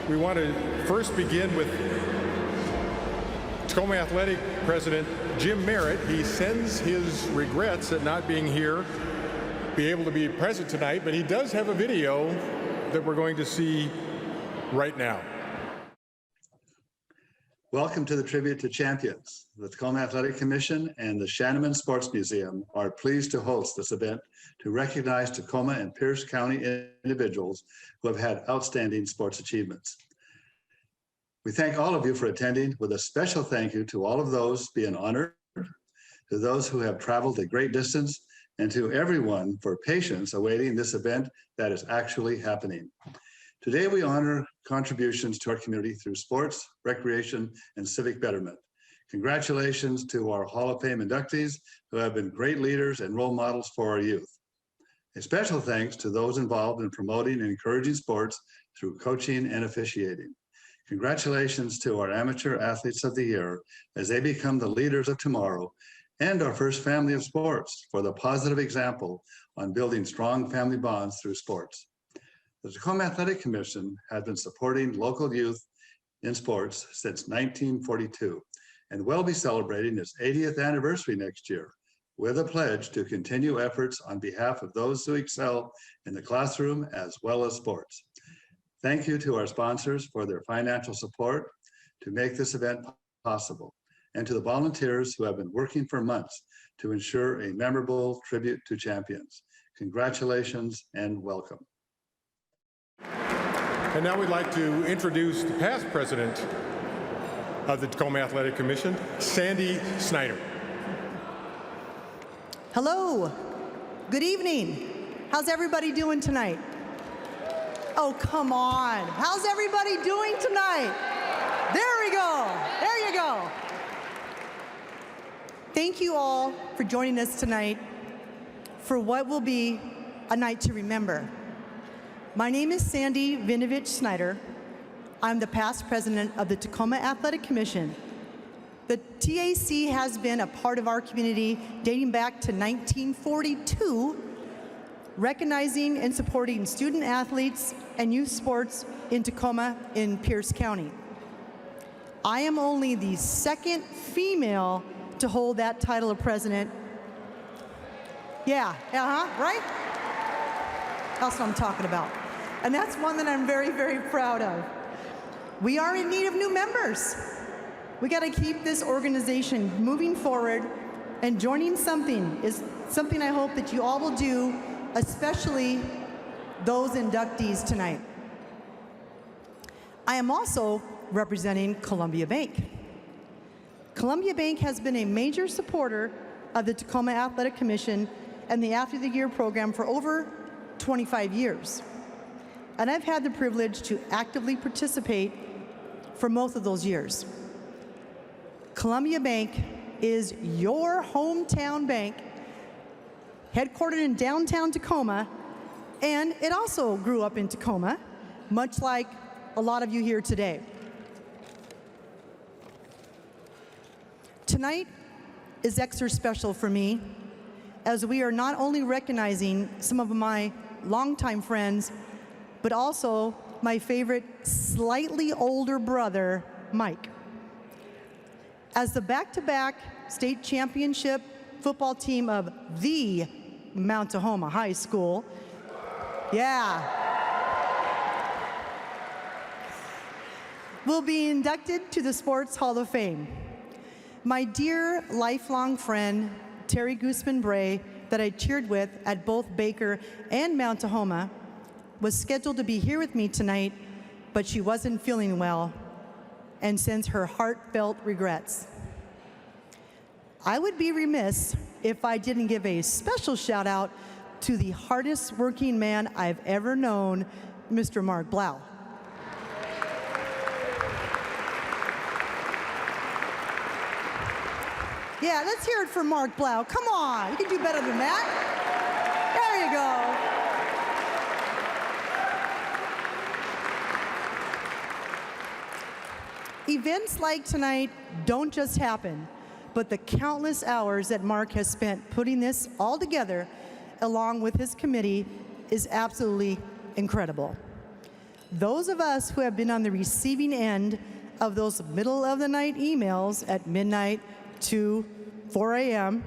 We want to first begin with Tacoma Athletic President Jim Merritt. He sends his regrets at not being here, be able to be present tonight, but he does have a video that we're going to see right now. Welcome to the Tribute to Champions. The Tacoma Athletic Commission and the Shanaman Sports Museum are pleased to host this event to recognize Tacoma and Pierce County individuals who have had outstanding sports achievements. We thank all of you for attending, with a special thank you to all of those being honored, to those who have traveled a great distance, and to everyone for patience awaiting this event that is actually happening. Today, we honor contributions to our community through sports, recreation, and civic betterment. Congratulations to our Hall of Fame inductees who have been great leaders and role models for our youth. A special thanks to those involved in promoting and encouraging sports through coaching and officiating. Congratulations to our Amateur Athletes of the Year as they become the leaders of tomorrow, and our first family of sports for the positive example on building strong family bonds through sports. The Tacoma Athletic Commission has been supporting local youth in sports since 1942 and will be celebrating its 80th anniversary next year, with a pledge to continue efforts on behalf of those who excel in the classroom as well as sports. Thank you to our sponsors for their financial support to make this event possible, and to the volunteers who have been working for months to ensure a memorable tribute to champions. Congratulations and welcome. And now we'd like to introduce the past president of the Tacoma Athletic Commission, Sandy Snyder. Hello, good evening. How's everybody doing tonight? Oh, come on. How's everybody doing tonight? There we go. There you go. Thank you all for joining us tonight for what will be a night to remember. My name is Sandy Vinovich Snyder. I'm the past president of the Tacoma Athletic Commission. The TAC has been a part of our community dating back to 1942, recognizing and supporting student athletes and youth sports in Tacoma in Pierce County. I am only the second female to hold that title of president. Yeah, right? That's what I'm talking about. And that's one that I'm very, very proud of. We are in need of new members. We got to keep this organization moving forward, and joining something is something I hope that you all will do, especially those inductees tonight. I am also representing Columbia Bank. Columbia Bank has been a major supporter of the Tacoma Athletic Commission and the After the Year program for over 25 years. And I've had the privilege to actively participate for most of those years. Columbia Bank is your hometown bank, headquartered in downtown Tacoma, and it also grew up in Tacoma, much like a lot of you here today. Tonight is extra special for me, as we are not only recognizing some of my longtime friends, but also my favorite slightly older brother, Mike. As the back-to-back state championship football team of the Mount Tahoma High School, will be inducted to the Sports Hall of Fame. My dear lifelong friend, Terry Gooseman-Bray, that I cheered with at both Baker and Mount Tahoma, was scheduled to be here with me tonight, but she wasn't feeling well and sends her heartfelt regrets. I would be remiss if I didn't give a special shout out to the hardest working man I've ever known, Mr. Mark Blau. Yeah, let's hear it for Mark Blau. Come on, you can do better than that. There you go. Events like tonight don't just happen, but the countless hours that Mark has spent putting this all together, along with his committee, is absolutely incredible. Those of us who have been on the receiving end of those middle of the night emails at midnight to 4 a.m.,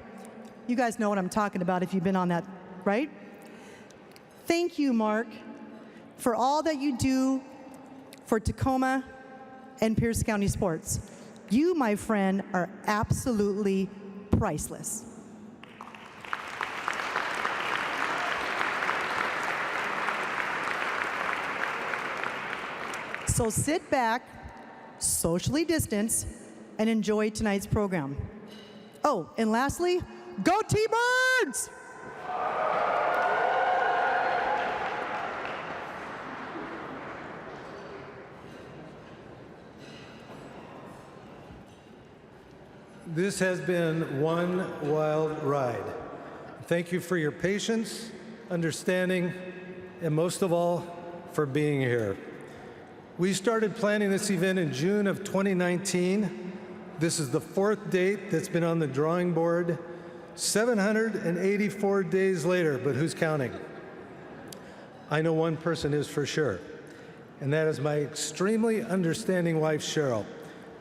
you guys know what I'm talking about if you've been on that, right? Thank you, Mark, for all that you do for Tacoma and Pierce County sports. You, my friend, are absolutely priceless. So sit back, socially distance, and enjoy tonight's program. Oh, and lastly, go T-Birds! This has been one wild ride. Thank you for your patience, understanding, and most of all, for being here. We started planning this event in June of 2019. This is the 4th date that's been on the drawing board, 784 days later, but who's counting? I know one person is for sure, and that is my extremely understanding wife, Cheryl.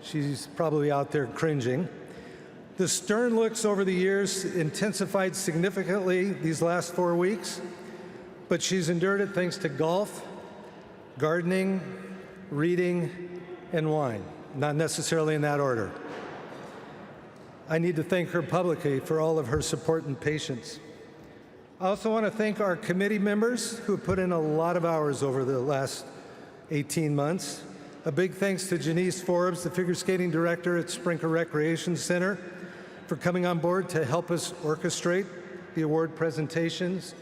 She's probably out there cringing. The stern looks over the years intensified significantly these last 4 weeks, but she's endured it thanks to golf, gardening, reading, and wine, not necessarily in that order. I need to thank her publicly for all of her support and patience. I also want to thank our committee members who put in a lot of hours over the last 18 months. A big thanks to Janice Forbes, the figure skating director at Sprinkler Recreation Center, for coming on board to help us orchestrate the award presentations,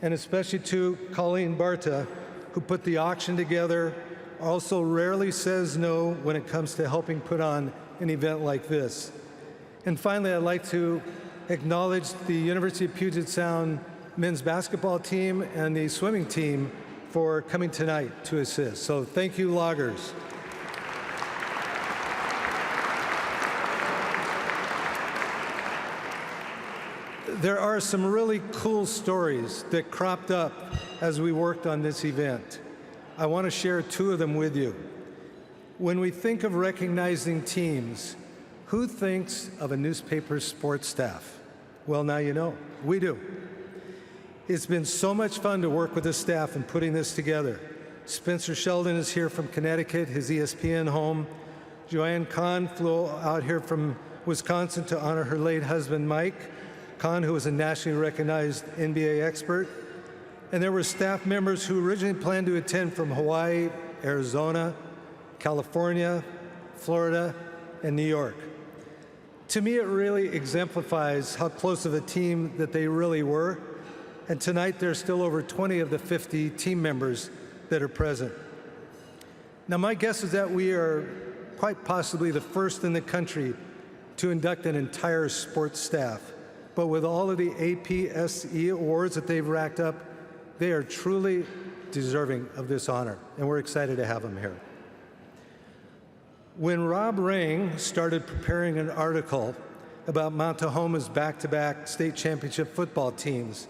and especially to Colleen Barta, who put the auction together, also rarely says no when it comes to helping put on an event like this. And finally, I'd like to acknowledge the University of Puget Sound men's basketball team and the swimming team for coming tonight to assist. So thank you, Loggers. There are some really cool stories that cropped up as we worked on this event. I want to share 2 of them with you. When we think of recognizing teams, who thinks of a newspaper's sports staff? Well, now you know. We do. It's been so much fun to work with the staff in putting this together. Spencer Sheldon is here from Connecticut, his ESPN home. Joanne Kahn flew out here from Wisconsin to honor her late husband, Mike Kahn, who was a nationally recognized NBA expert. And there were staff members who originally planned to attend from Hawaii, Arizona, California, Florida, and New York. To me, it really exemplifies how close of a team that they really were. And tonight, there's still over 20 of the 50 team members that are present. Now, my guess is that we are quite possibly the first in the country to induct an entire sports staff. But with all of the APSE awards that they've racked up, they are truly deserving of this honor, and we're excited to have them here. When Rob Ring started preparing an article about Mount Tahoma's back-to-back state championship football teams,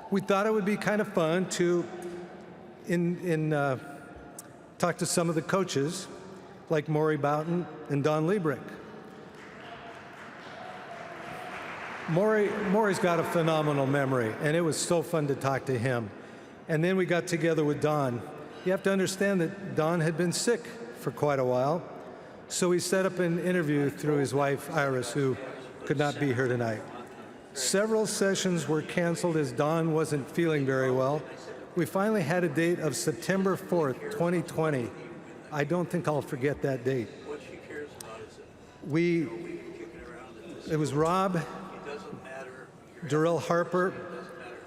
we thought it would be kind of fun to talk to some of the coaches, like Maury Boughton and Don Liebrink. Maury's got a phenomenal memory, and it was so fun to talk to him. And then we got together with Don. You have to understand that Don had been sick for quite a while, so we set up an interview through his wife, Iris, who could not be here tonight. Several sessions were canceled as Don wasn't feeling very well. We finally had a date of September 4th, 2020. I don't think I'll forget that date. It was Rob, Darrell Harper,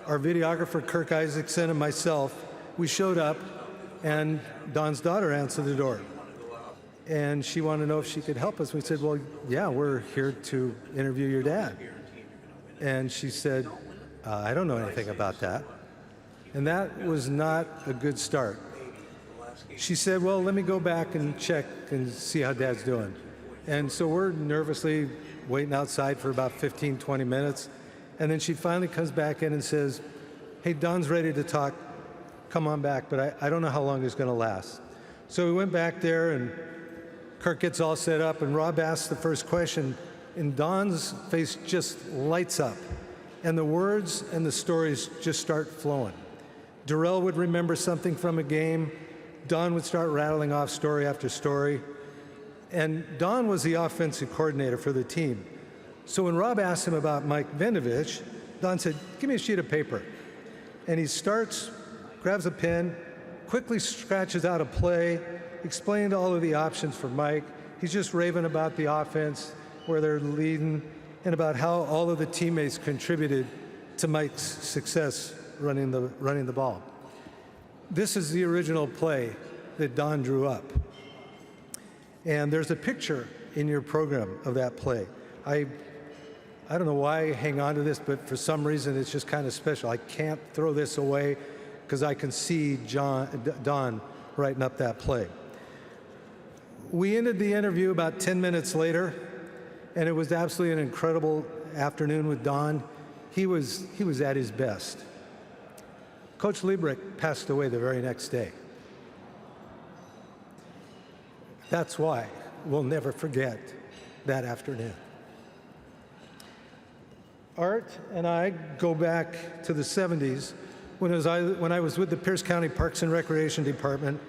our videographer Kirk Isaacson, and myself. We showed up, and Don's daughter answered the door. And she wanted to know if she could help us. We said, well, yeah, we're here to interview your dad. And she said, I don't know anything about that. And that was not a good start. She said, well, let me go back and check and see how Dad's doing. And so we're nervously waiting outside for about 15, 20 minutes. And then she finally comes back in and says, hey, Don's ready to talk. come on back, but I don't know how long it's going to last. So we went back there, and Kirk gets all set up, and Rob asks the first question, and Don's face just lights up, and the words and the stories just start flowing. Darrell would remember something from a game. Don would start rattling off story after story. And Don was the offensive coordinator for the team. So when Rob asked him about Mike Vinovich, Don said, "Give me a sheet of paper." And he starts, grabs a pen, quickly scratches out a play, explained all of the options for Mike. He's just raving about the offense, where they're leading, and about how all of the teammates contributed to Mike's success running the ball. This is the original play that Don drew up. And there's a picture in your program of that play. I don't know why I hang on to this, but for some reason it's just kind of special. I can't throw this away because I can see Don writing up that play. We ended the interview about 10 minutes later, and it was absolutely an incredible afternoon with Don. He was at his best. Coach Liebrick passed away the very next day. That's why we'll never forget that afternoon. Art and I go back to the 70s when I was with the Pierce County Parks and Recreation Department.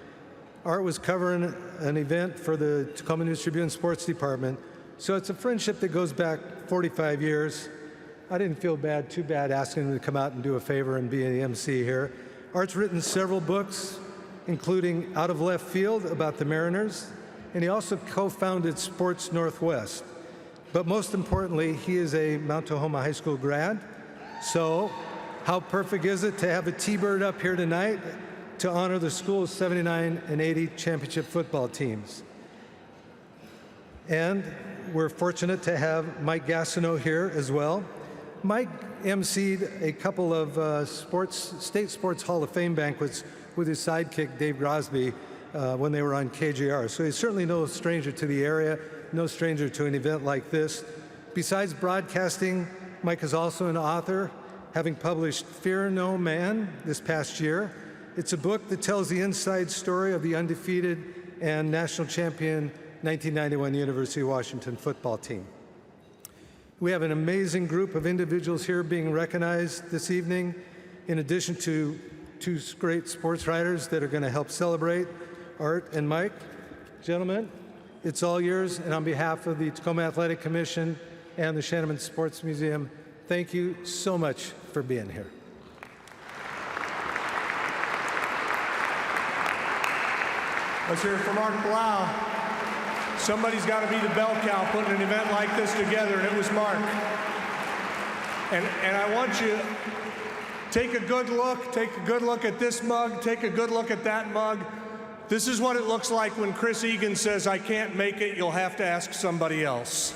Art was covering an event for the Tacoma News Tribune Sports Department. So it's a friendship that goes back 45 years. I didn't feel too bad asking him to come out and do a favor and be an MC here. Art's written several books, including Out of Left Field about the Mariners, and he also co-founded Sports Northwest. But most importantly, he is a Mount Tahoma High School grad. So how perfect is it to have a T-Bird up here tonight to honor the school's 79 and 80 championship football teams. And we're fortunate to have Mike Gastineau here as well. Mike emceed a couple of State Sports Hall of Fame banquets with his sidekick, Dave Grosby, when they were on KJR. So he's certainly no stranger to the area, no stranger to an event like this. Besides broadcasting, Mike is also an author, having published Fear No Man this past year. It's a book that tells the inside story of the undefeated and national champion 1991 University of Washington football team. We have an amazing group of individuals here being recognized this evening, in addition to two great sports writers that are going to help celebrate, Art and Mike. Gentlemen, it's all yours, and on behalf of the Tacoma Athletic Commission and the Shanaman Sports Museum, thank you so much for being here. Let's hear it from Mark Blau. Somebody's got to be the bell cow putting an event like this together, and it was Mark. And I want you, take a good look at this mug, take a good look at that mug. This is what it looks like when Chris Egan says, "I can't make it, you'll have to ask somebody else."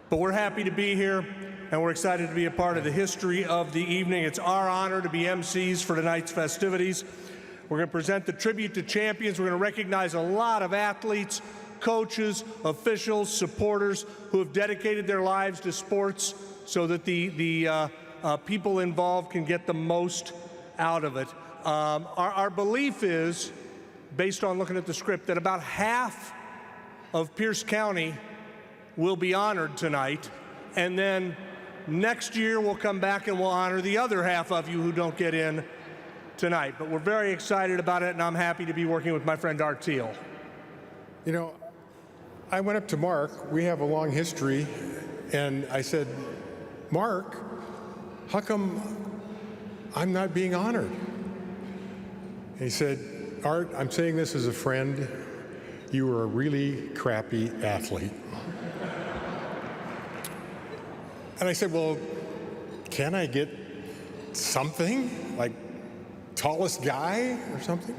But we're happy to be here, and we're excited to be a part of the history of the evening. It's our honor to be MCs for tonight's festivities. We're going to present the tribute to champions. We're going to recognize a lot of athletes, coaches, officials, supporters who have dedicated their lives to sports so that the people involved can get the most out of it. Our belief is, based on looking at the script, that about half of Pierce County will be honored tonight, and then next year we'll come back and we'll honor the other half of you who don't get in tonight. But we're very excited about it, and I'm happy to be working with my friend Art Thiel. You know, I went up to Mark. We have a long history, and I said, "Mark, how come I'm not being honored?" And he said, "Art, I'm saying this as a friend. You were a really crappy athlete." And I said, "Well, can I get something? Like tallest guy or something?"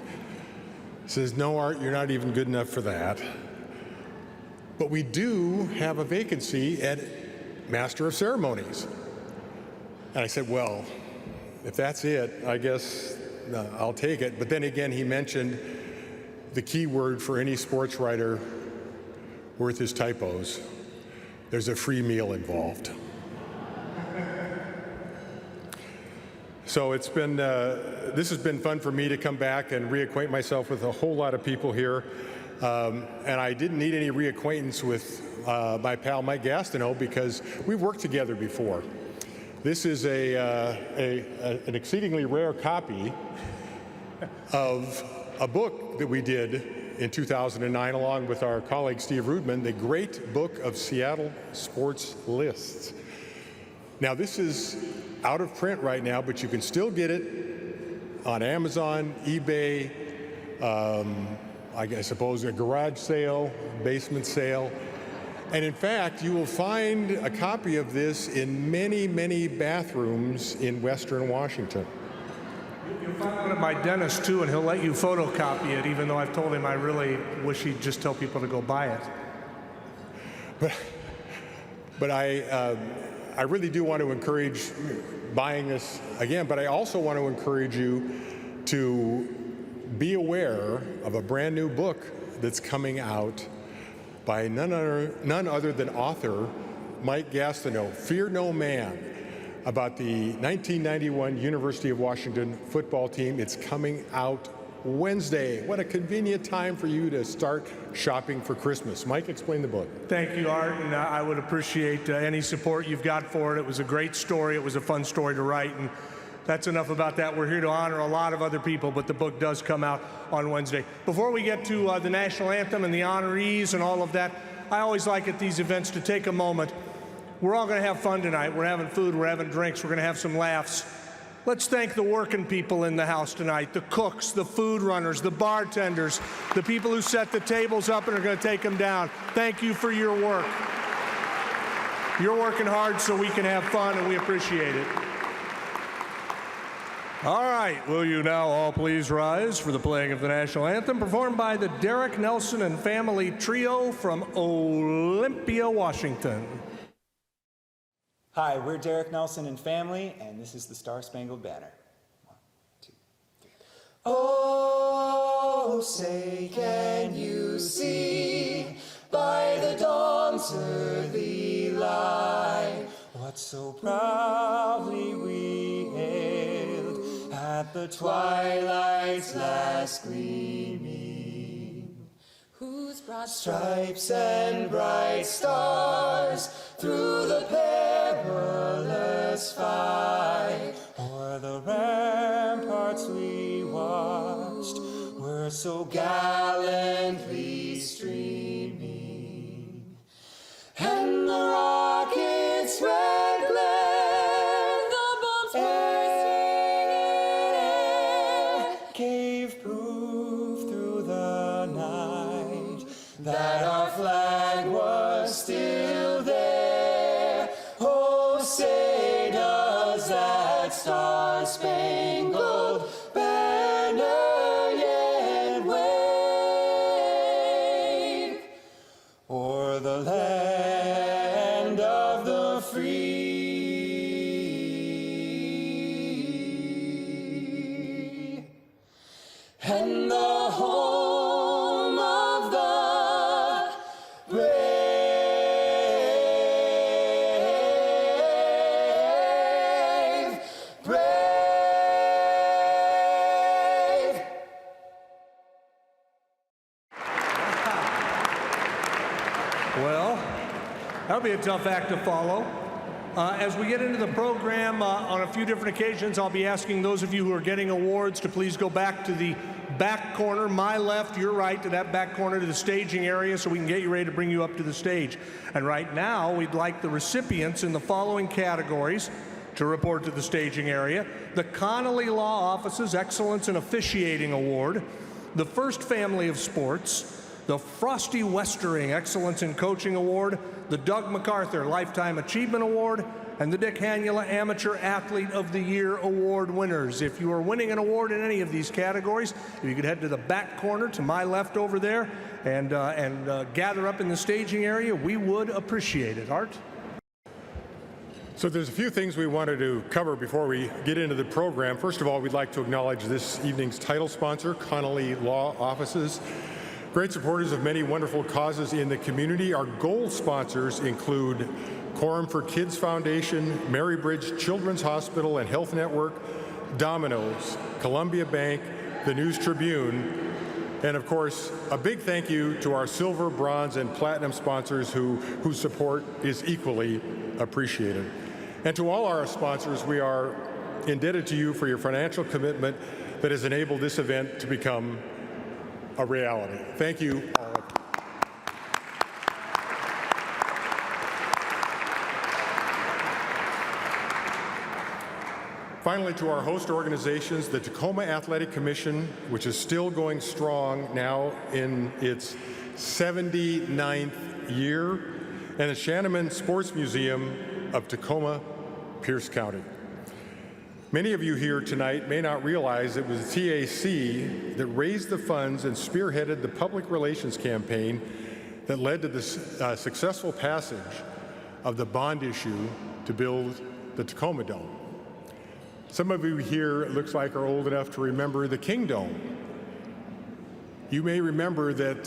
He says, "No, Art, you're not even good enough for that. But we do have a vacancy at Master of Ceremonies." And I said, "Well, if that's it, I guess I'll take it." But then again, he mentioned the key word for any sports writer worth his typos. There's a free meal involved. So it's been, this has been fun for me to come back and reacquaint myself with a whole lot of people here. And I didn't need any reacquaintance with my pal Mike Gastineau because we've worked together before. This is an exceedingly rare copy of a book that we did in 2009 along with our colleague Steve Rudman, The Great Book of Seattle Sports Lists. Now this is out of print right now, but you can still get it on Amazon, eBay, I suppose a garage sale, basement sale. And in fact, you will find a copy of this in many, many bathrooms in Western Washington. You'll find one at my dentist too, and he'll let you photocopy it, even though I've told him I really wish he'd just tell people to go buy it. But I really do want to encourage buying this again, but I also want to encourage you to be aware of a brand new book that's coming out by none other than author Mike Gastineau, Fear No Man, about the 1991 University of Washington football team. It's coming out Wednesday. What a convenient time for you to start shopping for Christmas. Mike, explain the book. Thank you, Art, and I would appreciate any support you've got for it. It was a great story. It was a fun story to write, and that's enough about that. We're here to honor a lot of other people, but the book does come out on Wednesday. Before we get to the national anthem and the honorees and all of that, I always like at these events to take a moment. We're all going to have fun tonight. We're having food, we're having drinks, we're going to have some laughs. Let's thank the working people in the house tonight, the cooks, the food runners, the bartenders, the people who set the tables up and are going to take them down. Thank you for your work. You're working hard so we can have fun, and we appreciate it. All right, will you now all please rise for the playing of the national anthem, performed by the Derek Nelson and Family Trio from Olympia, Washington. Hi, we're Derek Nelson and Family, and this is the Star-Spangled Banner. 1, 2, 3. Oh, say can you see by the dawn's early light what so proudly we hailed at the twilight's last gleaming, whose broad stripes and bright stars through the perilous fight o'er the ramparts we watched were so gallantly streaming, and the rocket's red glare, the bombs bursting in air, gave proof through the night that our flag was still there. Oh, say does that star-spangled banner yet wave o'er the land of the free and the home of the brave. Well, that'll be a tough act to follow. As we get into the program, on a few different occasions, I'll be asking those of you who are getting awards to please go back to the back corner, my left, your right, to that back corner to the staging area so we can get you ready to bring you up to the stage. And right now, we'd like the recipients in the following categories to report to the staging area: the Connolly Law Office's Excellence in Officiating Award, the First Family of Sports, the Frosty Westering Excellence in Coaching Award, the Doug MacArthur Lifetime Achievement Award, and the Dick Hanula Amateur Athlete of the Year Award winners. If you are winning an award in any of these categories, if you could head to the back corner to my left over there and gather up in the staging area, we would appreciate it. Art? So there's a few things we wanted to cover before we get into the program. First of all, we'd like to acknowledge this evening's title sponsor, Connolly Law Offices. Great supporters of many wonderful causes in the community. Our gold sponsors include Quorum for Kids Foundation, Mary Bridge Children's Hospital and Health Network, Domino's, Columbia Bank, the News Tribune, and of course, a big thank you to our silver, bronze, and platinum sponsors whose support is equally appreciated. And to all our sponsors, we are indebted to you for your financial commitment that has enabled this event to become a reality. Thank you all. Finally, to our host organizations, the Tacoma Athletic Commission, which is still going strong now in its 79th year, and the Shanaman Sports Museum of Tacoma-Pierce County. Many of you here tonight may not realize it was the TAC that raised the funds and spearheaded the public relations campaign that led to the successful passage of the bond issue to build the Tacoma Dome. Some of you here, it looks like, are old enough to remember the King Dome. You may remember that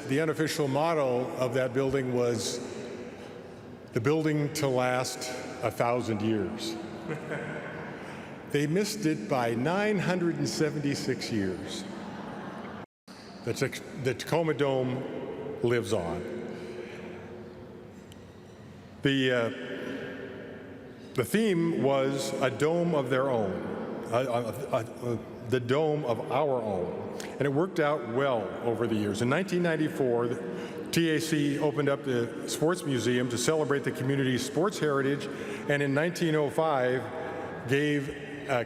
the unofficial motto of that building was, "The building to last 1,000 years." They missed it by 976 years. The Tacoma Dome lives on. The theme was a dome of their own, the dome of our own, and it worked out well over the years. In 1994, the TAC opened up the Sports Museum to celebrate the community's sports heritage, and in 1905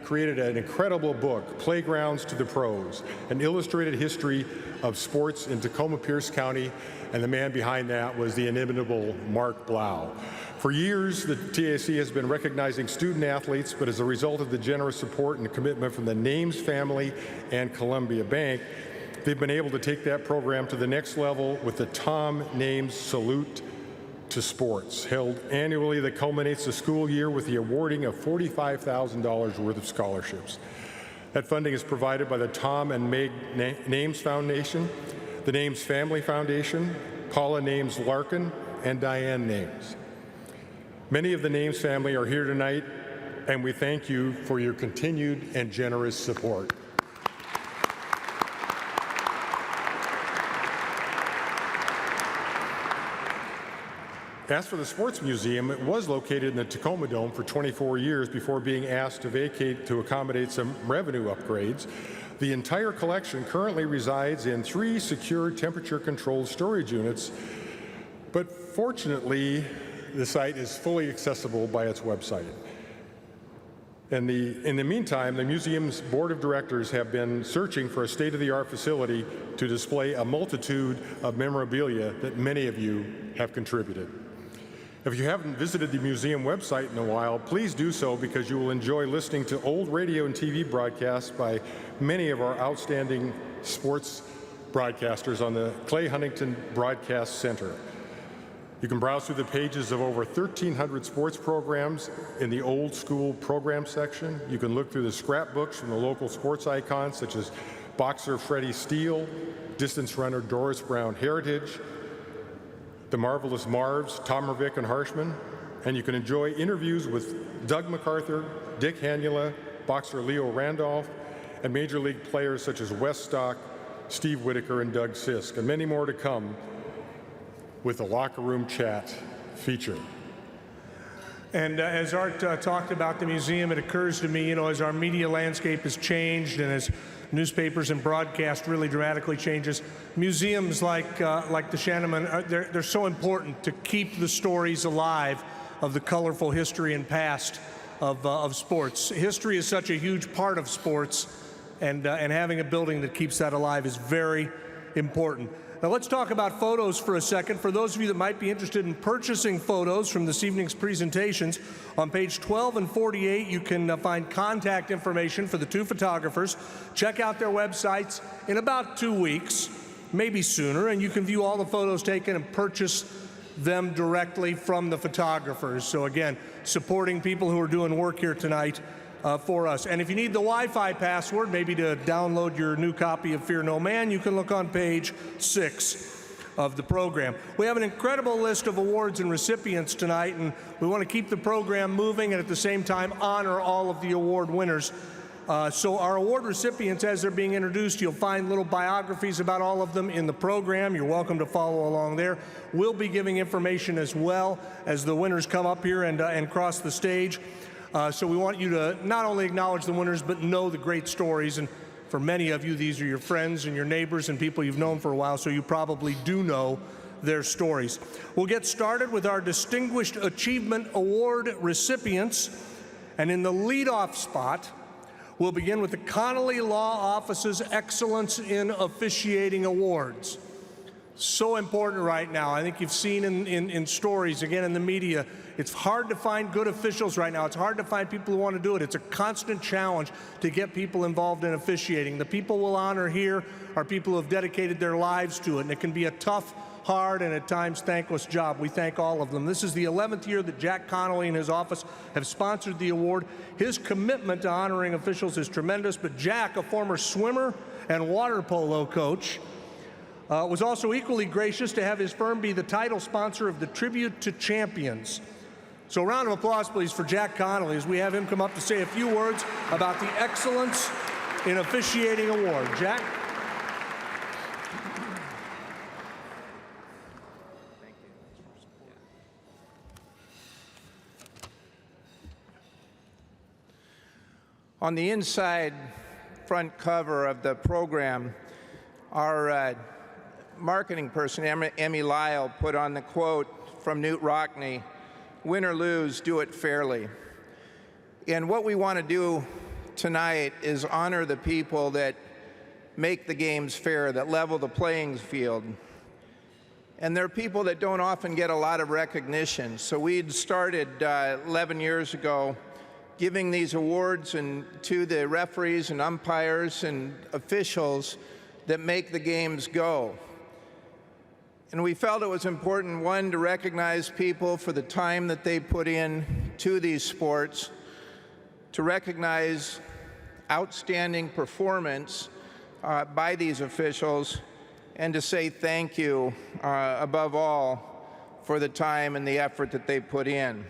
created an incredible book, Playgrounds to the Pros, an illustrated history of sports in Tacoma-Pierce County, and the man behind that was the inimitable Mark Blau. For years, the TAC has been recognizing student athletes, but as a result of the generous support and commitment from the Names family and Columbia Bank, they've been able to take that program to the next level with the Tom Names Salute to Sports, held annually that culminates the school year with the awarding of $45,000 worth of scholarships. That funding is provided by the Tom and Meg Names Foundation, the Names Family Foundation, Paula Names Larkin, and Diane Names. Many of the Names family are here tonight, and we thank you for your continued and generous support. As for the Sports Museum, it was located in the Tacoma Dome for 24 years before being asked to vacate to accommodate some revenue upgrades. The entire collection currently resides in 3 secure temperature-controlled storage units, but fortunately, the site is fully accessible by its website. In the meantime, the museum's board of directors have been searching for a state-of-the-art facility to display a multitude of memorabilia that many of you have contributed. If you haven't visited the museum website in a while, please do so, because you will enjoy listening to old radio and TV broadcasts by many of our outstanding sports broadcasters on the Clay Huntington Broadcast Center. You can browse through the pages of over 1,300 sports programs in the old school program section. You can look through the scrapbooks from the local sports icons such as boxer Freddie Steele, distance runner Doris Brown Heritage, the marvelous Marvs, Tom Mervick and Harshman, and you can enjoy interviews with Doug MacArthur, Dick Hanula, boxer Leo Randolph, and major league players such as Wes Stock, Steve Whitaker, and Doug Sisk, and many more to come with the Locker Room Chat feature. And as Art talked about the museum, it occurs to me, as our media landscape has changed and as newspapers and broadcast really dramatically changes, museums like the Shanaman, they're so important to keep the stories alive of the colorful history and past of sports. History is such a huge part of sports, and having a building that keeps that alive is very important. Now let's talk about photos for a second. For those of you that might be interested in purchasing photos from this evening's presentations, on page 12 and 48 you can find contact information for the 2 photographers. Check out their websites in about 2 weeks, maybe sooner, and you can view all the photos taken and purchase them directly from the photographers. So again, supporting people who are doing work here tonight for us. And if you need the Wi-Fi password, maybe to download your new copy of Fear No Man, you can look on page 6 of the program. We have an incredible list of awards and recipients tonight, and we want to keep the program moving and at the same time honor all of the award winners. So our award recipients, as they're being introduced, you'll find little biographies about all of them in the program. You're welcome to follow along there. We'll be giving information as well as the winners come up here and cross the stage. So we want you to not only acknowledge the winners, but know the great stories. And for many of you, these are your friends and your neighbors and people you've known for a while, so you probably do know their stories. We'll get started with our Distinguished Achievement Award recipients. And in the leadoff spot, we'll begin with the Connolly Law Office's Excellence in Officiating Awards. So important right now. I think you've seen in stories, again in the media, it's hard to find good officials right now. It's hard to find people who want to do it. It's a constant challenge to get people involved in officiating. The people we'll honor here are people who have dedicated their lives to it, and it can be a tough, hard, and at times thankless job. We thank all of them. This is the 11th year that Jack Connolly and his office have sponsored the award. His commitment to honoring officials is tremendous, but Jack, a former swimmer and water polo coach, was also equally gracious to have his firm be the title sponsor of the Tribute to Champions. So a round of applause, please, for Jack Connolly as we have him come up to say a few words about the Excellence in Officiating Award. Jack? On the inside front cover of the program, our marketing person, Emmy Lyle, put on the quote from Newt Rockney, "Win or lose, do it fairly." And what we want to do tonight is honor the people that make the games fair, that level the playing field. And there are people that don't often get a lot of recognition. So we'd started 11 years ago giving these awards to the referees and umpires and officials that make the games go. And we felt it was important, one, to recognize people for the time that they put in to these sports, to recognize outstanding performance by these officials, and to say thank you, above all, for the time and the effort that they put in.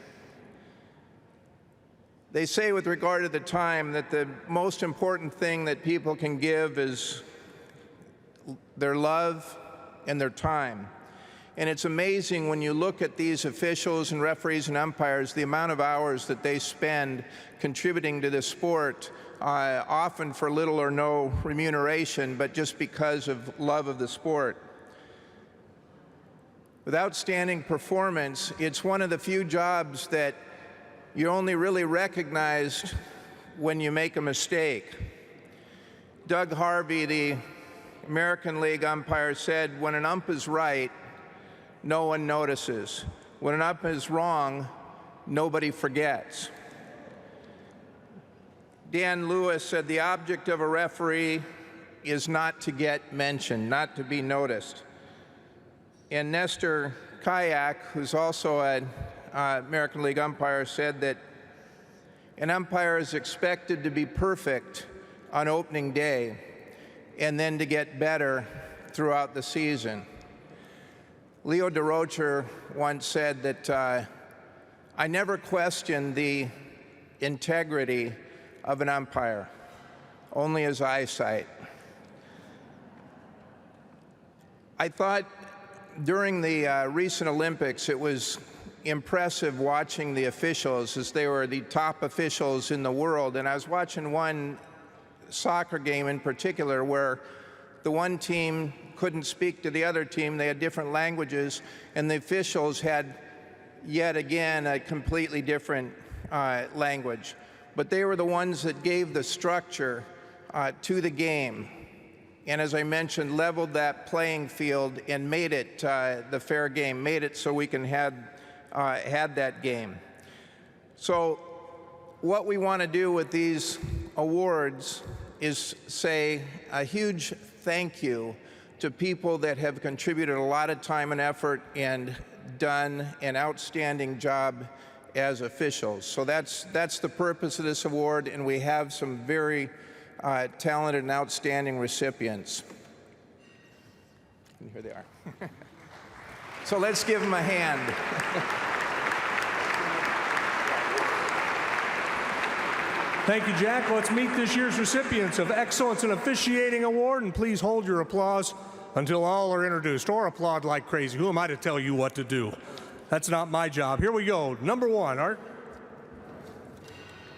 They say with regard to the time that the most important thing that people can give is their love and their time. And it's amazing when you look at these officials and referees and umpires, the amount of hours that they spend contributing to the sport, often for little or no remuneration, but just because of love of the sport. With outstanding performance, it's one of the few jobs that you're only really recognized when you make a mistake. Doug Harvey, the American League umpire, said, "When an ump is right, no one notices. When an ump is wrong, nobody forgets." Dan Lewis said, "The object of a referee is not to get mentioned, not to be noticed." And Nestor Kayak, who's also an American League umpire, said that an umpire is expected to be perfect on opening day and then to get better throughout the season. Leo DeRocher once said that I never questioned the integrity of an umpire, only his eyesight. I thought during the recent Olympics it was impressive watching the officials as they were the top officials in the world. And I was watching one soccer game in particular where the one team couldn't speak to the other team. They had different languages, and the officials had, yet again, a completely different language. But they were the ones that gave the structure to the game. And as I mentioned, leveled that playing field and made it the fair game, made it so we can have had that game. So what we want to do with these awards is say a huge thank you to people that have contributed a lot of time and effort and done an outstanding job as officials. So that's the purpose of this award, and we have some very talented and outstanding recipients. And here they are. So let's give them a hand. Thank you, Jack. Let's meet this year's recipients of Excellence in Officiating Award, and please hold your applause until all are introduced, or applaud like crazy. Who am I to tell you what to do? That's not my job. Here we go. Number one, Art.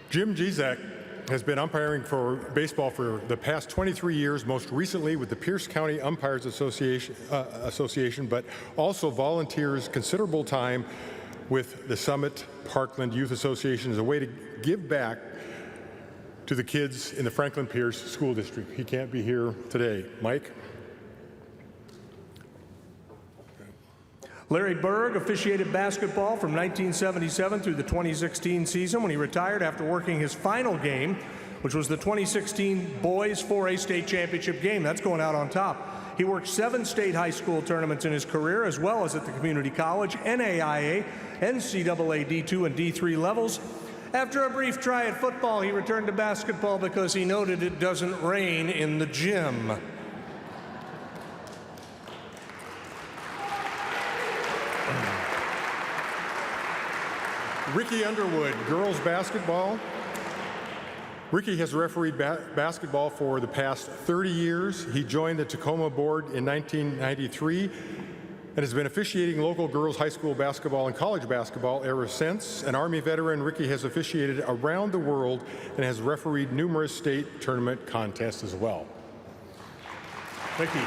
Jim Jezak has been umpiring for baseball for the past 23 years, most recently with the Pierce County Umpires Association, but also volunteers considerable time with the Summit Parkland Youth Association as a way to give back to the kids in the Franklin-Pierce School District. He can't be here today. Mike? Larry Berg officiated basketball from 1977 through the 2016 season when he retired after working his final game, which was the 2016 Boys 4A State Championship game. That's going out on top. He worked 7 state high school tournaments in his career, as well as at the community college, NAIA, NCAA D2 and D3 levels. After a brief try at football, he returned to basketball because he noted it doesn't rain in the gym. Ricky Underwood, girls basketball. Ricky has refereed basketball for the past 30 years. He joined the Tacoma board in 1993 and has been officiating local girls high school basketball and college basketball ever since. An Army veteran, Ricky has officiated around the world and has refereed numerous state tournament contests as well. Ricky.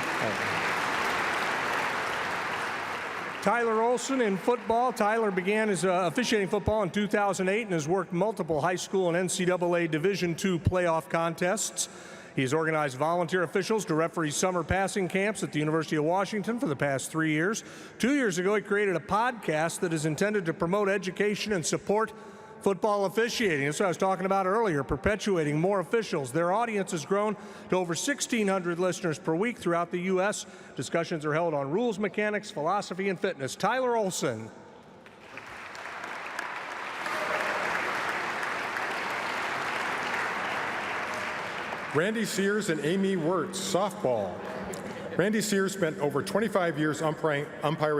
Tyler Olson in football. Tyler began his officiating football in 2008 and has worked multiple high school and NCAA Division II playoff contests. He has organized volunteer officials to referee summer passing camps at the University of Washington for the past 3 years. 2 years ago, he created a podcast that is intended to promote education and support football officiating. That's what I was talking about earlier, perpetuating more officials. Their audience has grown to over 1,600 listeners per week throughout the U.S. Discussions are held on rules, mechanics, philosophy, and fitness. Tyler Olson. Randy Sears and Amy Wirtz, softball. Randy Sears spent over 25 years umpiring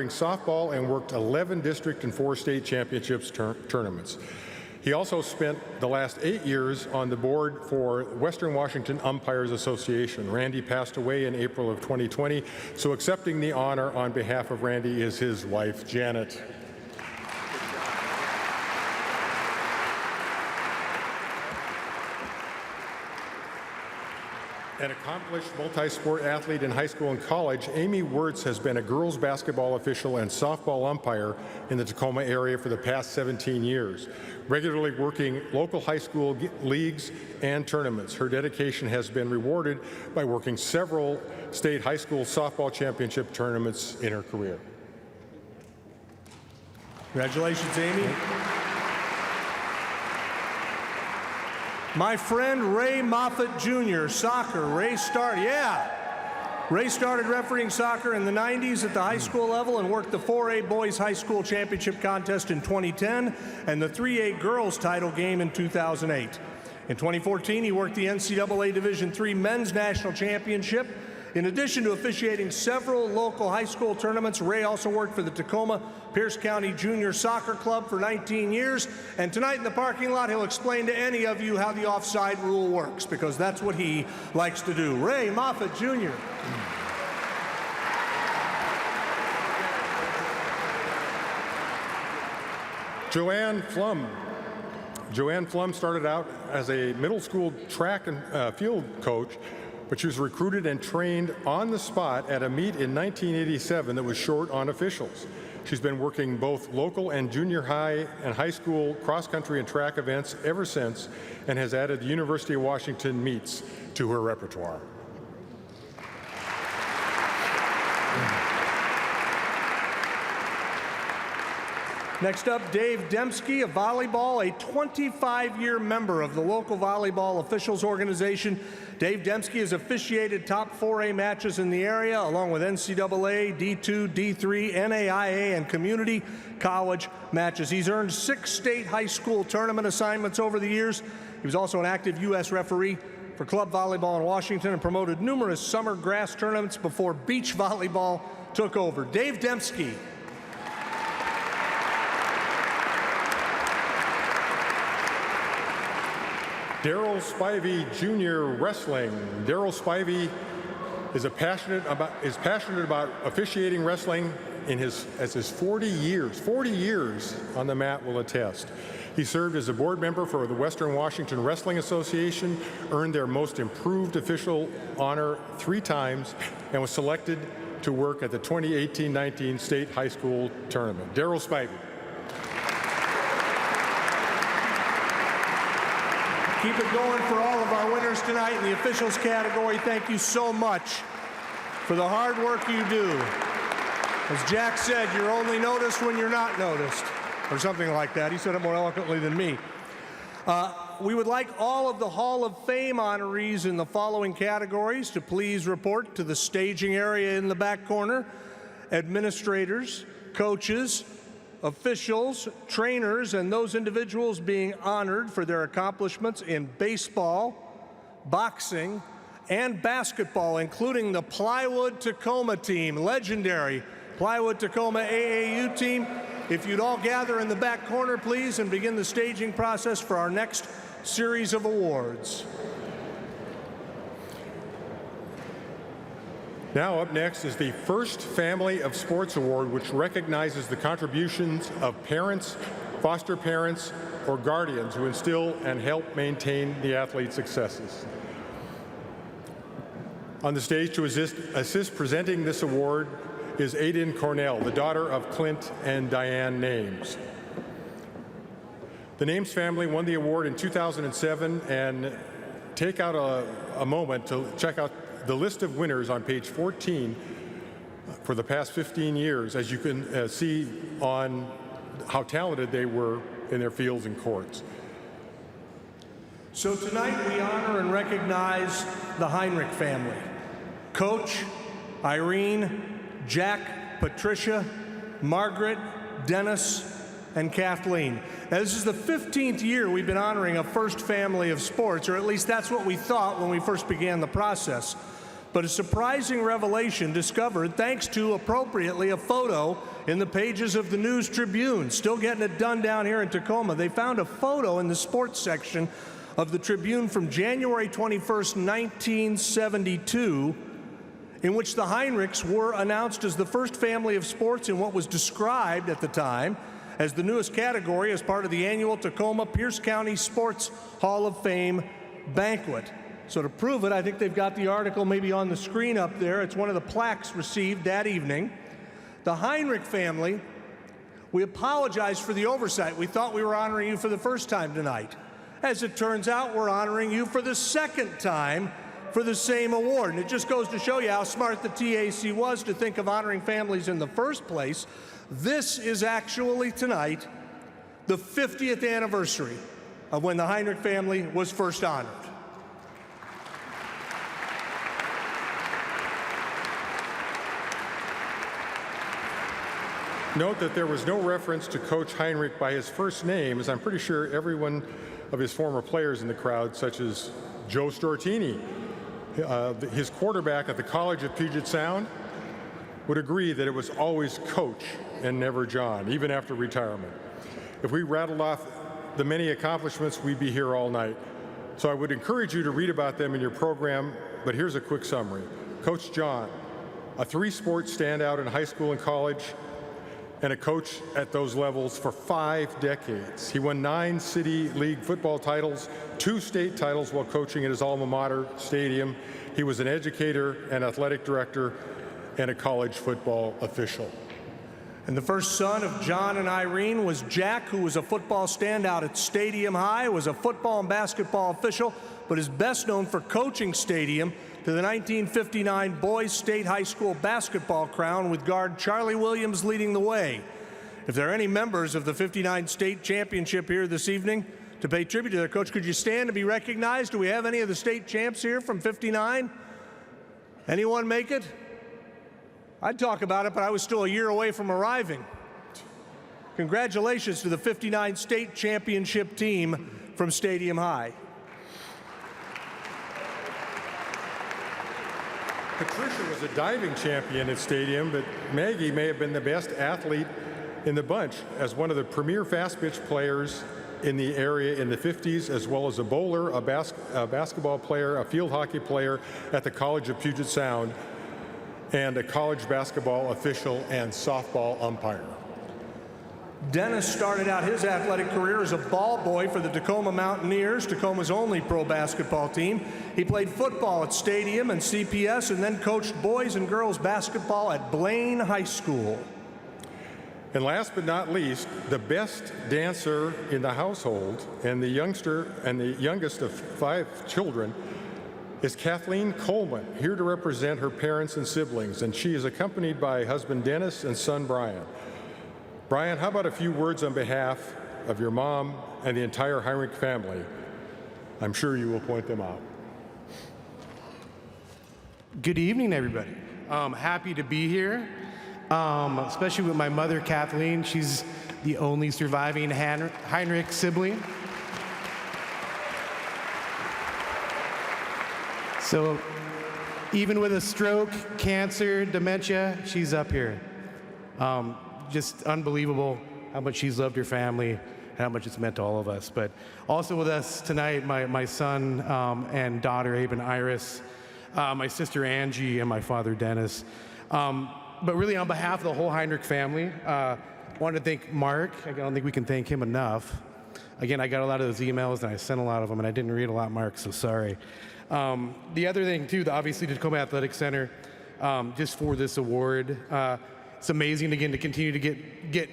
softball and worked 11 district and 4 state championships tournaments. He also spent the last 8 years on the board for Western Washington Umpires Association. Randy passed away in April of 2020, so accepting the honor on behalf of Randy is his wife, Janet. An accomplished multi-sport athlete in high school and college, Amy Wirtz has been a girls basketball official and softball umpire in the Tacoma area for the past 17 years, regularly working local high school leagues and tournaments. Her dedication has been rewarded by working several state high school softball championship tournaments in her career. Congratulations, Amy. My friend Ray Moffitt Jr., soccer. Ray started refereeing soccer in the 90s at the high school level and worked the 4A Boys High School Championship contest in 2010 and the 3A Girls title game in 2008. In 2014, he worked the NCAA Division III Men's National Championship. In addition to officiating several local high school tournaments, Ray also worked for the Tacoma-Pierce County Junior Soccer Club for 19 years. And tonight in the parking lot, he'll explain to any of you how the offside rule works, because that's what he likes to do. Ray Moffitt, Jr. Joanne Flum. Joanne Flum started out as a middle school track and field coach, but she was recruited and trained on the spot at a meet in 1987 that was short on officials. She's been working both local and junior high and high school cross-country and track events ever since, and has added the University of Washington meets to her repertoire. Next up, Dave Dembski of volleyball, a 25-year member of the local volleyball officials organization. Dave Dembski has officiated top 4A matches in the area, along with NCAA, D2, D3, NAIA, and community college matches. He's earned 6 state high school tournament assignments over the years. He was also an active U.S. referee for club volleyball in Washington and promoted numerous summer grass tournaments before beach volleyball took over. Dave Dembski. Daryl Spivey Jr. Wrestling. Daryl Spivey is passionate about officiating wrestling as his 40 years on the mat will attest. He served as a board member for the Western Washington Wrestling Association, earned their Most Improved Official honor 3 times, and was selected to work at the 2018-19 State High School Tournament. Daryl Spivey. Keep it going for all of our winners tonight in the officials category. Thank you so much for the hard work you do. As Jack said, you're only noticed when you're not noticed, or something like that. He said it more eloquently than me. We would like all of the Hall of Fame honorees in the following categories to please report to the staging area in the back corner. Administrators, coaches, officials, trainers, and those individuals being honored for their accomplishments in baseball, boxing, and basketball, including the Plywood Tacoma team, legendary Plywood Tacoma AAU team. If you'd all gather in the back corner, please, and begin the staging process for our next series of awards. Now up next is the First Family of Sports Award, which recognizes the contributions of parents, foster parents, or guardians who instill and help maintain the athlete's successes. On the stage to assist presenting this award is Aiden Cornell, the daughter of Clint and Diane Names. The Names family won the award in 2007, and take out a moment to check out the list of winners on page 14 for the past 15 years, as you can see on how talented they were in their fields and courts. So tonight we honor and recognize the Heinrich family. Coach, Irene, Jack, Patricia, Margaret, Dennis, and Kathleen. Now, this is the 15th year we've been honoring a first family of sports, or at least that's what we thought when we first began the process. But a surprising revelation discovered thanks to, appropriately, a photo in the pages of the News Tribune. Still getting it done down here in Tacoma. They found a photo in the sports section of the Tribune from January 21st, 1972, in which the Heinrichs were announced as the first family of sports in what was described at the time as the newest category as part of the annual Tacoma-Pierce County Sports Hall of Fame banquet. So to prove it, I think they've got the article maybe on the screen up there. It's one of the plaques received that evening. The Heinrich family, we apologize for the oversight. We thought we were honoring you for the first time tonight. As it turns out, we're honoring you for the second time for the same award. And it just goes to show you how smart the TAC was to think of honoring families in the first place. This is actually tonight the 50th anniversary of when the Heinrich family was first honored. Note that there was no reference to Coach Heinrich by his first name, as I'm pretty sure every one of his former players in the crowd, such as Joe Stortini, his quarterback at the College of Puget Sound, would agree that it was always Coach and never John, even after retirement. If we rattled off the many accomplishments, we'd be here all night. So I would encourage you to read about them in your program, but here's a quick summary. Coach John, a 3-sport standout in high school and college, and a coach at those levels for 5 decades. He won 9 City League football titles, 2 state titles while coaching at his alma mater stadium. He was an educator, an athletic director, and a college football official. And the first son of John and Irene was Jack, who was a football standout at Stadium High, was a football and basketball official, but is best known for coaching Stadium to the 1959 Boys State High School basketball crown, with guard Charlie Williams leading the way. If there are any members of the '59 state championship here this evening to pay tribute to their coach, could you stand to be recognized? Do we have any of the state champs here from '59? Anyone make it? I'd talk about it, but I was still a year away from arriving. Congratulations to the '59 state championship team from Stadium High. Patricia was a diving champion at Stadium, but Maggie may have been the best athlete in the bunch as one of the premier fast pitch players in the area in the 50s, as well as a bowler, a basketball player, a field hockey player at the College of Puget Sound, and a college basketball official and softball umpire. Dennis started out his athletic career as a ball boy for the Tacoma Mountaineers, Tacoma's only pro basketball team. He played football at Stadium and CPS and then coached boys and girls basketball at Blaine High School. And last but not least, the best dancer in the household and the youngest of 5 children is Kathleen Coleman, here to represent her parents and siblings, and she is accompanied by husband Dennis and son Brian. Brian, how about a few words on behalf of your mom and the entire Heinrich family? I'm sure you will point them out. Good evening, everybody. Happy to be here, especially with my mother, Kathleen. She's the only surviving Heinrich sibling. So even with a stroke, cancer, dementia, she's up here. Just unbelievable how much she's loved her family and how much it's meant to all of us. But also with us tonight, my son and daughter, Abe and Iris, my sister Angie, and my father Dennis. But really on behalf of the whole Heinrich family, I want to thank Mark. I don't think we can thank him enough. Again, I got a lot of those emails and I sent a lot of them and I didn't read a lot, Mark, so sorry. The other thing too, obviously the Tacoma Athletic Center, just for this award. It's amazing, again, to continue to get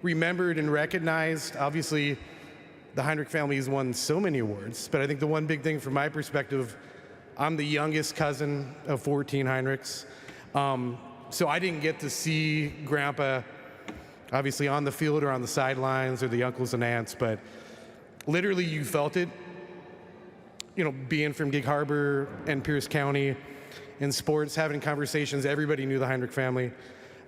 remembered and recognized. Obviously, the Heinrich family has won so many awards, but I think the one big thing from my perspective, I'm the youngest cousin of 14 Heinrichs. So I didn't get to see Grandpa, obviously, on the field or on the sidelines or the uncles and aunts, but literally you felt it, you know, being from Gig Harbor and Pierce County in sports, having conversations, everybody knew the Heinrich family.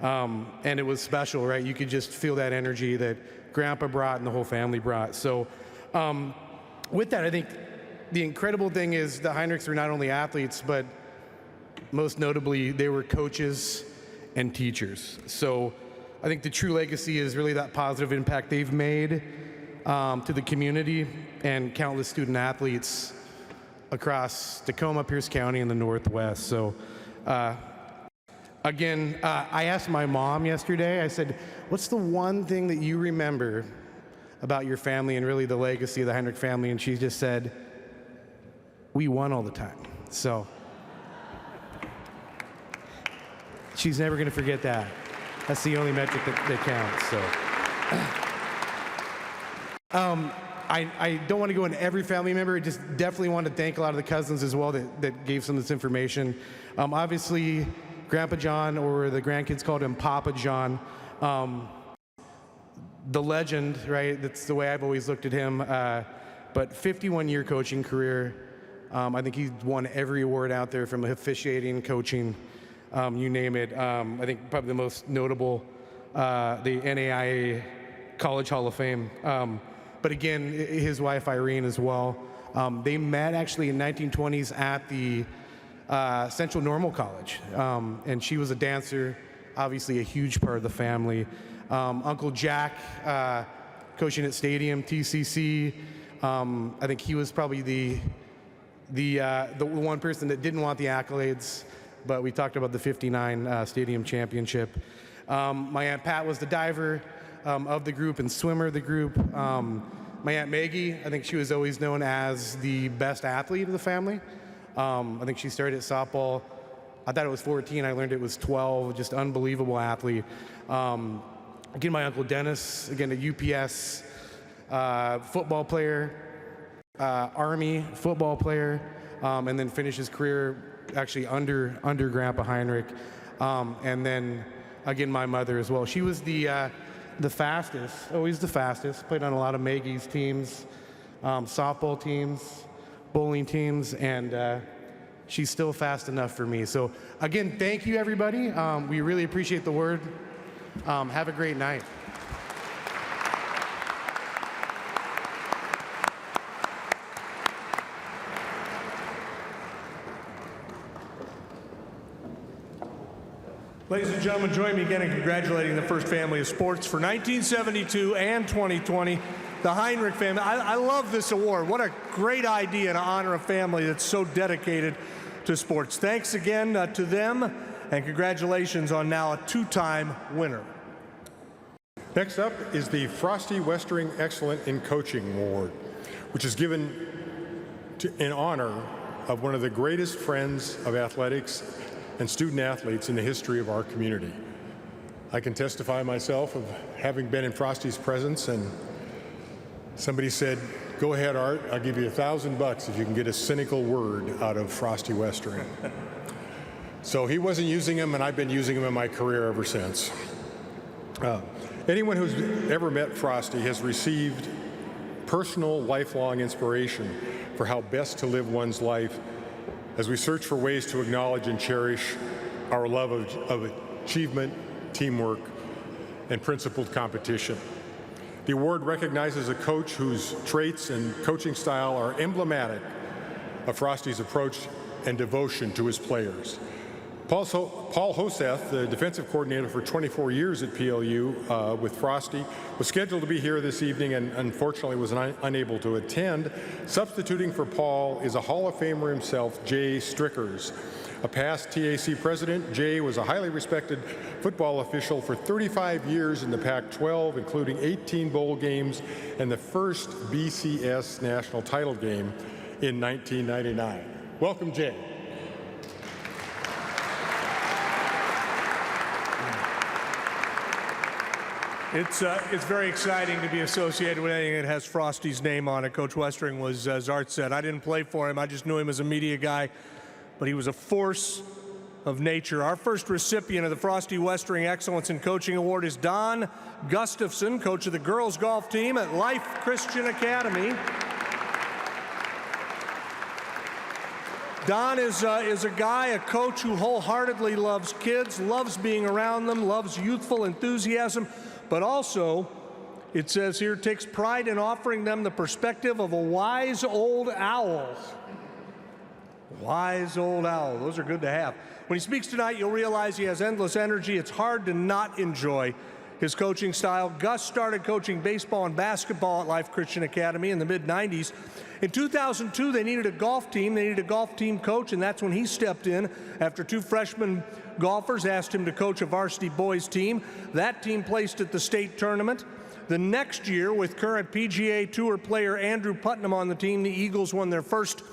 And it was special, right? You could just feel that energy that Grandpa brought and the whole family brought. So with that, I think the incredible thing is the Heinrichs were not only athletes, but most notably, they were coaches and teachers. So I think the true legacy is really that positive impact they've made to the community and countless student athletes across Tacoma, Pierce County, and the Northwest. So again, I asked my mom yesterday, I said, what's the one thing that you remember about your family and really the legacy of the Heinrich family? And she just said, we won all the time. So she's never going to forget that. That's the only metric that counts. So I don't want to go into every family member. I just definitely want to thank a lot of the cousins as well that gave some of this information. Obviously, Grandpa John, or the grandkids called him Papa John, the legend, right? That's the way I've always looked at him. But 51-year coaching career. I think he's won every award out there, from officiating, coaching, you name it. I think probably the most notable, the NAIA College Hall of Fame. But again, his wife Irene as well. They met actually in 1920s at the Central Normal College, and she was a dancer, obviously a huge part of the family. Uncle Jack, coaching at Stadium, TCC. I think he was probably the one person that didn't want the accolades, but we talked about the 59 Stadium Championship. My Aunt Pat was the diver of the group and swimmer of the group. My Aunt Maggie, I think she was always known as the best athlete of the family. I think she started at softball. I thought it was 14. I learned it was 12. Just unbelievable athlete. Again, my Uncle Dennis, again, a UPS football player, Army football player, and then finished his career actually under Grandpa Heinrich. And then, again, my mother as well. She was the fastest, always the fastest. Played on a lot of Maggie's teams, softball teams, bowling teams, and she's still fast enough for me. So again, thank you, everybody. We really appreciate the word. Have a great night. Ladies and gentlemen, join me again in congratulating the first family of sports for 1972 and 2020. the Heinrich family. I love this award. What a great idea to honor a family that's so dedicated to sports. Thanks again to them, and congratulations on now a two-time winner. Next up is the Frosty Westering Excellent in Coaching Award, which is given in honor of one of the greatest friends of athletics and student athletes in the history of our community. I can testify myself of having been in Frosty's presence, and somebody said, "Go ahead, Art, I'll give you $1,000 if you can get a cynical word out of Frosty Westering." So he wasn't using them, and I've been using them in my career ever since. Anyone who's ever met Frosty has received personal, lifelong inspiration for how best to live one's life as we search for ways to acknowledge and cherish our love of achievement, teamwork, and principled competition. The award recognizes a coach whose traits and coaching style are emblematic of Frosty's approach and devotion to his players. Paul Hoseth, the defensive coordinator for 24 years at PLU with Frosty, was scheduled to be here this evening and unfortunately was unable to attend. Substituting for Paul is a Hall of Famer himself, Jay Strickers. A past TAC president, Jay was a highly respected football official for 35 years in the Pac-12, including 18 bowl games and the first BCS national title game in 1999. Welcome, Jay. It's very exciting to be associated with anything that has Frosty's name on it. Coach Westering was, as Art said, I didn't play for him. I just knew him as a media guy, but he was a force of nature. Our first recipient of the Frosty Westering Excellence in Coaching Award is Don Gustafson, coach of the girls golf team at Life Christian Academy. Don is a guy, a coach who wholeheartedly loves kids, loves being around them, loves youthful enthusiasm, but also, it says here, takes pride in offering them the perspective of a wise old owl. Wise old owl. Those are good to have. When he speaks tonight, you'll realize he has endless energy. It's hard to not enjoy his coaching style. Gus started coaching baseball and basketball at Life Christian Academy in the mid-90s. In 2002, they needed a golf team. They needed a golf team coach, and that's when he stepped in after two freshman golfers asked him to coach a varsity boys team. That team placed at the state tournament. The next year, with current PGA Tour player Andrew Putnam on the team, the Eagles won their first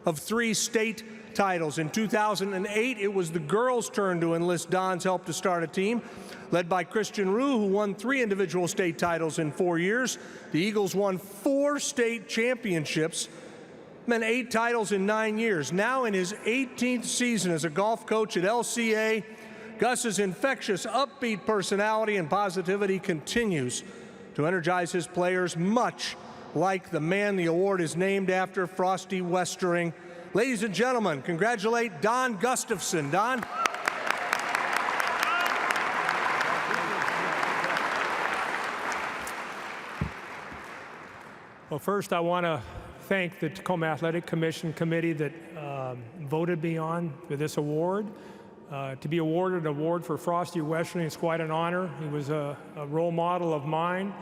of 3 state titles. In 2008, it was the girls' turn to enlist Don's help to start a team. Led by Christian Rue, who won 3 individual state titles in 4 years. The Eagles won 4 state championships, meant 8 titles in 9 years. Now in his 18th season as a golf coach at LCA, Gus's infectious, upbeat personality and positivity continues to energize his players, much like the man the award is named after, Frosty Westering. Ladies and gentlemen, congratulate Don Gustafson. Don. Well, first I want to thank the Tacoma Athletic Commission committee that voted me on for this award. To be awarded an award for Frosty Westering is quite an honor. He was a role model of mine.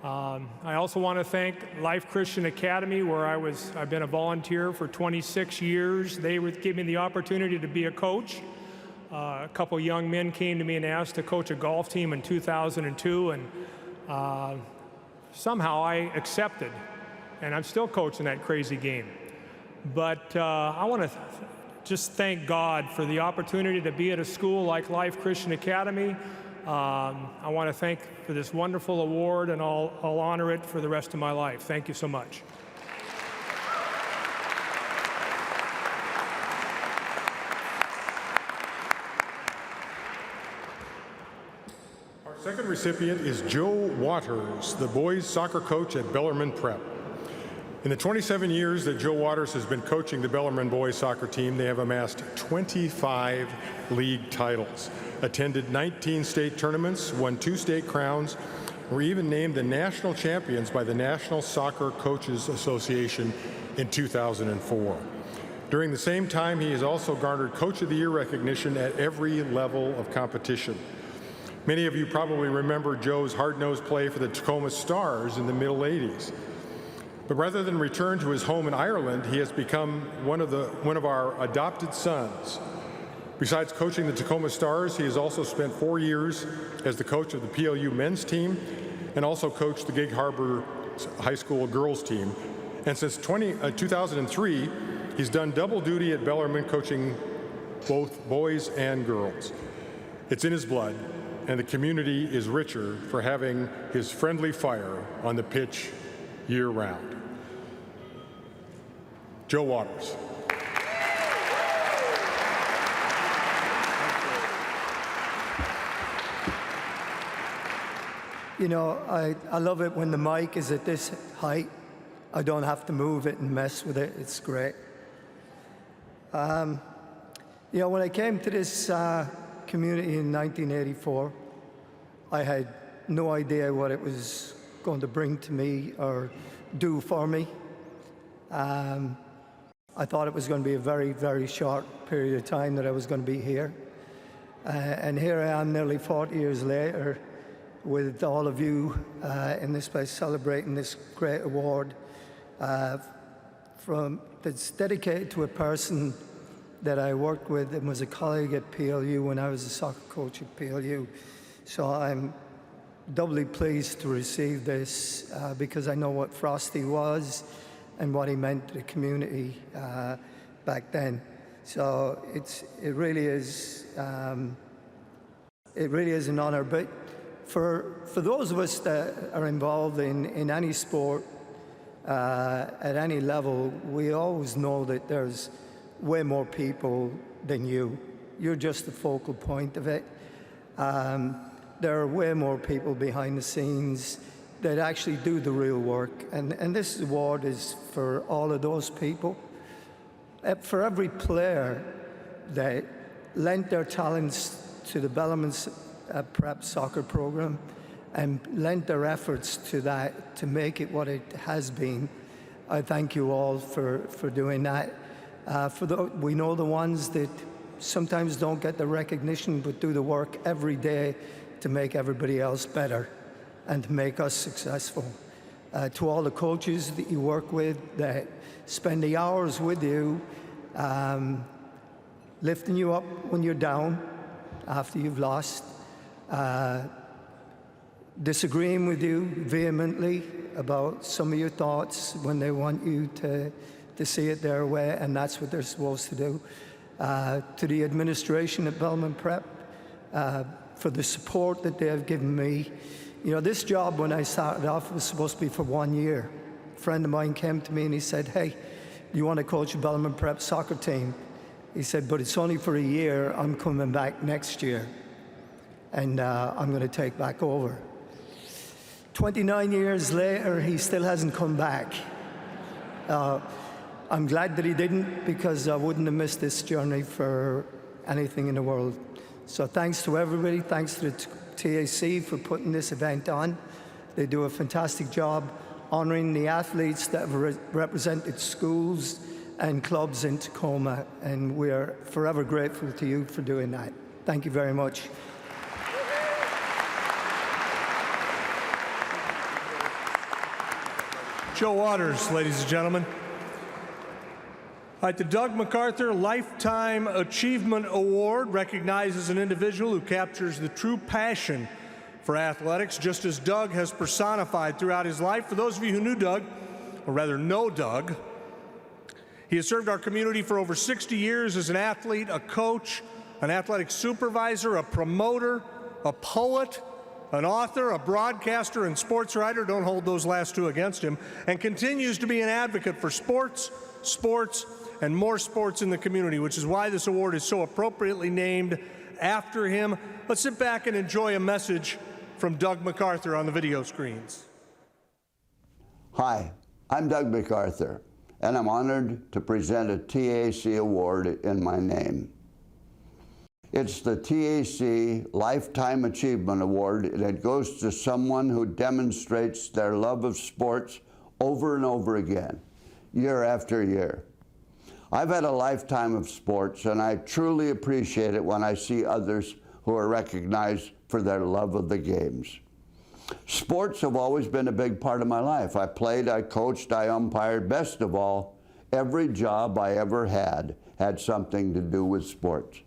I also want to thank Life Christian Academy, where I've been a volunteer for 26 years. They gave me the opportunity to be a coach. A couple young men came to me and asked to coach a golf team in 2002, and somehow I accepted, and I'm still coaching that crazy game. But I want to just thank God for the opportunity to be at a school like Life Christian Academy. I want to thank for this wonderful award, and I'll honor it for the rest of my life. Thank you so much. Second recipient is Joe Waters, the boys soccer coach at Bellarmine Prep. In the 27 years that Joe Waters has been coaching the Bellarmine boys soccer team, they have amassed 25 league titles, attended 19 state tournaments, won 2 state crowns, were even named the national champions by the National Soccer Coaches Association in 2004. During the same time, he has also garnered Coach of the Year recognition at every level of competition. Many of you probably remember Joe's hard-nosed play for the Tacoma Stars in the middle 80s. But rather than return to his home in Ireland, he has become one of our adopted sons. Besides coaching the Tacoma Stars, he has also spent 4 years as the coach of the PLU men's team and also coached the Gig Harbor High School girls team. And since 2003, he's done double duty at Bellarmine, coaching both boys and girls. It's in his blood, and the community is richer for having his friendly fire on the pitch year-round. Joe Waters. You know, I love it when the mic is at this height. I don't have to move it and mess with it. It's great. You know, when I came to this community in 1984, I had no idea what it was going to bring to me or do for me. I thought it was going to be a very, very short period of time that I was going to be here. And here I am nearly 40 years later with all of you in this place celebrating this great award that's dedicated to a person that I worked with and was a colleague at PLU when I was a soccer coach at PLU. So I'm doubly pleased to receive this because I know what Frosty was and what he meant to the community back then. So it really is an honor. But for those of us that are involved in any sport at any level, we always know that there's way more people than you. You're just the focal point of it. There are way more people behind the scenes that actually do the real work. And this award is for all of those people. For every player that lent their talents to the Bellarmine's prep soccer program and lent their efforts to that to make it what it has been, I thank you all for doing that. We know the ones that sometimes don't get the recognition but do the work every day to make everybody else better and to make us successful. To all the coaches that you work with that spend the hours with you, lifting you up when you're down after you've lost, disagreeing with you vehemently about some of your thoughts when they want you to see it their way, and that's what they're supposed to do. To the administration at Bellarmine Prep, for the support that they have given me. You know, this job when I started off was supposed to be for 1 year. A friend of mine came to me and he said, "Hey, you want to coach a Bellarmine Prep soccer team?" He said, "But it's only for a year. I'm coming back next year, and I'm going to take back over." 29 years later, he still hasn't come back. I'm glad that he didn't, because I wouldn't have missed this journey for anything in the world. So thanks to everybody. Thanks to the TAC for putting this event on. They do a fantastic job honoring the athletes that have represented schools and clubs in Tacoma, and we are forever grateful to you for doing that. Thank you very much. Joe Waters, ladies and gentlemen. All right, the Doug MacArthur Lifetime Achievement Award recognizes an individual who captures the true passion for athletics, just as Doug has personified throughout his life. For those of you who knew Doug, or rather know Doug, he has served our community for over 60 years as an athlete, a coach, an athletic supervisor, a promoter, a poet, an author, a broadcaster, and sports writer. Don't hold those last two against him. And continues to be an advocate for sports, and more sports in the community, which is why this award is so appropriately named after him. Let's sit back and enjoy a message from Doug MacArthur on the video screens. Hi, I'm Doug MacArthur, and I'm honored to present a TAC award in my name. It's the TAC Lifetime Achievement Award that goes to someone who demonstrates their love of sports over and over again, year after year. I've had a lifetime of sports, and I truly appreciate it when I see others who are recognized for their love of the games. Sports have always been a big part of my life. I played, I coached, I umpired. Best of all, every job I ever had something to do with sports.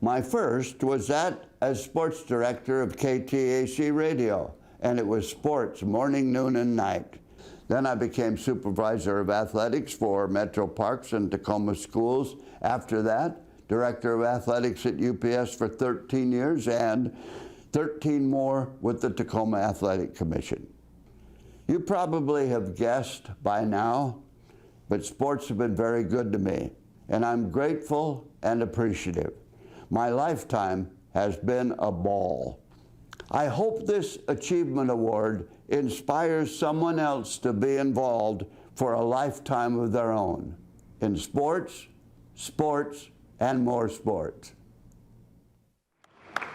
My first was that as sports director of KTAC Radio, and it was sports morning, noon, and night. Then I became supervisor of athletics for Metro Parks and Tacoma schools. After that, director of athletics at UPS for 13 years and 13 more with the Tacoma Athletic Commission. You probably have guessed by now, but sports have been very good to me, and I'm grateful and appreciative. My lifetime has been a ball. I hope this Achievement Award inspires someone else to be involved for a lifetime of their own in sports, sports, and more sports. Since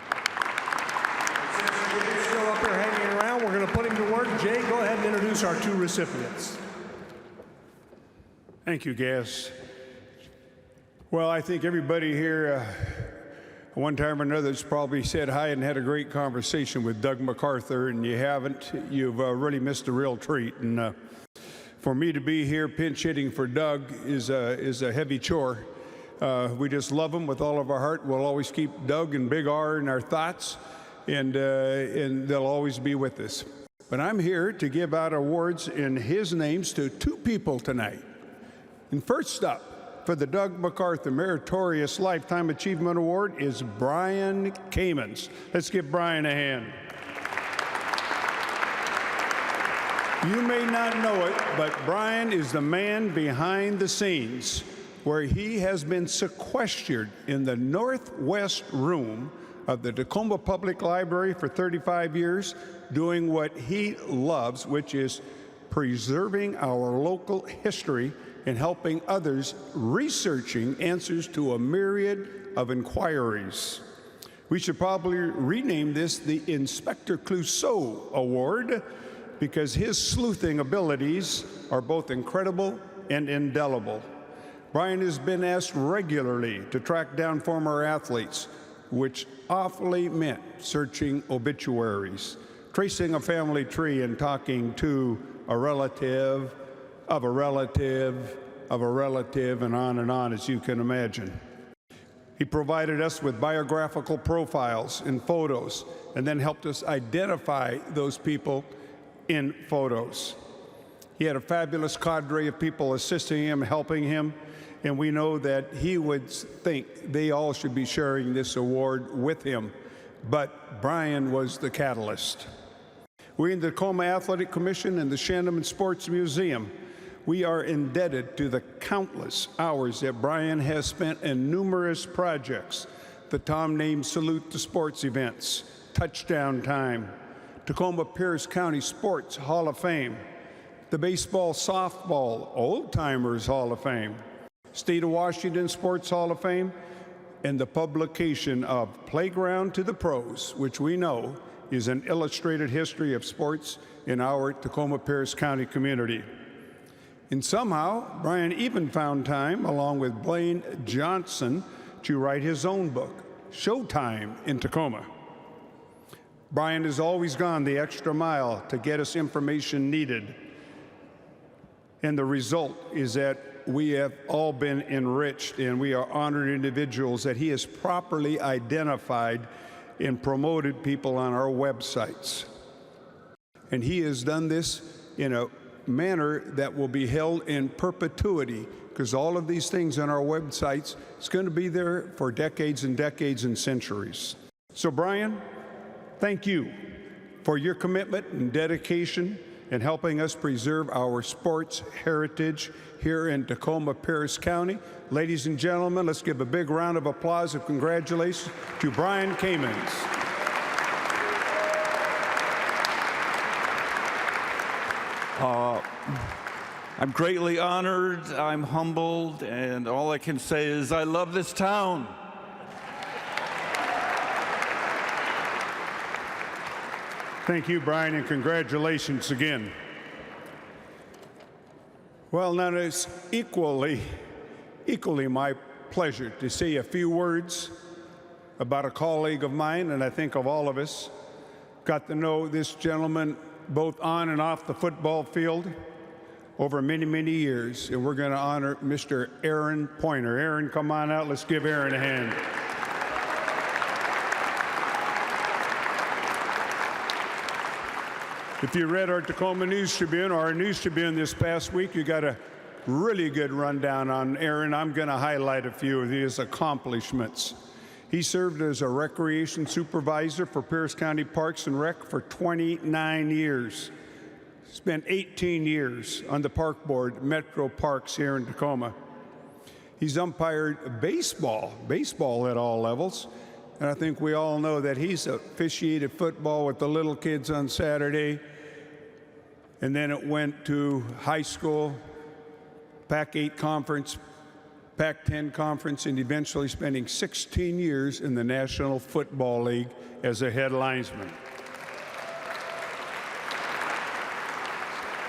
Jay's still up here hanging around, we're going to put him to work. Jay, go ahead and introduce our two recipients. Thank you, Gas. Well, I think everybody here one time or another has probably said hi and had a great conversation with Doug MacArthur, and you haven't, you've really missed a real treat. And for me to be here pinch hitting for Doug is a heavy chore. We just love him with all of our heart. We'll always keep Doug and Big R in our thoughts, and they'll always be with us. But I'm here to give out awards in his names to two people tonight. And first up, for the Doug MacArthur Meritorious Lifetime Achievement Award is Brian Kamens. Let's give Brian a hand. You may not know it, but Brian is the man behind the scenes where he has been sequestered in the northwest room of the Tacoma Public Library for 35 years, doing what he loves, which is preserving our local history and helping others researching answers to a myriad of inquiries. We should probably rename this the Inspector Clouseau Award because his sleuthing abilities are both incredible and indelible. Brian has been asked regularly to track down former athletes, which awfully meant searching obituaries, tracing a family tree and talking to a relative of a relative of a relative, and on, as you can imagine. He provided us with biographical profiles and photos, and then helped us identify those people in photos. He had a fabulous cadre of people assisting him, helping him, and we know that he would think they all should be sharing this award with him. But Brian was the catalyst. We in the Tacoma Athletic Commission and the Shanaman Sports Museum, we are indebted to the countless hours that Brian has spent in numerous projects, the Tom Name Salute to Sports events, Touchdown Time, Tacoma-Pierce County Sports Hall of Fame, the Baseball Softball Old Timers Hall of Fame, State of Washington Sports Hall of Fame, and the publication of Playground to the Pros, which we know is an illustrated history of sports in our Tacoma-Pierce County community. And somehow, Brian even found time, along with Blaine Johnson, to write his own book, Showtime in Tacoma. Brian has always gone the extra mile to get us information needed. And the result is that we have all been enriched, and we are honored individuals that he has properly identified and promoted people on our websites. And he has done this in a manner that will be held in perpetuity, because all of these things on our websites, it's going to be there for decades and decades and centuries. So Brian, thank you for your commitment and dedication in helping us preserve our sports heritage here in Tacoma-Pierce County. Ladies and gentlemen, let's give a big round of applause and congratulations to Brian Kamens. I'm greatly honored, I'm humbled, and all I can say is I love this town. Thank you, Brian, and congratulations again. Well, now it's equally my pleasure to say a few words about a colleague of mine, and I think of all of us. Got to know this gentleman both on and off the football field over many, many years, and we're going to honor Mr. Aaron Pointer. Aaron, come on out. Let's give Aaron a hand. If you read our Tacoma News Tribune or our News Tribune this past week, you got a really good rundown on Aaron. I'm going to highlight a few of his accomplishments. He served as a recreation supervisor for Pierce County Parks and Rec for 29 years. Spent 18 years on the park board, Metro Parks here in Tacoma. He's umpired baseball at all levels. And I think we all know that he's officiated football with the little kids on Saturday. And then it went to high school, Pac-8 conference, Pac-10 conference, and eventually spending 16 years in the National Football League as a head linesman.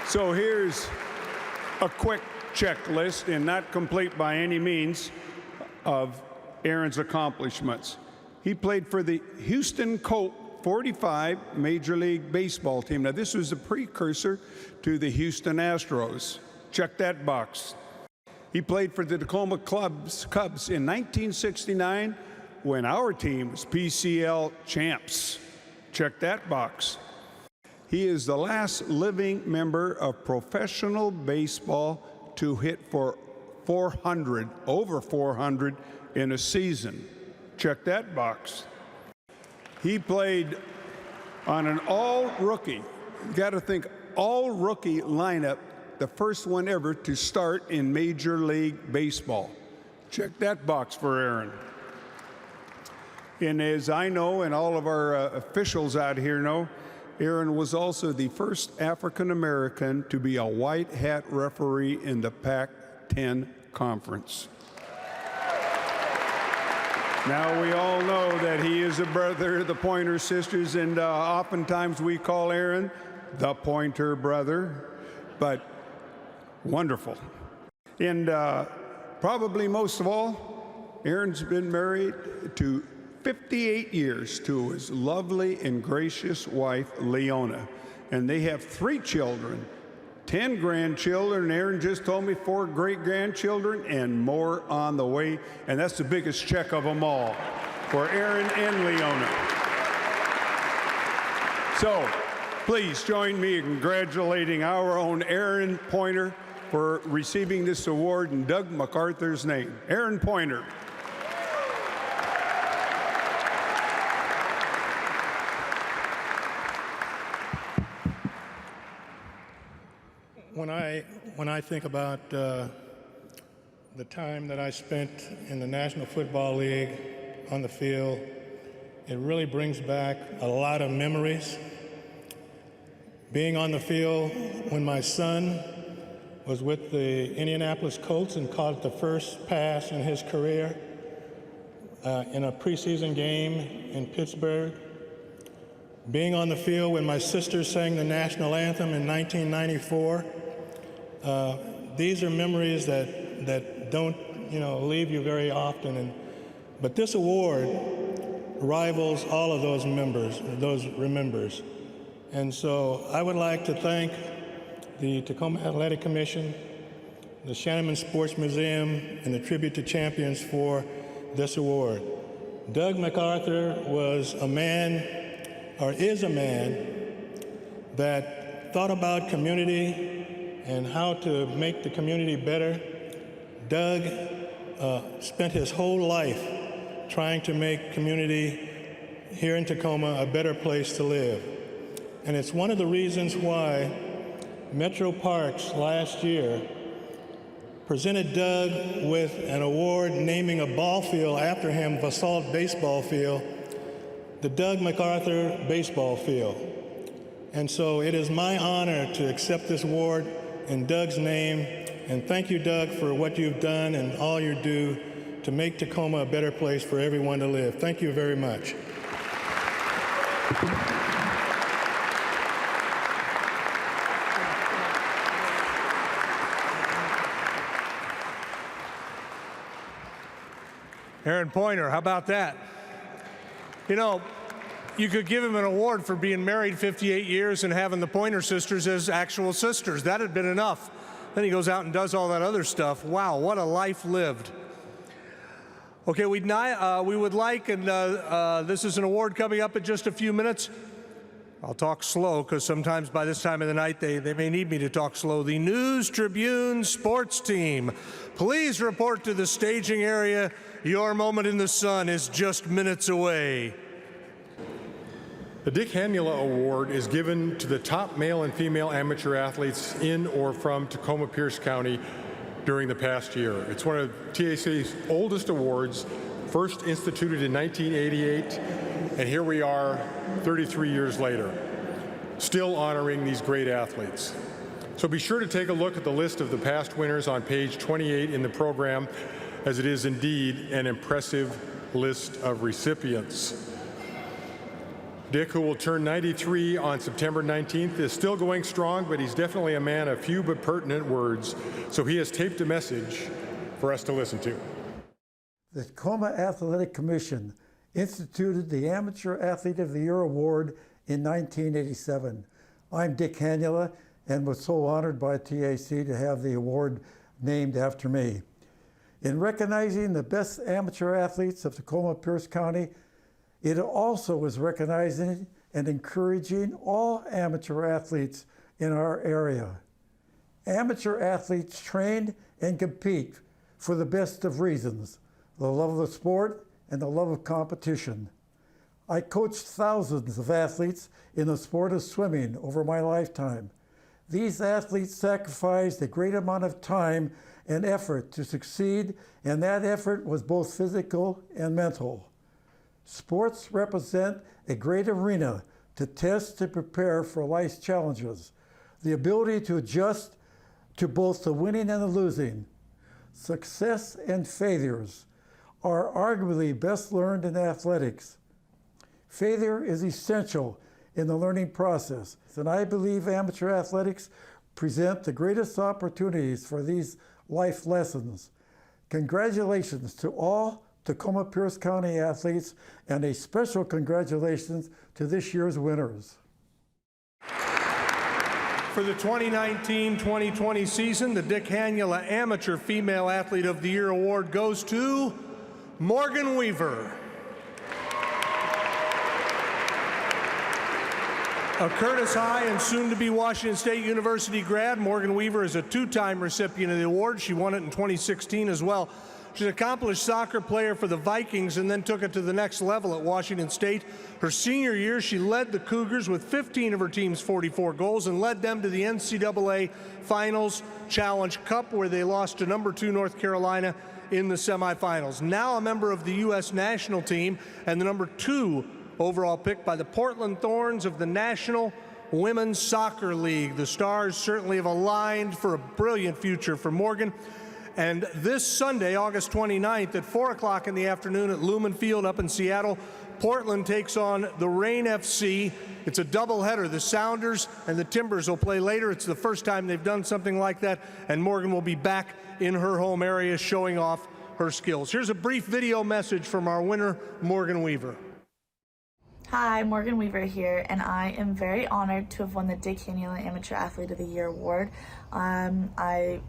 So here's a quick checklist, and not complete by any means, of Aaron's accomplishments. He played for the Houston Colt 45 Major League Baseball team. Now, this was a precursor to the Houston Astros. Check that box. He played for the Tacoma Cubs in 1969 when our team was PCL champs. Check that box. He is the last living member of professional baseball to hit for 400, over 400 in a season. Check that box. He played on an all-rookie, got to think, all-rookie lineup, the first one ever to start in Major League Baseball. Check that box for Aaron. And as I know, and all of our officials out here know, Aaron was also the first African-American to be a white hat referee in the Pac-10 conference. Now, we all know that he is a brother of the Pointer sisters, and oftentimes we call Aaron the Pointer brother, but wonderful. And probably most of all, Aaron's been married to 58 years to his lovely and gracious wife, Leona. And they have 3 children, 10 grandchildren. Aaron just told me 4 great-grandchildren and more on the way. And that's the biggest check of them all for Aaron and Leona. So please join me in congratulating our own Aaron Pointer for receiving this award in Doug MacArthur's name. Aaron Pointer. When I think about the time that I spent in the National Football League on the field, it really brings back a lot of memories. Being on the field when my son was with the Indianapolis Colts and caught the first pass in his career in a preseason game in Pittsburgh. Being on the field when my sister sang the national anthem in 1994. These are memories that don't, leave you very often. But this award rivals all of those remembers. And so I would like to thank the Tacoma Athletic Commission, the Shanaman Sports Museum, and the Tribute to Champions for this award. Doug MacArthur was a man, or is a man, that thought about community and how to make the community better. Doug spent his whole life trying to make community here in Tacoma a better place to live. And it's one of the reasons why Metro Parks last year presented Doug with an award naming a ball field after him, Basalt Baseball Field, the Doug MacArthur Baseball Field. And so it is my honor to accept this award in Doug's name, and thank you, Doug, for what you've done and all you do to make Tacoma a better place for everyone to live. Thank you very much. Aaron Pointer, how about that? You know, you could give him an award for being married 58 years and having the Pointer Sisters as actual sisters. That had been enough. Then he goes out and does all that other stuff. Wow, what a life lived. Okay, we would like, and this is an award coming up in just a few minutes. I'll talk slow because sometimes by this time of the night they may need me to talk slow. The News Tribune sports team, please report to the staging area. Your moment in the sun is just minutes away. The Dick Hanula Award is given to the top male and female amateur athletes in or from Tacoma-Pierce County during the past year. It's one of TAC's oldest awards, first instituted in 1988, and here we are 33 years later, still honoring these great athletes. So be sure to take a look at the list of the past winners on page 28 in the program, as it is indeed an impressive list of recipients. Dick, who will turn 93 on September 19th, is still going strong, but he's definitely a man of few but pertinent words. So he has taped a message for us to listen to. The Tacoma Athletic Commission instituted the Amateur Athlete of the Year Award in 1987. I'm Dick Hanula and was so honored by TAC to have the award named after me. In recognizing the best amateur athletes of Tacoma-Pierce County, it also is recognizing and encouraging all amateur athletes in our area. Amateur athletes train and compete for the best of reasons, the love of the sport and the love of competition. I coached thousands of athletes in the sport of swimming over my lifetime. These athletes sacrificed a great amount of time and effort to succeed, and that effort was both physical and mental. Sports represent a great arena to test and prepare for life's challenges, the ability to adjust to both the winning and the losing. Success and failures are arguably best learned in athletics. Failure is essential in the learning process, and I believe amateur athletics present the greatest opportunities for these life lessons. Congratulations to all Tacoma-Pierce County athletes, and a special congratulations to this year's winners. For the 2019-2020 season, the Dick Hanula Amateur Female Athlete of the Year Award goes to Morgan Weaver. A Curtis High and soon-to-be Washington State University grad, Morgan Weaver is a two-time recipient of the award. She won it in 2016 as well. She's an accomplished soccer player for the Vikings and then took it to the next level at Washington State. Her senior year, she led the Cougars with 15 of her team's 44 goals and led them to the NCAA Finals Challenge Cup, where they lost to number 2 North Carolina in the semifinals. Now a member of the U.S. national team and the number 2 overall pick by the Portland Thorns of the National Women's Soccer League. The Stars certainly have aligned for a brilliant future for Morgan. And this Sunday, August 29th at 4 o'clock in the afternoon at Lumen Field up in Seattle, Portland takes on the Reign FC. It's a doubleheader. The Sounders and the Timbers will play later. It's the first time they've done something like that, and Morgan will be back in her home area showing off her skills. Here's a brief video message from our winner, Morgan Weaver. Hi, Morgan Weaver here, and I am very honored to have won the Dick Hanula Amateur Athlete of the Year Award. I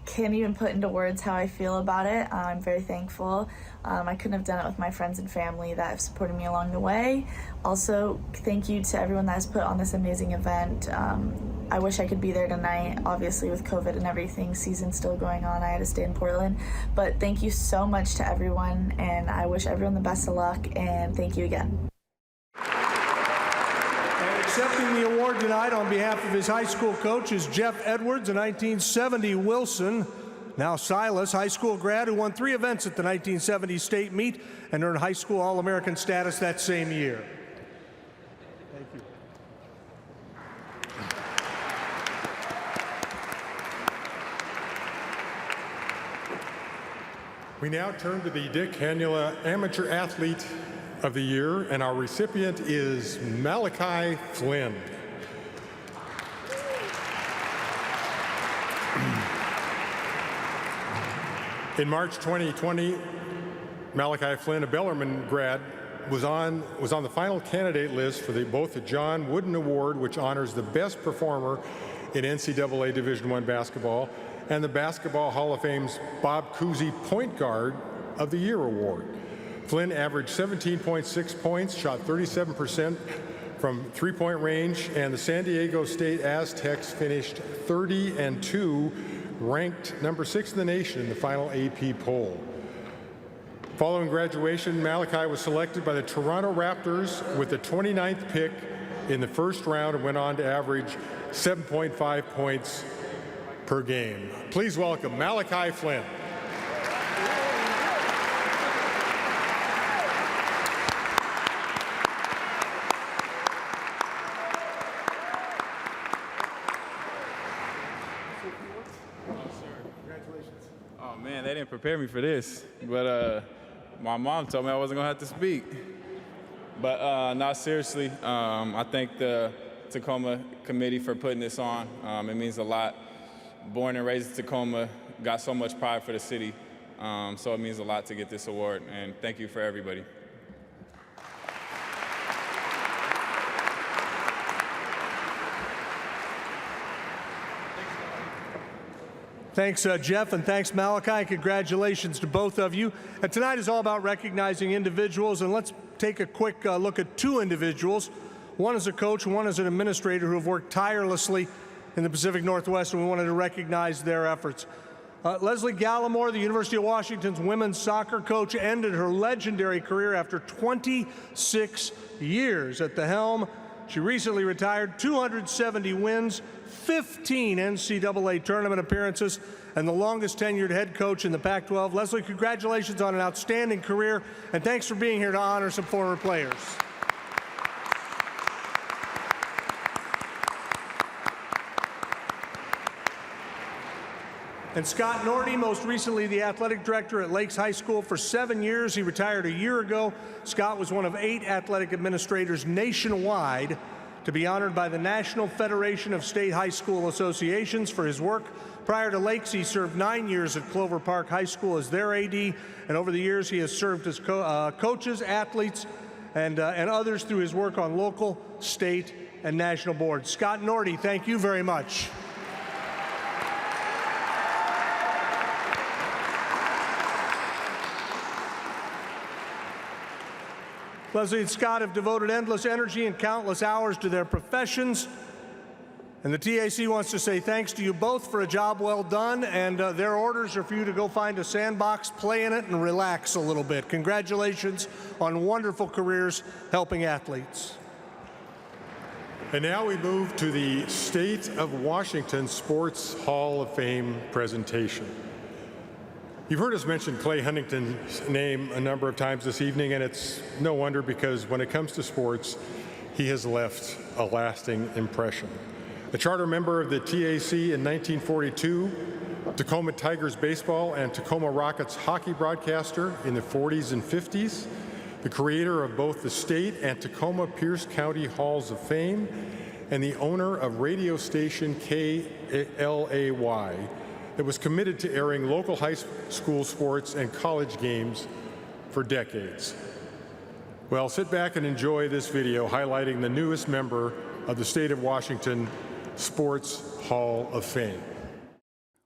can't even put into words how I feel about it. I'm very thankful. I couldn't have done it with my friends and family that have supported me along the way. Also, thank you to everyone that has put on this amazing event. I wish I could be there tonight. Obviously, with COVID and everything, season's still going on, I had to stay in Portland. But thank you so much to everyone, and I wish everyone the best of luck, and thank you again. Accepting the award tonight on behalf of his high school coach is Jeff Edwards, a 1970 Wilson, now Silas, high school grad who won 3 events at the 1970 state meet and earned high school All-American status that same year. Thank you. We now turn to the Dick Hanula Amateur Athlete of the Year, and our recipient is Malachi Flynn. In March 2020, Malachi Flynn, a Bellarmine grad, was on the final candidate list for both the John Wooden Award, which honors the best performer in NCAA Division I basketball, and the Basketball Hall of Fame's Bob Cousy Point Guard of the Year Award. Flynn averaged 17.6 points, shot 37% from three-point range, and the San Diego State Aztecs finished 30-2, ranked number 6 in the nation in the final AP poll. Following graduation, Malachi was selected by the Toronto Raptors with the 29th pick in the first round and went on to average 7.5 points per game. Please welcome Malachi Flynn. Oh man, they didn't prepare me for this, but my mom told me I wasn't gonna have to speak. But no, seriously, I thank the Tacoma committee for putting this on. It means a lot. Born and raised in Tacoma, got so much pride for the city, so it means a lot to get this award, and thank you for everybody. Thanks, Jeff, and thanks, Malachi. Congratulations to both of you. And tonight is all about recognizing individuals, and let's take a quick look at two individuals. One is a coach, and one is an administrator who have worked tirelessly in the Pacific Northwest, and we wanted to recognize their efforts. Leslie Gallimore, the University of Washington's women's soccer coach, ended her legendary career after 26 years at the helm. She recently retired, 270 wins, 15 NCAA tournament appearances, and the longest tenured head coach in the Pac-12. Leslie, congratulations on an outstanding career, and thanks for being here to honor some former players. And Scott Norty, most recently the athletic director at Lakes High School for 7 years. He retired a year ago. Scott was one of 8 athletic administrators nationwide to be honored by the National Federation of State High School Associations for his work. Prior to Lakes, he served 9 years at Clover Park High School as their AD, and over the years he has served as coaches, athletes, and others through his work on local, state, and national boards. Scott Norty, thank you very much. Leslie and Scott have devoted endless energy and countless hours to their professions. And the TAC wants to say thanks to you both for a job well done, and their orders are for you to go find a sandbox, play in it, and relax a little bit. Congratulations on wonderful careers helping athletes. And now we move to the State of Washington Sports Hall of Fame presentation. You've heard us mention Clay Huntington's name a number of times this evening, and it's no wonder because when it comes to sports, he has left a lasting impression. A charter member of the TAC in 1942, Tacoma Tigers baseball and Tacoma Rockets hockey broadcaster in the 40s and 50s, the creator of both the state and Tacoma-Pierce County Halls of Fame, and the owner of radio station KLAY, that was committed to airing local high school sports and college games for decades. Well, sit back and enjoy this video highlighting the newest member of the State of Washington Sports Hall of Fame.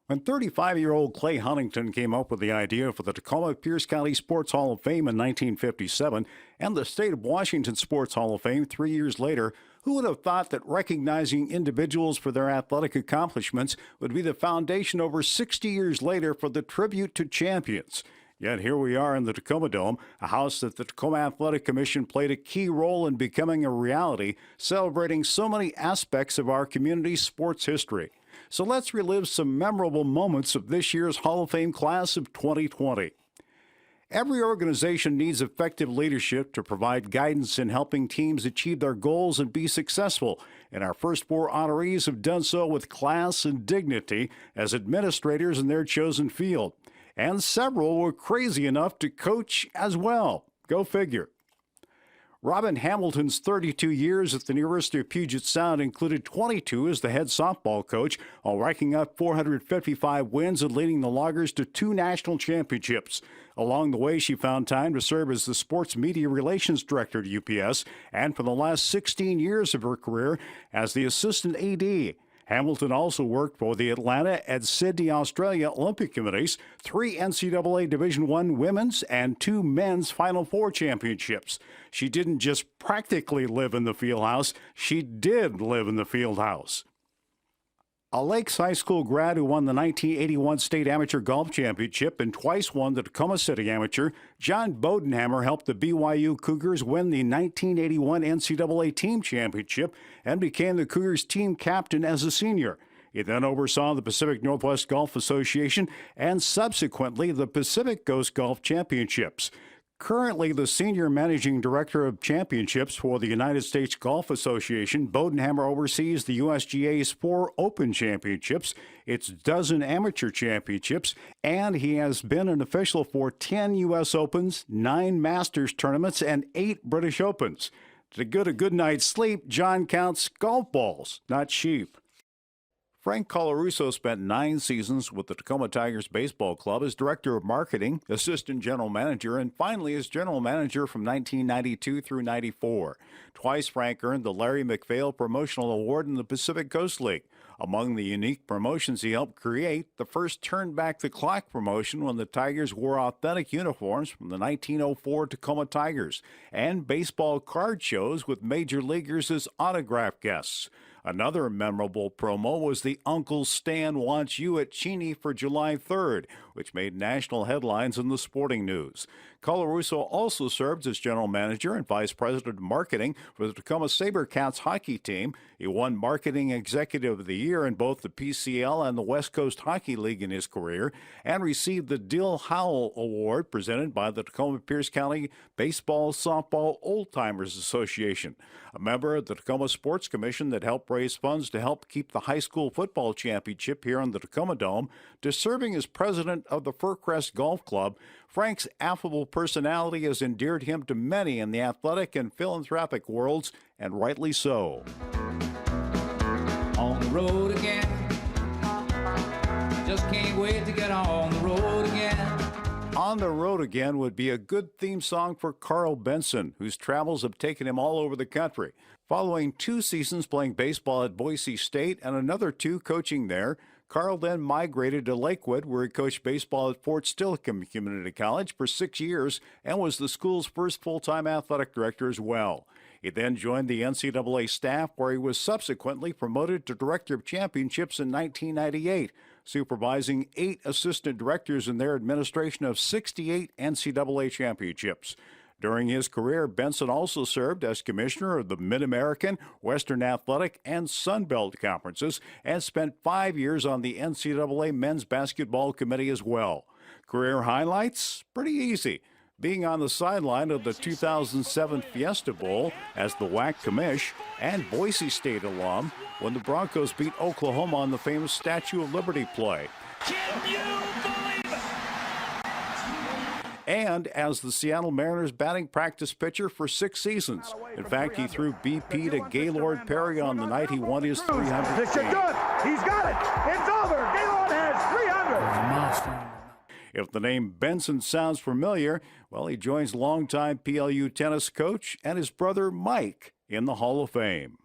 When 35-year-old Clay Huntington came up with the idea for the Tacoma-Pierce County Sports Hall of Fame in 1957 and the State of Washington Sports Hall of Fame 3 years later, who would have thought that recognizing individuals for their athletic accomplishments would be the foundation over 60 years later for the tribute to champions? Yet here we are in the Tacoma Dome, a house that the Tacoma Athletic Commission played a key role in becoming a reality, celebrating so many aspects of our community's sports history. So let's relive some memorable moments of this year's Hall of Fame class of 2020. Every organization needs effective leadership to provide guidance in helping teams achieve their goals and be successful, and our first 4 honorees have done so with class and dignity as administrators in their chosen field. And several were crazy enough to coach as well. Go figure. Robin Hamilton's 32 years at the University of Puget Sound included 22 as the head softball coach, while racking up 455 wins and leading the Loggers to 2 national championships. Along the way, she found time to serve as the sports media relations director at UPS, and for the last 16 years of her career as the assistant AD. Hamilton also worked for the Atlanta and Sydney, Australia Olympic Committees, 3 NCAA Division I women's and 2 men's Final Four championships. She didn't just practically live in the fieldhouse, she did live in the fieldhouse. A Lakes High School grad who won the 1981 State Amateur Golf Championship and twice won the Tacoma City Amateur, John Bodenhammer helped the BYU Cougars win the 1981 NCAA Team Championship and became the Cougars team captain as a senior. He then oversaw the Pacific Northwest Golf Association and subsequently the Pacific Coast Golf Championships. Currently the Senior Managing Director of Championships for the United States Golf Association, Bodenhammer oversees the USGA's 4 Open Championships, its dozen Amateur Championships, and he has been an official for 10 U.S. Opens, 9 Masters tournaments, and 8 British Opens. To get a good night's sleep, John counts golf balls, not sheep. Frank Colarusso spent 9 seasons with the Tacoma Tigers Baseball Club as Director of Marketing, Assistant General Manager, and finally as General Manager from 1992 through 94. Twice Frank earned the Larry McPhail Promotional Award in the Pacific Coast League. Among the unique promotions he helped create, the first Turn Back the Clock promotion when the Tigers wore authentic uniforms from the 1904 Tacoma Tigers, and baseball card shows with major leaguers as autograph guests. Another memorable promo was the Uncle Stan Wants You at Cheney for July 3rd, which made national headlines in the sporting news. Colarusso also served as general manager and vice president of marketing for the Tacoma SaberCats hockey team. He won Marketing Executive of the Year in both the PCL and the West Coast Hockey League in his career, and received the Dill Howell Award presented by the Tacoma-Pierce County Baseball Softball Old Timers Association. A member of the Tacoma Sports Commission that helped raise funds to help keep the high school football championship here in the Tacoma Dome, to serving as president of the Furcrest Golf Club, Frank's affable personality has endeared him to many in the athletic and philanthropic worlds, and rightly so. On the road again, just can't wait to get on the road again. On the Road Again would be a good theme song for Carl Benson, whose travels have taken him all over the country. Following 2 seasons playing baseball at Boise State and another 2 coaching there, Carl then migrated to Lakewood, where he coached baseball at Fort Steilacoom Community College for 6 years and was the school's first full-time athletic director as well. He then joined the NCAA staff, where he was subsequently promoted to Director of Championships in 1998, supervising 8 assistant directors in their administration of 68 NCAA championships. During his career, Benson also served as commissioner of the Mid-American, Western Athletic, and Sun Belt conferences, and spent 5 years on the NCAA Men's Basketball Committee as well. Career highlights? Pretty easy. Being on the sideline of the 2007 Fiesta Bowl as the WAC commish, and Boise State alum when the Broncos beat Oklahoma on the famous Statue of Liberty play. And as the Seattle Mariners batting practice pitcher for 6 seasons. In fact, he threw BP to Gaylord Perry on the night he won his 300th game. Good. He's got it. It's over. Gaylord has 300. If the name Benson sounds familiar, well, he joins longtime PLU tennis coach and his brother Mike in the Hall of Fame.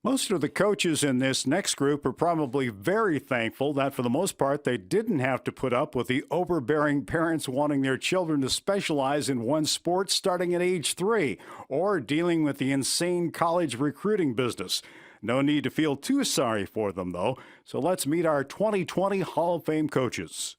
Most of the coaches in this next group are probably very thankful that for the most part they didn't have to put up with the overbearing parents wanting their children to specialize in one sport starting at age 3, or dealing with the insane college recruiting business. No need to feel too sorry for them, though, so let's meet our 2020 Hall of Fame coaches.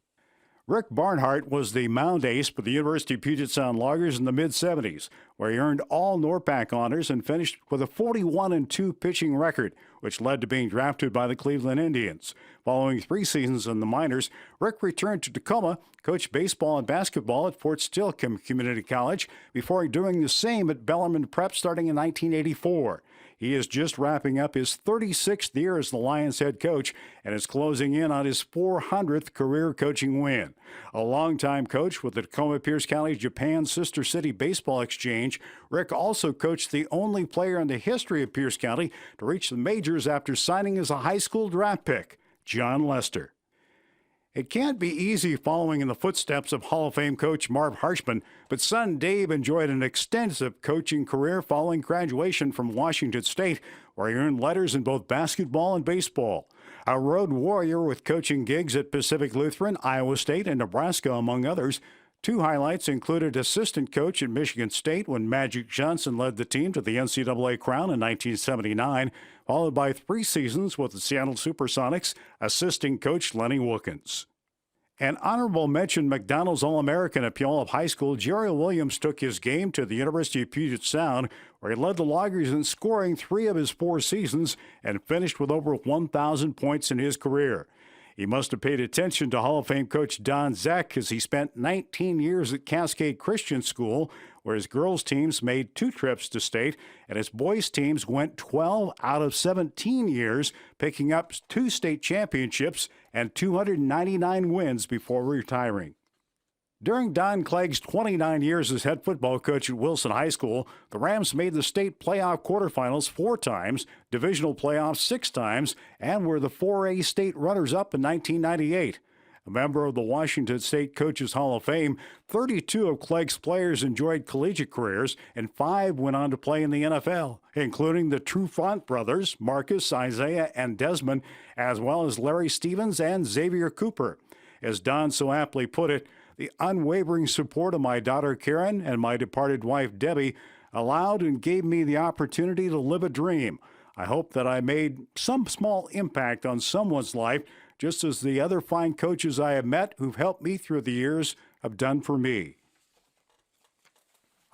Rick Barnhart was the mound ace for the University of Puget Sound Loggers in the mid-'70s, where he earned all NORPAC honors and finished with a 41-2 pitching record, which led to being drafted by the Cleveland Indians. Following 3 seasons in the minors, Rick returned to Tacoma, coached baseball and basketball at Fort Steilacoom Community College, before doing the same at Bellarmine Prep starting in 1984. He is just wrapping up his 36th year as the Lions head coach and is closing in on his 400th career coaching win. A longtime coach with the Tacoma-Pierce County Japan Sister City Baseball Exchange, Rick also coached the only player in the history of Pierce County to reach the majors after signing as a high school draft pick, John Lester. It can't be easy following in the footsteps of Hall of Fame coach Marv Harshman, but son Dave enjoyed an extensive coaching career following graduation from Washington State, where he earned letters in both basketball and baseball. A road warrior with coaching gigs at Pacific Lutheran, Iowa State, and Nebraska, among others. Two highlights included assistant coach at Michigan State when Magic Johnson led the team to the NCAA crown in 1979, followed by 3 seasons with the Seattle Supersonics, assisting coach Lenny Wilkins. An honorable mention McDonald's All-American at Puyallup High School, Jerry Williams took his game to the University of Puget Sound, where he led the Loggers in scoring 3 of his 4 seasons and finished with over 1,000 points in his career. He must have paid attention to Hall of Fame coach Don Zeck as he spent 19 years at Cascade Christian School, where his girls' teams made 2 trips to state, and his boys' teams went 12 out of 17 years, picking up 2 state championships and 299 wins before retiring. During Don Clegg's 29 years as head football coach at Wilson High School, the Rams made the state playoff quarterfinals 4 times, divisional playoffs 6 times, and were the 4A state runners-up in 1998. A member of the Washington State Coaches Hall of Fame, 32 of Clegg's players enjoyed collegiate careers, and 5 went on to play in the NFL, including the Trufant brothers, Marcus, Isaiah, and Desmond, as well as Larry Stevens and Xavier Cooper. As Don so aptly put it, the unwavering support of my daughter Karen and my departed wife Debbie allowed and gave me the opportunity to live a dream. I hope that I made some small impact on someone's life, just as the other fine coaches I have met who've helped me through the years have done for me.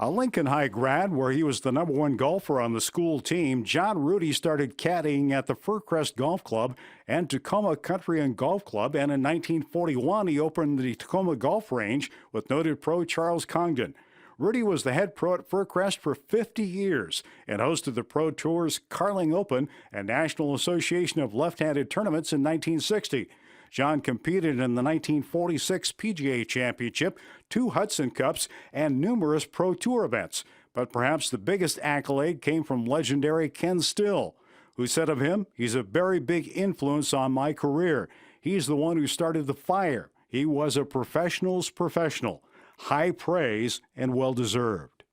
A Lincoln High grad, where he was the #1 golfer on the school team, John Rudy started caddying at the Fircrest Golf Club and Tacoma Country and Golf Club, and in 1941 he opened the Tacoma Golf Range with noted pro Charles Congdon. Rudy was the head pro at Fircrest for 50 years and hosted the Pro Tours Carling Open and National Association of Left-Handed Tournaments in 1960. John competed in the 1946 PGA Championship, 2 Hudson Cups, and numerous Pro Tour events. But perhaps the biggest accolade came from legendary Ken Still, who said of him, "He's a very big influence on my career. He's the one who started the fire. He was a professional's professional." High praise and well-deserved.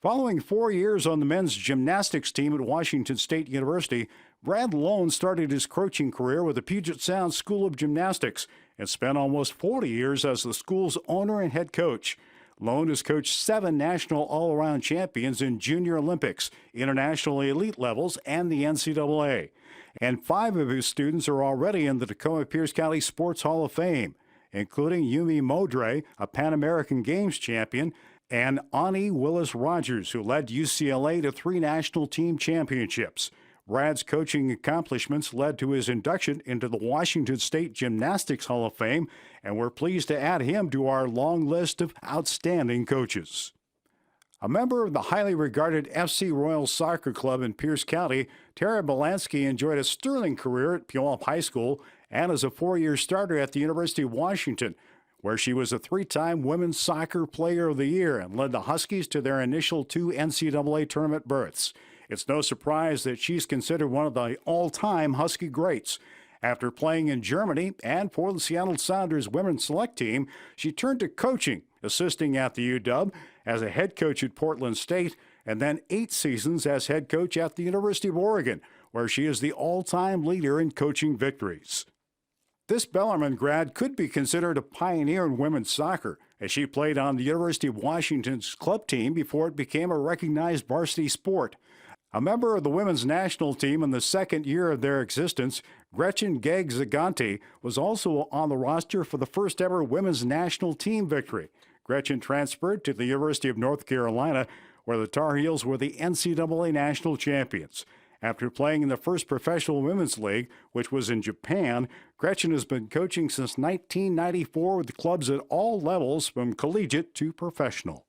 Following 4 years on the men's gymnastics team at Washington State University, Brad Lone started his coaching career with the Puget Sound School of Gymnastics and spent almost 40 years as the school's owner and head coach. Lone has coached 7 national all-around champions in Junior Olympics, international elite levels, and the NCAA. And 5 of his students are already in the Tacoma-Pierce County Sports Hall of Fame, including Yumi Modre, a Pan American Games champion, and Ani Willis-Rogers, who led UCLA to 3 national team championships. Brad's coaching accomplishments led to his induction into the Washington State Gymnastics Hall of Fame, and we're pleased to add him to our long list of outstanding coaches. A member of the highly regarded FC Royal Soccer Club in Pierce County, Tara Belansky enjoyed a sterling career at Puyallup High School and as a 4-year starter at the University of Washington, where she was a 3-time Women's Soccer Player of the Year and led the Huskies to their initial 2 NCAA tournament berths. It's no surprise that she's considered one of the all-time Husky greats. After playing in Germany and for the Seattle Sounders women's select team, she turned to coaching, assisting at the UW as a head coach at Portland State, and then 8 seasons as head coach at the University of Oregon, where she is the all-time leader in coaching victories. This Bellarmine grad could be considered a pioneer in women's soccer, as she played on the University of Washington's club team before it became a recognized varsity sport. A member of the women's national team in the 2nd year of their existence, Gretchen Gegg-Zagante was also on the roster for the first ever women's national team victory. Gretchen transferred to the University of North Carolina, where the Tar Heels were the NCAA national champions. After playing in the first professional women's league, which was in Japan, Gretchen has been coaching since 1994 with clubs at all levels from collegiate to professional.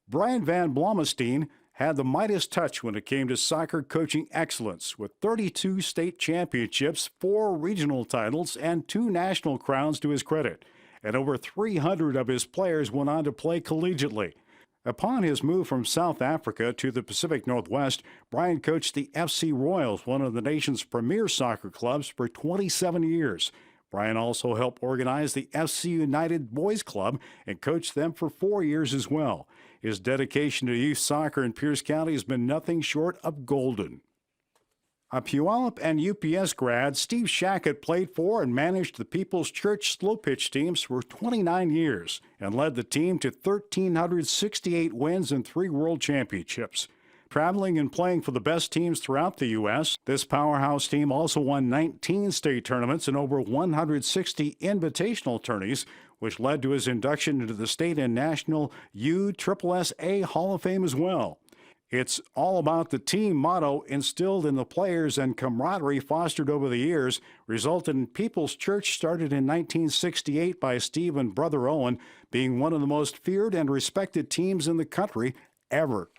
Brian Van Blomestein had the Midas touch when it came to soccer coaching excellence, with 32 state championships, 4 regional titles, and 2 national crowns to his credit. And over 300 of his players went on to play collegiately. Upon his move from South Africa to the Pacific Northwest, Brian coached the FC Royals, one of the nation's premier soccer clubs, for 27 years. Brian also helped organize the FC United Boys Club and coached them for 4 years as well. His dedication to youth soccer in Pierce County has been nothing short of golden. A Puyallup and UPS grad, Steve Shackett played for and managed the People's Church slow pitch teams for 29 years and led the team to 1,368 wins and 3 world championships. Traveling and playing for the best teams throughout the U.S., this powerhouse team also won 19 state tournaments and over 160 invitational tourneys, which led to his induction into the state and national USSSA Hall of Fame as well. It's all about the team motto instilled in the players and camaraderie fostered over the years, resulted in People's Church, started in 1968 by Steve and Brother Owen, being one of the most feared and respected teams in the country ever.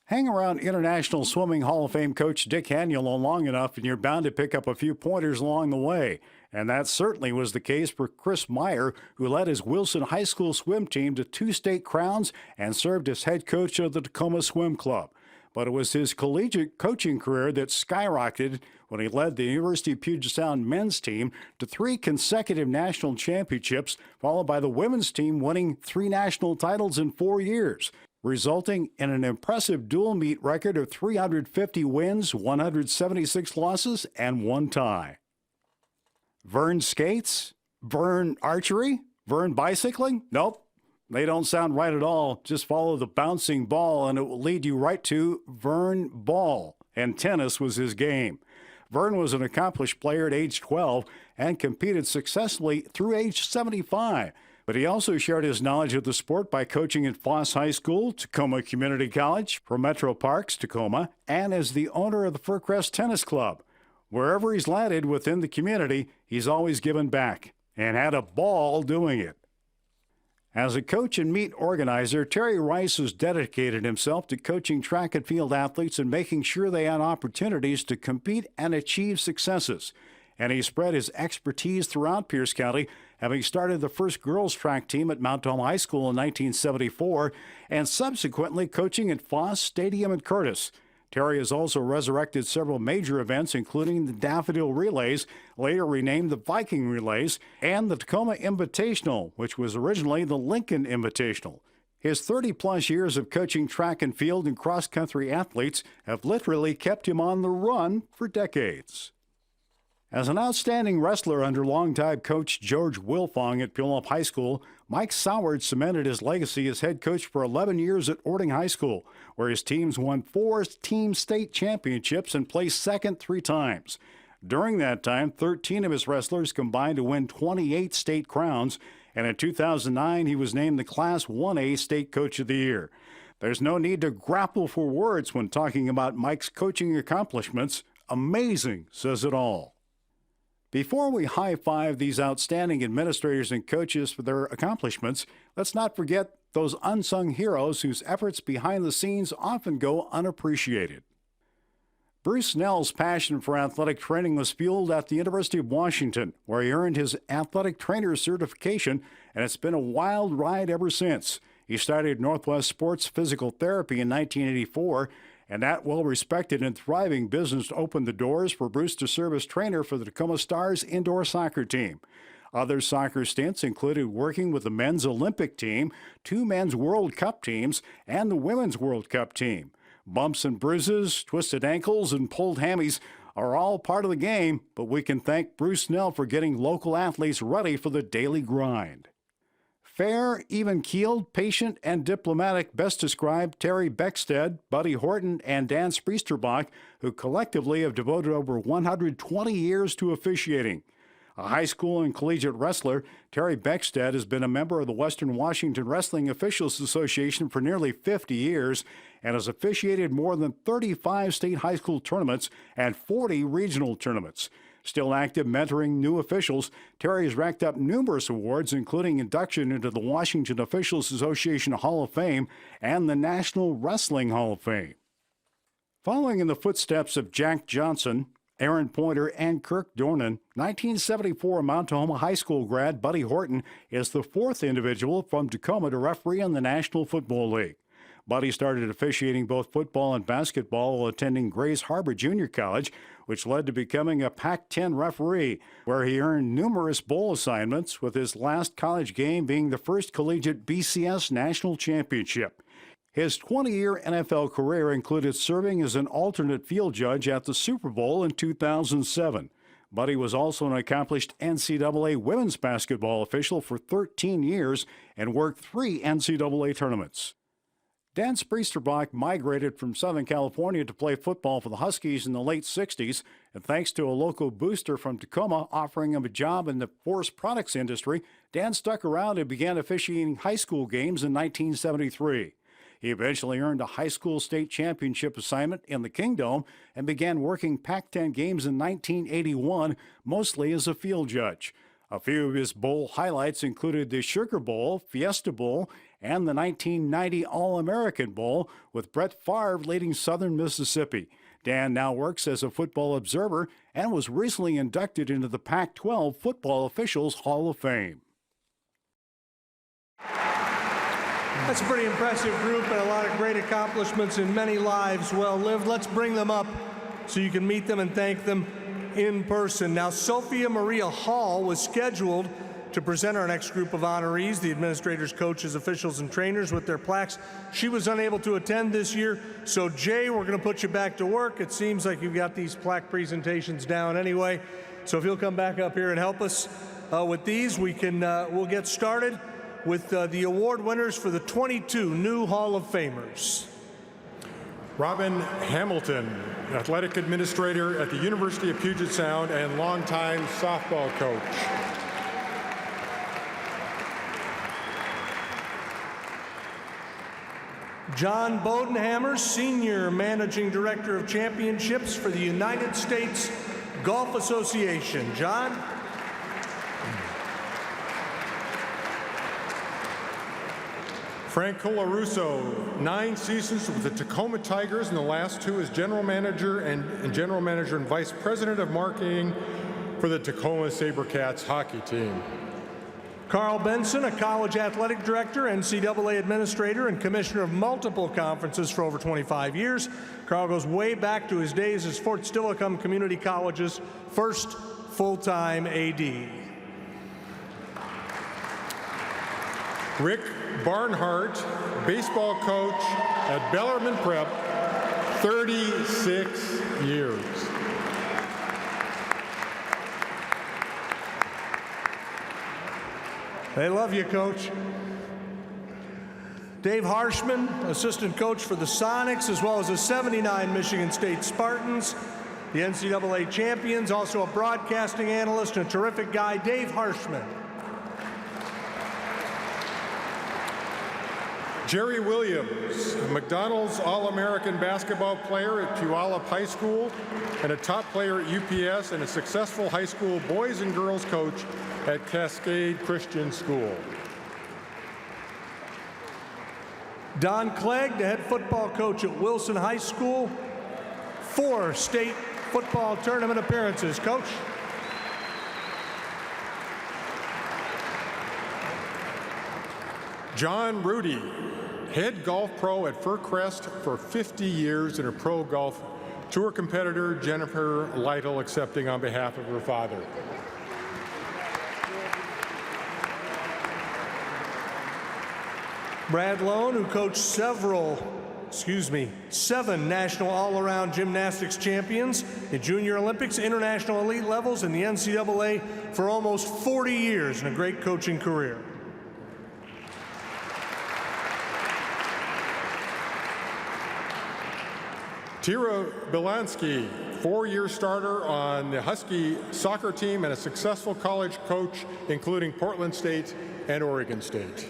Hang around International Swimming Hall of Fame coach Dick Haniel long enough and you're bound to pick up a few pointers along the way. And that certainly was the case for Chris Meyer, who led his Wilson High School swim team to 2 state crowns and served as head coach of the Tacoma Swim Club. But it was his collegiate coaching career that skyrocketed when he led the University of Puget Sound men's team to 3 consecutive national championships, followed by the women's team winning 3 national titles in 4 years, resulting in an impressive dual meet record of 350 wins, 176 losses, and 1 tie. Vern skates? Vern archery? Vern bicycling? Nope. They don't sound right at all. Just follow the bouncing ball and it will lead you right to Vern Ball. And tennis was his game. Vern was an accomplished player at age 12 and competed successfully through age 75. But he also shared his knowledge of the sport by coaching at Foss High School, Tacoma Community College, for Metro Parks, Tacoma, and as the owner of the Furcrest Tennis Club. Wherever he's landed within the community, he's always given back and had a ball doing it. As a coach and meet organizer, Terry Rice has dedicated himself to coaching track and field athletes and making sure they had opportunities to compete and achieve successes. And he spread his expertise throughout Pierce County, having started the first girls track team at Mount Tom High School in 1974 and subsequently coaching at Foss Stadium in Curtis. Terry has also resurrected several major events, including the Daffodil Relays, later renamed the Viking Relays, and the Tacoma Invitational, which was originally the Lincoln Invitational. His 30-plus years of coaching track and field and cross-country athletes have literally kept him on the run for decades. As an outstanding wrestler under longtime coach George Wilfong at Puyallup High School, Mike Soward cemented his legacy as head coach for 11 years at Orting High School, where his teams won 4 team state championships and placed second 3 times. During that time, 13 of his wrestlers combined to win 28 state crowns, and in 2009, he was named the Class 1A State Coach of the Year. There's no need to grapple for words when talking about Mike's coaching accomplishments. Amazing says it all. Before we high-five these outstanding administrators and coaches for their accomplishments, let's not forget those unsung heroes whose efforts behind the scenes often go unappreciated. Bruce Snell's passion for athletic training was fueled at the University of Washington, where he earned his athletic trainer certification, and it's been a wild ride ever since. He started Northwest Sports Physical Therapy in 1984, and that well-respected and thriving business opened the doors for Bruce to serve as trainer for the Tacoma Stars indoor soccer team. Other soccer stints included working with the men's Olympic team, 2 men's World Cup teams, and the women's World Cup team. Bumps and bruises, twisted ankles, and pulled hammies are all part of the game, but we can thank Bruce Snell for getting local athletes ready for the daily grind. Fair, even-keeled, patient, and diplomatic best described Terry Beckstead, Buddy Horton, and Dan Spriesterbach, who collectively have devoted over 120 years to officiating. A high school and collegiate wrestler, Terry Beckstead has been a member of the Western Washington Wrestling Officials Association for nearly 50 years and has officiated more than 35 state high school tournaments and 40 regional tournaments. Still active mentoring new officials, Terry has racked up numerous awards, including induction into the Washington Officials Association Hall of Fame and the National Wrestling Hall of Fame. Following in the footsteps of Jack Johnson, Aaron Pointer, and Kirk Dornan, 1974 Mount Tacoma High School grad Buddy Horton is the fourth individual from Tacoma to referee in the National Football League. Buddy started officiating both football and basketball while attending Grays Harbor Junior College, which led to becoming a Pac-10 referee, where he earned numerous bowl assignments, with his last college game being the first collegiate BCS National Championship. His 20-year NFL career included serving as an alternate field judge at the Super Bowl in 2007. Buddy was also an accomplished NCAA women's basketball official for 13 years and worked 3 NCAA tournaments. Dan Spriesterbach migrated from Southern California to play football for the Huskies in the late 60s, and thanks to a local booster from Tacoma offering him a job in the forest products industry, Dan stuck around and began officiating high school games in 1973. He eventually earned a high school state championship assignment in the Kingdome and began working Pac-10 games in 1981, mostly as a field judge. A few of his bowl highlights included the Sugar Bowl, Fiesta Bowl, and the 1990 All-American Bowl, with Brett Favre leading Southern Mississippi. Dan now works as a football observer and was recently inducted into the Pac-12 Football Officials Hall of Fame. That's a pretty impressive group and a lot of great accomplishments and many lives well lived. Let's bring them up so you can meet them and thank them in person. Now, Sophia Maria Hall was scheduled to present our next group of honorees, the administrators, coaches, officials, and trainers, with their plaques. She was unable to attend this year, so Jay, we're going to put you back to work. It seems like you've got these plaque presentations down anyway, so if you'll come back up here and help us with these, we'll get started with the award winners for the 22 new Hall of Famers. Robin Hamilton, athletic administrator at the University of Puget Sound and longtime softball coach. John Bodenhammer, Senior Managing Director of Championships for the United States Golf Association. John? Frank Colarusso, 9 seasons with the Tacoma Tigers, and the last 2 as general manager and vice president of marketing for the Tacoma SaberCats hockey team. Carl Benson, a college athletic director, NCAA administrator, and commissioner of multiple conferences for over 25 years. Carl goes way back to his days as Fort Steilacoom Community College's first full-time AD. Rick Barnhart, baseball coach at Bellarmine Prep, 36 years. They love you, Coach. Dave Harshman, assistant coach for the Sonics, as well as the '79 Michigan State Spartans, the NCAA champions, also a broadcasting analyst and a terrific guy, Dave Harshman. Jerry Williams, McDonald's All-American basketball player at Puyallup High School and a top player at UPS and a successful high school boys and girls coach at Cascade Christian School. Don Clegg, the head football coach at Wilson High School, 4 state football tournament appearances. Coach? John Rudy, head golf pro at Furcrest for 50 years and a pro golf tour competitor, Jennifer Lytle, accepting on behalf of her father. Brad Lone, who coached 7 national all-around gymnastics champions in Junior Olympics, international elite levels, and the NCAA for almost 40 years, and a great coaching career. Tira Bilansky, 4-year starter on the Husky soccer team and a successful college coach, including Portland State and Oregon State.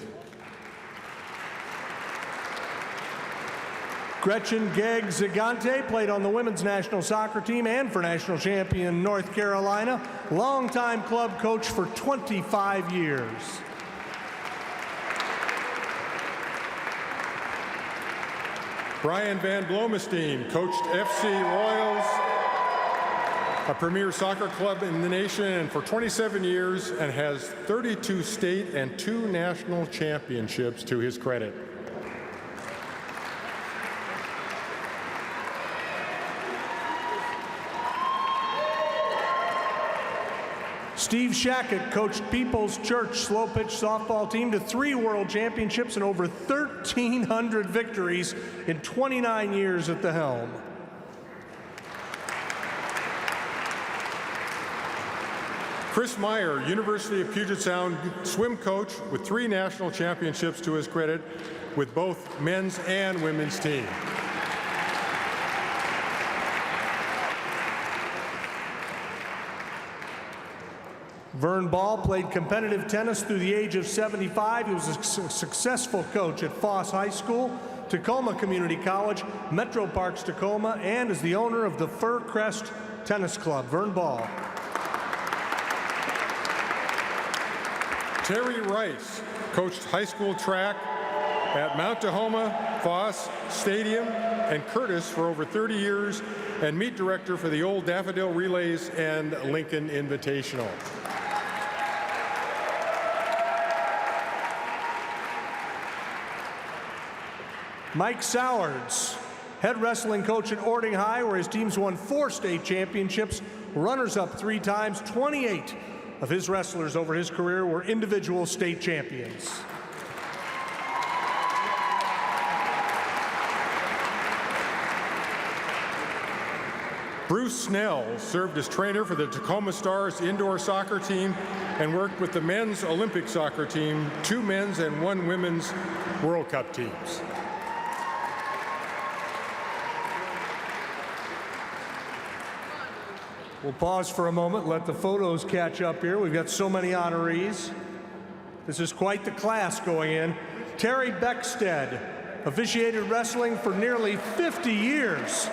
Gretchen Gegg Zigante played on the women's national soccer team and for national champion North Carolina. Longtime club coach for 25 years. Brian Van Blomestein coached FC Royals, a premier soccer club in the nation, and for 27 years, and has 32 state and 2 national championships to his credit. Steve Shackett coached People's Church slow pitch softball team to 3 world championships and over 1,300 victories in 29 years at the helm. Chris Meyer, University of Puget Sound swim coach with 3 national championships to his credit with both men's and women's team. Vern Ball played competitive tennis through the age of 75. He was a successful coach at Foss High School, Tacoma Community College, Metro Parks Tacoma, and is the owner of the Fir Crest Tennis Club. Vern Ball. Terry Rice coached high school track at Mount Tahoma, Foss Stadium, and Curtis for over 30 years, and meet director for the Old Daffodil Relays and Lincoln Invitational. Mike Sowards, head wrestling coach at Ording High, where his teams won 4 state championships, runners-up 3 times. 28 of his wrestlers over his career were individual state champions. Bruce Snell served as trainer for the Tacoma Stars indoor soccer team and worked with the men's Olympic soccer team, 2 men's and 1 women's World Cup teams. We'll pause for a moment, let the photos catch up here. We've got so many honorees. This is quite the class going in. Terry Beckstead officiated wrestling for nearly 50 years,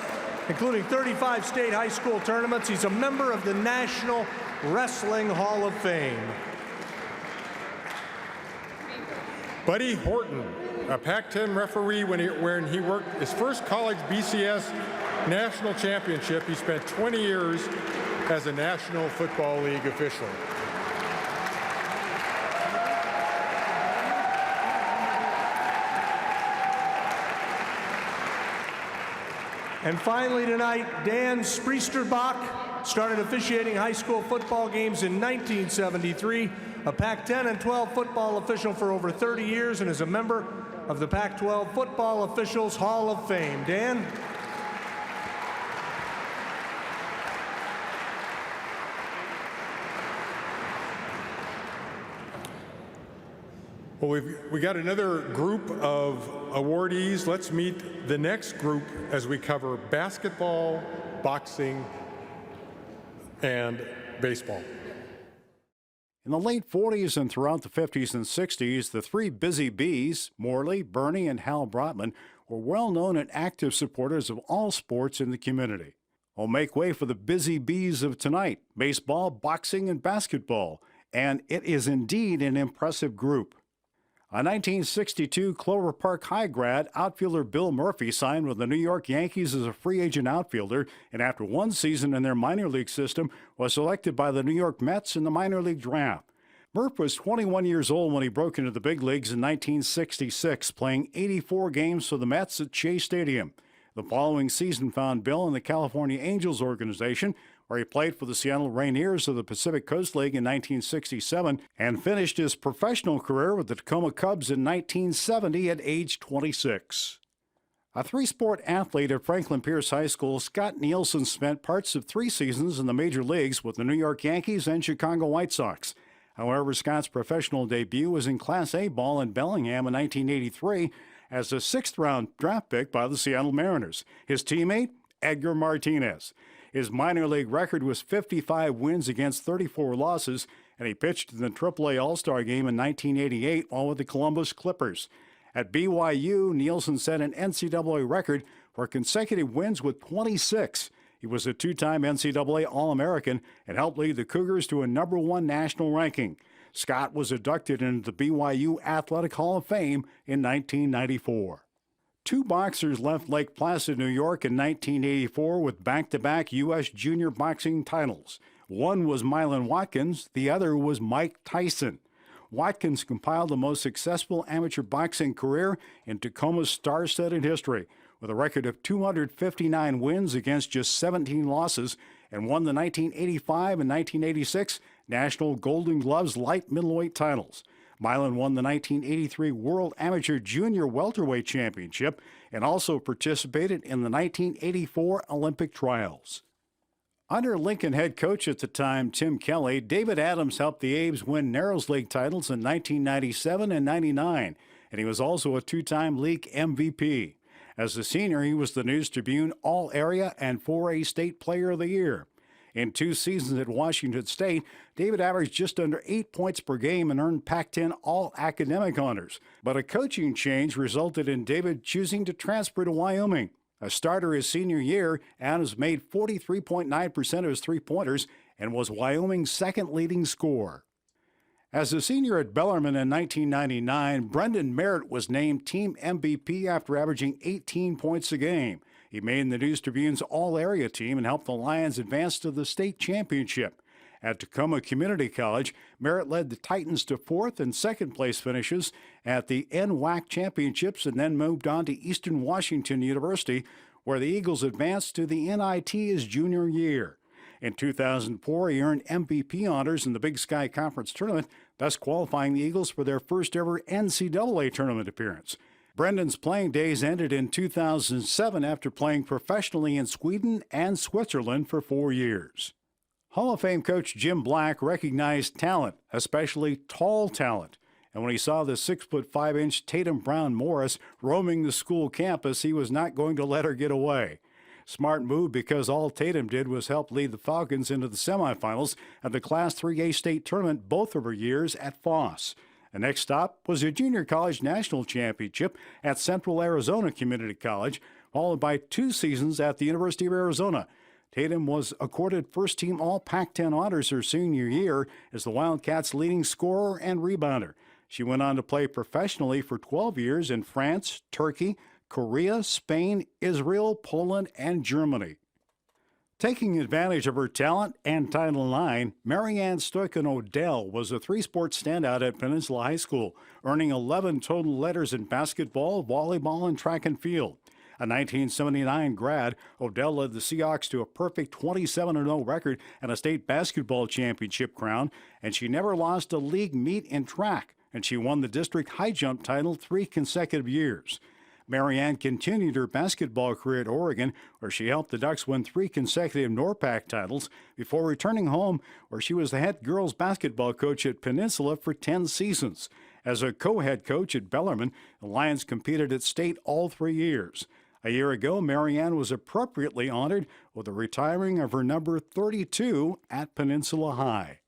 including 35 state high school tournaments. He's a member of the National Wrestling Hall of Fame. Buddy Horton, a Pac-10 referee when he worked his first college BCS national championship. He spent 20 years as a National Football League official. And finally tonight, Dan Spriesterbach started officiating high school football games in 1973, a Pac-10 and 12 football official for over 30 years, and is a member of the Pac-12 Football Officials Hall of Fame. Dan? Well, we got another group of awardees. Let's meet the next group as we cover basketball, boxing, and baseball. In the late 40s and throughout the 50s and 60s, the 3 Busy Bees, Morley, Bernie, and Hal Brotman, were well-known and active supporters of all sports in the community. Well, make way for the Busy Bees of tonight: baseball, boxing, and basketball. And it is indeed an impressive group. A 1962 Clover Park High grad, outfielder Bill Murphy signed with the New York Yankees as a free agent outfielder, and after 1 season in their minor league system, was selected by the New York Mets in the minor league draft. Murph was 21 years old when he broke into the big leagues in 1966, playing 84 games for the Mets at Shea Stadium. The following season found Bill in the California Angels organization, where he played for the Seattle Rainiers of the Pacific Coast League in 1967 and finished his professional career with the Tacoma Cubs in 1970 at age 26. A 3-sport athlete at Franklin-Pierce High School, Scott Nielsen spent parts of 3 seasons in the major leagues with the New York Yankees and Chicago White Sox. However, Scott's professional debut was in Class A ball in Bellingham in 1983 as a 6th-round draft pick by the Seattle Mariners. His teammate, Edgar Martinez. His minor league record was 55 wins against 34 losses, and he pitched in the AAA All-Star Game in 1988 while with the Columbus Clippers. At BYU, Nielsen set an NCAA record for consecutive wins with 26. He was a two-time NCAA All-American and helped lead the Cougars to a #1 national ranking. Scott was inducted into the BYU Athletic Hall of Fame in 1994. Two boxers left Lake Placid, New York in 1984 with back-to-back U.S. junior boxing titles. One was Mylan Watkins, the other was Mike Tyson. Watkins compiled the most successful amateur boxing career in Tacoma's star-studded history, with a record of 259 wins against just 17 losses, and won the 1985 and 1986 National Golden Gloves light middleweight titles. Mylan won the 1983 World Amateur Junior Welterweight Championship and also participated in the 1984 Olympic trials. Under Lincoln head coach at the time, Tim Kelly, David Adams helped the Abes win Narrows League titles in 1997 and 99, and he was also a two-time league MVP. As a senior, he was the News Tribune All-Area and 4A State Player of the Year. In 2 seasons at Washington State, David averaged just under 8 points per game and earned Pac-10 All-Academic honors. But a coaching change resulted in David choosing to transfer to Wyoming. A starter his senior year, Adams made 43.9% of his three-pointers and was Wyoming's second leading scorer. As a senior at Bellarmine in 1999, Brendan Merritt was named team MVP after averaging 18 points a game. He made the News Tribune's All-Area team and helped the Lions advance to the state championship. At Tacoma Community College, Merritt led the Titans to 4th and 2nd place finishes at the NWAC Championships and then moved on to Eastern Washington University, where the Eagles advanced to the NIT his junior year. In 2004, he earned MVP honors in the Big Sky Conference Tournament, thus qualifying the Eagles for their first ever NCAA tournament appearance. Brendan's playing days ended in 2007 after playing professionally in Sweden and Switzerland for 4 years. Hall of Fame coach Jim Black recognized talent, especially tall talent. And when he saw the 6'5" Tatum Brown Morris roaming the school campus, he was not going to let her get away. Smart move, because all Tatum did was help lead the Falcons into the semifinals of the Class 3A state tournament both of her years at Foss. The next stop was a junior college national championship at Central Arizona Community College, followed by 2 seasons at the University of Arizona. Tatum was accorded first-team All-Pac-10 honors her senior year as the Wildcats' leading scorer and rebounder. She went on to play professionally for 12 years in France, Turkey, Korea, Spain, Israel, Poland, and Germany. Taking advantage of her talent and Title IX, Marianne Stoican Odell was a 3-sport standout at Peninsula High School, earning 11 total letters in basketball, volleyball, and track and field. A 1979 grad, Odell led the Seahawks to a perfect 27-0 record and a state basketball championship crown, and she never lost a league meet in track, and she won the district high jump title 3 consecutive years. Marianne continued her basketball career at Oregon, where she helped the Ducks win 3 consecutive NORPAC titles before returning home, where she was the head girls basketball coach at Peninsula for 10 seasons. As a co-head coach at Bellarmine, the Lions competed at state all 3 years. A year ago, Marianne was appropriately honored with the retiring of her number 32 at Peninsula High.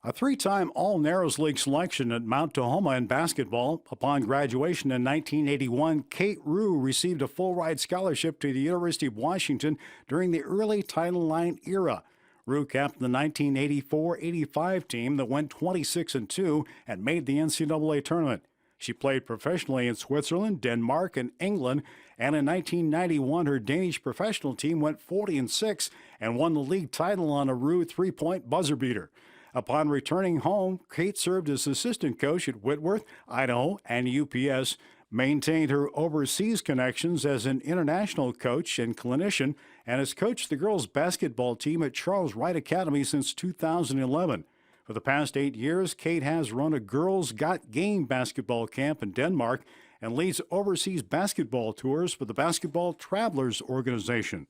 A 3-time All-Narrows League selection at Mount Tahoma in basketball, upon graduation in 1981, Kate Rue received a full-ride scholarship to the University of Washington during the early Title IX era. Rue captained the 1984-85 team that went 26-2 and made the NCAA tournament. She played professionally in Switzerland, Denmark, and England, and in 1991 her Danish professional team went 40-6 and won the league title on a Rue 3-point buzzer beater. Upon returning home, Kate served as assistant coach at Whitworth, Idaho, and UPS, maintained her overseas connections as an international coach and clinician, and has coached the girls' basketball team at Charles Wright Academy since 2011. For the past 8 years, Kate has run a Girls Got Game basketball camp in Denmark and leads overseas basketball tours for the Basketball Travelers Organization.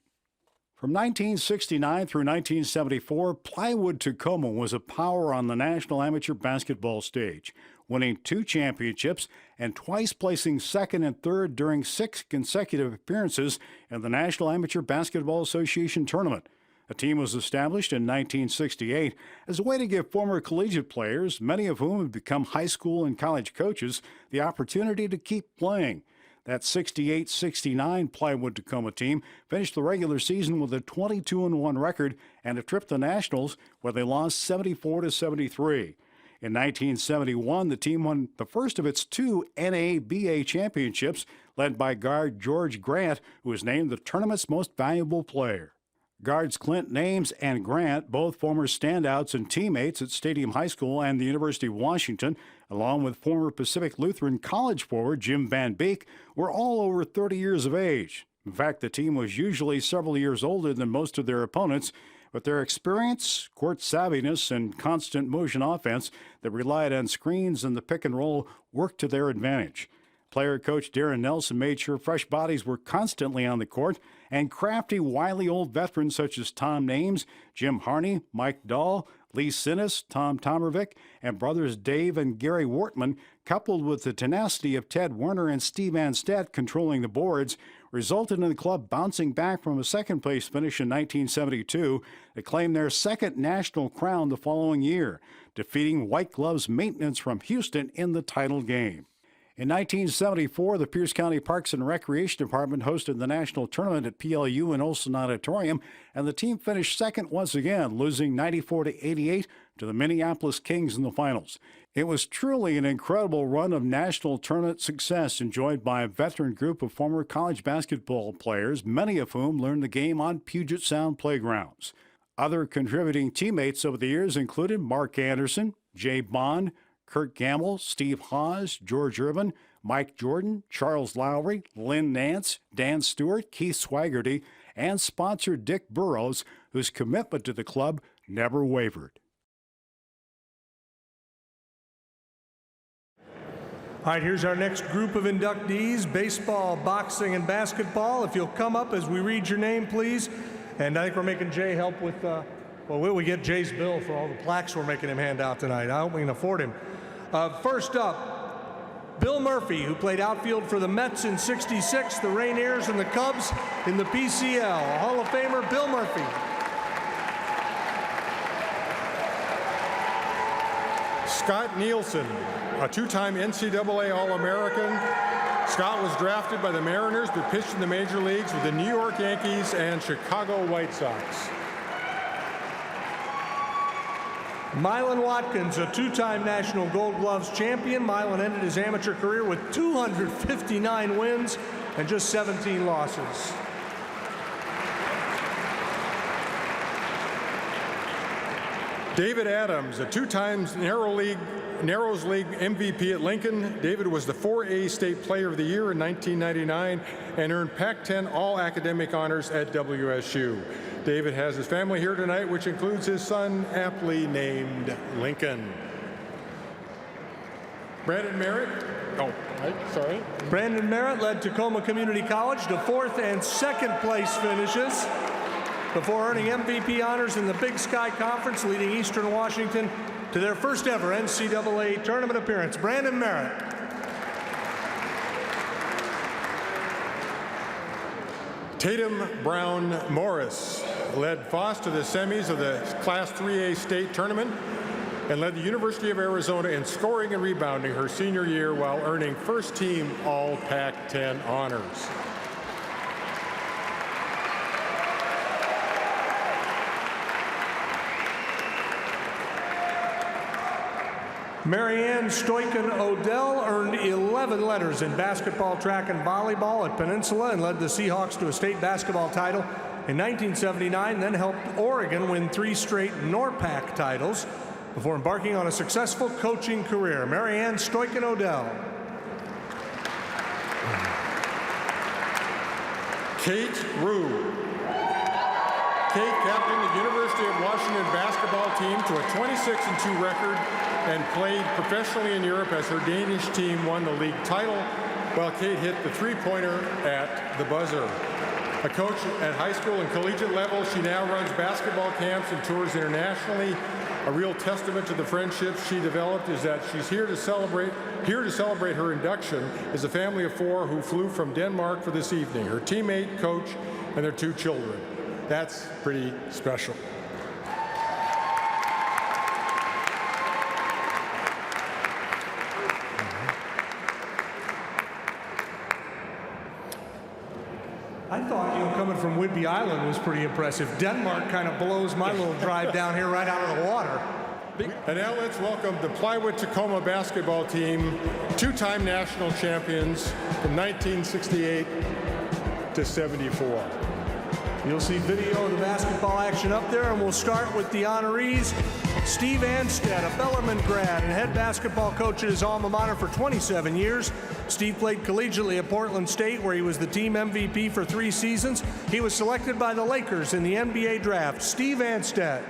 From 1969 through 1974, Plywood Tacoma was a power on the National Amateur Basketball stage, winning 2 championships and twice placing 2nd and 3rd during 6 consecutive appearances in the National Amateur Basketball Association tournament. The team was established in 1968 as a way to give former collegiate players, many of whom have become high school and college coaches, the opportunity to keep playing. That 68-69 Plywood Tacoma team finished the regular season with a 22-1 record and a trip to nationals where they lost 74-73. In 1971, the team won the first of its 2 NABA championships, led by guard George Grant, who was named the tournament's most valuable player. Guards Clint Names and Grant, both former standouts and teammates at Stadium High School and the University of Washington, along with former Pacific Lutheran College forward Jim Van Beek, were all over 30 years of age. In fact, the team was usually several years older than most of their opponents, but their experience, court savviness, and constant motion offense that relied on screens and the pick and roll worked to their advantage. Player coach Darren Nelson made sure fresh bodies were constantly on the court, and crafty, wily old veterans such as Tom Names, Jim Harney, Mike Dahl, Lee Sinnis, Tom Tomervik, and brothers Dave and Gary Wortman, coupled with the tenacity of Ted Werner and Steve Anstedt controlling the boards, resulted in the club bouncing back from a second-place finish in 1972 to claim their second national crown the following year, defeating White Gloves Maintenance from Houston in the title game. In 1974, the Pierce County Parks and Recreation Department hosted the national tournament at PLU in Olson Auditorium, and the team finished second once again, losing 94-88 to the Minneapolis Kings in the finals. It was truly an incredible run of national tournament success enjoyed by a veteran group of former college basketball players, many of whom learned the game on Puget Sound playgrounds. Other contributing teammates over the years included Mark Anderson, Jay Bond, Kurt Gamble, Steve Hawes, George Irvin, Mike Jordan, Charles Lowry, Lynn Nance, Dan Stewart, Keith Swaggerty, and sponsor Dick Burrows, whose commitment to the club never wavered. All right, here's our next group of inductees, baseball, boxing, and basketball. If you'll come up as we read your name, please. And I think we're making Jay help with, well, we get Jay's bill for all the plaques we're making him hand out tonight. I hope we can afford him. First up, Bill Murphy, who played outfield for the Mets in '66, the Rainiers, and the Cubs in the PCL. Hall of Famer Bill Murphy. Scott Nielsen, a 2-time NCAA All-American. Scott was drafted by the Mariners but pitched in the major leagues with the New York Yankees and Chicago White Sox. Mylan Watkins, a 2-time National Gold Gloves champion. Mylan ended his amateur career with 259 wins and just 17 losses. David Adams, a 2-time Narrows League MVP at Lincoln. David was the 4A State Player of the Year in 1999 and earned Pac-10 All-Academic honors at WSU. David has his family here tonight, which includes his son, aptly named Lincoln. Brandon Merritt. Oh, right, sorry. Brandon Merritt led Tacoma Community College to 4th and 2nd place finishes before earning MVP honors in the Big Sky Conference, leading Eastern Washington to their first ever NCAA tournament appearance. Brandon Merritt. Tatum Brown Morris led Foss to the semis of the Class 3A state tournament and led the University of Arizona in scoring and rebounding her senior year while earning first-team All-Pac-10 honors. Marianne Stoichen-Odell earned 11 letters in basketball, track, and volleyball at Peninsula and led the Seahawks to a state basketball title in 1979, then helped Oregon win 3 straight NORPAC titles before embarking on a successful coaching career. Marianne Stoichen-Odell. Kate Rue. Kate captained the University of Washington basketball team to a 26-2 record and played professionally in Europe as her Danish team won the league title, while Kate hit the three-pointer at the buzzer. A coach at high school and collegiate level, she now runs basketball camps and tours internationally. A real testament to the friendships she developed is that she's here to celebrate her induction as a family of 4 who flew from Denmark for this evening, her teammate, coach, and their 2 children. That's pretty special. I thought, coming from Whidbey Island was pretty impressive. Denmark kind of blows my little drive down here right out of the water. And now let's welcome the Plywood Tacoma basketball team, two-time national champions from 1968 to 74. You'll see video of the basketball action up there, and we'll start with the honorees. Steve Anstead, a Bellarmine grad and head basketball coach at his alma mater for 27 years. Steve played collegiately at Portland State, where he was the team MVP for 3 seasons. He was selected by the Lakers in the NBA draft. Steve Anstead.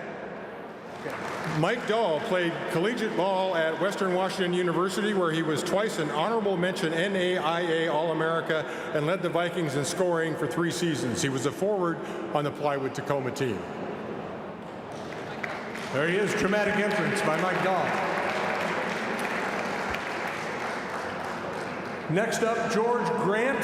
Mike Dahl played collegiate ball at Western Washington University, where he was twice an honorable mention NAIA All-America and led the Vikings in scoring for 3 seasons. He was a forward on the Plywood Tacoma team. There he is, dramatic entrance by Mike Dahl. Next up, George Grant,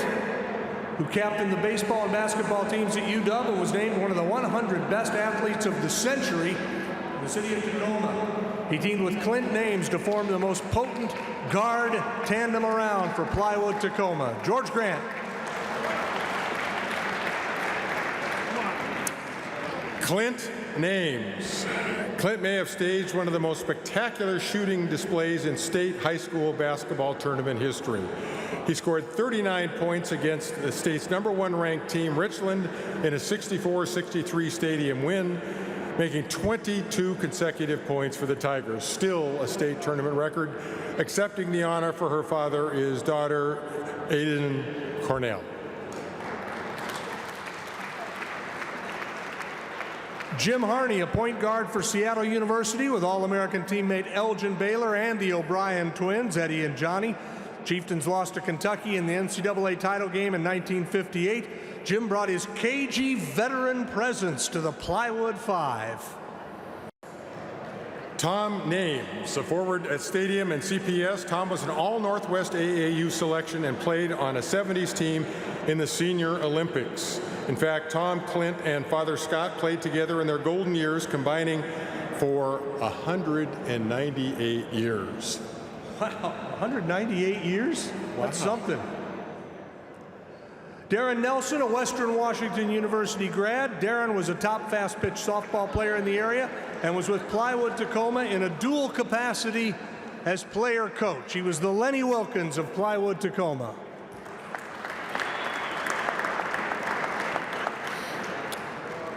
who captained the baseball and basketball teams at UW and was named one of the 100 best athletes of the century in the city of Tacoma. He teamed with Clint Names to form the most potent guard tandem around for Plywood Tacoma. George Grant. Clint Names. Clint may have staged one of the most spectacular shooting displays in state high school basketball tournament history. He scored 39 points against the state's #1 ranked team, Richland, in a 64-63 stadium win, making 22 consecutive points for the Tigers, still a state tournament record. Accepting the honor for her father is daughter Aiden Cornell. Jim Harney, a point guard for Seattle University with All-American teammate Elgin Baylor and the O'Brien twins, Eddie and Johnny. Chieftains lost to Kentucky in the NCAA title game in 1958. Jim brought his KG veteran presence to the Plywood Five. Tom Names, a forward at Stadium and CPS. Tom was an all-Northwest AAU selection and played on a 70s team in the Senior Olympics. In fact, Tom, Clint, and Father Scott played together in their golden years, combining for 198 years. Wow, 198 years? Wow. That's something. Darren Nelson, a Western Washington University grad. Darren was a top fast-pitch softball player in the area and was with Plywood Tacoma in a dual capacity as player coach. He was the Lenny Wilkins of Plywood Tacoma.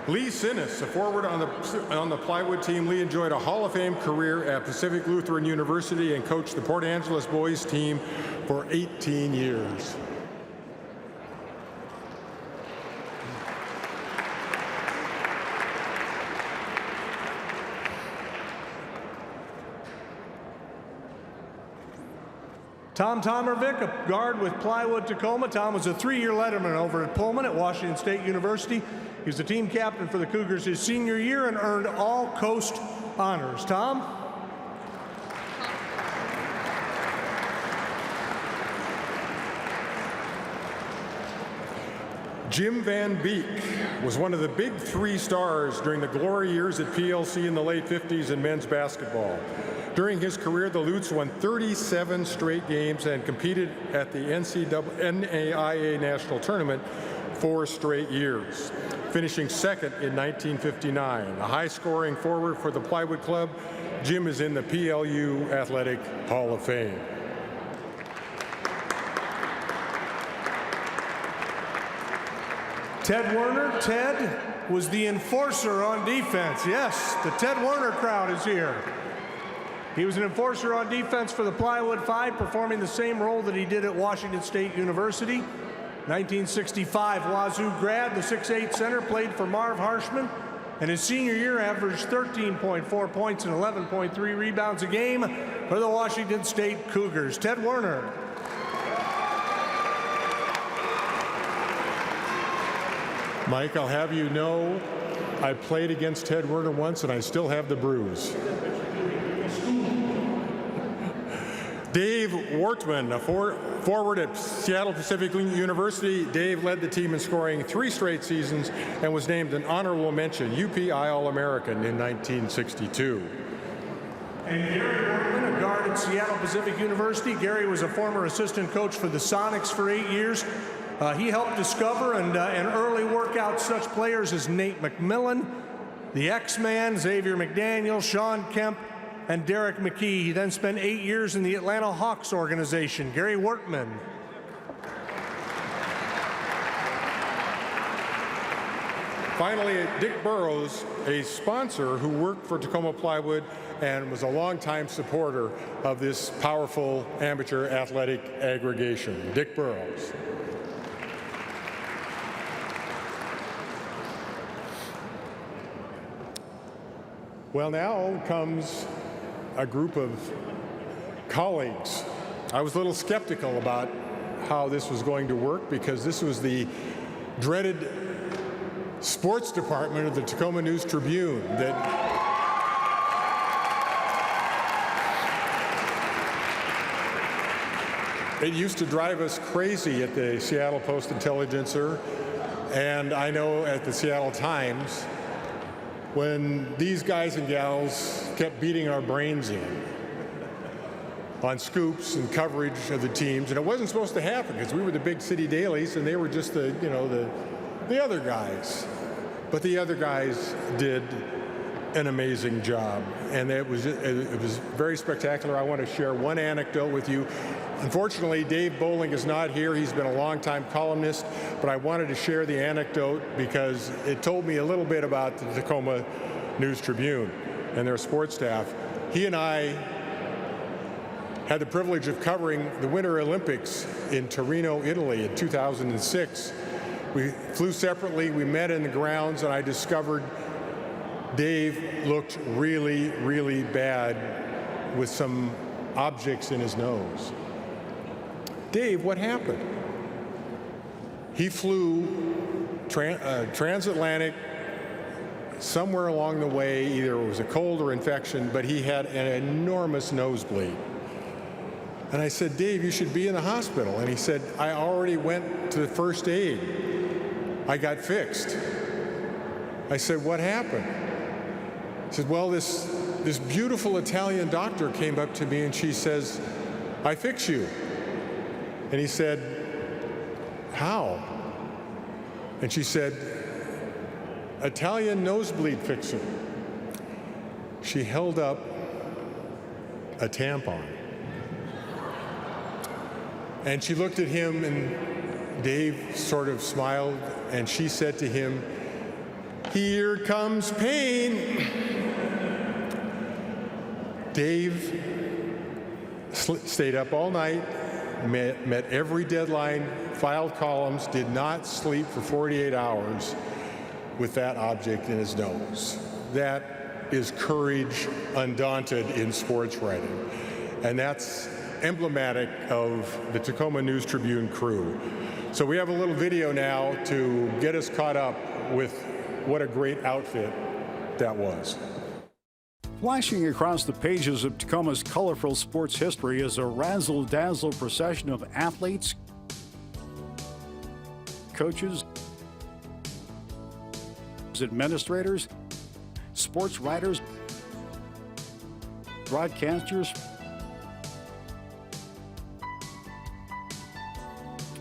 Lee Sinnis, a forward on the Plywood team. Lee enjoyed a Hall of Fame career at Pacific Lutheran University and coached the Port Angeles boys team for 18 years. Tom Tomervik, a guard with Plywood Tacoma. Tom was a 3-year letterman over at Pullman at Washington State University. He was the team captain for the Cougars his senior year and earned all Coast honors. Tom? Jim Van Beek was one of the big 3 stars during the glory years at PLC in the late 50s in men's basketball. During his career, the Lutes won 37 straight games and competed at the NAIA National Tournament 4 straight years, finishing second in 1959. A high-scoring forward for the Plywood Club, Jim is in the PLU Athletic Hall of Fame. Ted Werner. Ted was the enforcer on defense. Yes, the Ted Werner crowd is here. He was an enforcer on defense for the Plywood Five, performing the same role that he did at Washington State University. 1965 Wazoo grad, the 6'8" center, played for Marv Harshman, and his senior year averaged 13.4 points and 11.3 rebounds a game for the Washington State Cougars. Ted Werner. Mike, I'll have you know, I played against Ted Werner once and I still have the bruise. Dave Wortman, a forward at Seattle Pacific University. Dave led the team in scoring 3 straight seasons and was named an honorable mention UPI All-American in 1962. And Gary Wortman, a guard at Seattle Pacific University. Gary was a former assistant coach for the Sonics for 8 years. He helped discover and early work out such players as Nate McMillan, the X-Man, Xavier McDaniel, Sean Kemp, and Derek McKee. He then spent 8 years in the Atlanta Hawks organization. Gary Wortman. Finally, Dick Burrows, a sponsor who worked for Tacoma Plywood and was a longtime supporter of this powerful amateur athletic aggregation. Dick Burrows. Well, now comes a group of colleagues. I was a little skeptical about how this was going to work because this was the dreaded sports department of the Tacoma News-Tribune that it used to drive us crazy at the Seattle Post-Intelligencer, and I know at the Seattle Times, when these guys and gals kept beating our brains in on scoops and coverage of the teams, and it wasn't supposed to happen because we were the big city dailies and they were just the other guys. But the other guys did an amazing job, and it was very spectacular. I want to share one anecdote with you. Unfortunately, Dave Bowling is not here. He's been a longtime columnist, but I wanted to share the anecdote because it told me a little bit about the Tacoma News-Tribune and their sports staff. He and I had the privilege of covering the Winter Olympics in Torino, Italy in 2006. We flew separately, we met in the grounds, and I discovered Dave looked really, really bad with some objects in his nose. Dave, what happened? He flew transatlantic somewhere along the way, either it was a cold or infection, but he had an enormous nosebleed. And I said, Dave, you should be in the hospital. And he said, I already went to the first aid. I got fixed. I said, what happened? He said, well, this beautiful Italian doctor came up to me and she says, I fix you. And he said, how? And she said, Italian nosebleed fixer. She held up a tampon. And she looked at him, and Dave sort of smiled, and she said to him, here comes pain. Dave stayed up all night, met every deadline, filed columns, did not sleep for 48 hours with that object in his nose. That is courage undaunted in sports writing. And that's emblematic of the Tacoma News-Tribune crew. So we have a little video now to get us caught up with what a great outfit that was. Flashing across the pages of Tacoma's colorful sports history is a razzle-dazzle procession of athletes, coaches, administrators, sports writers, broadcasters,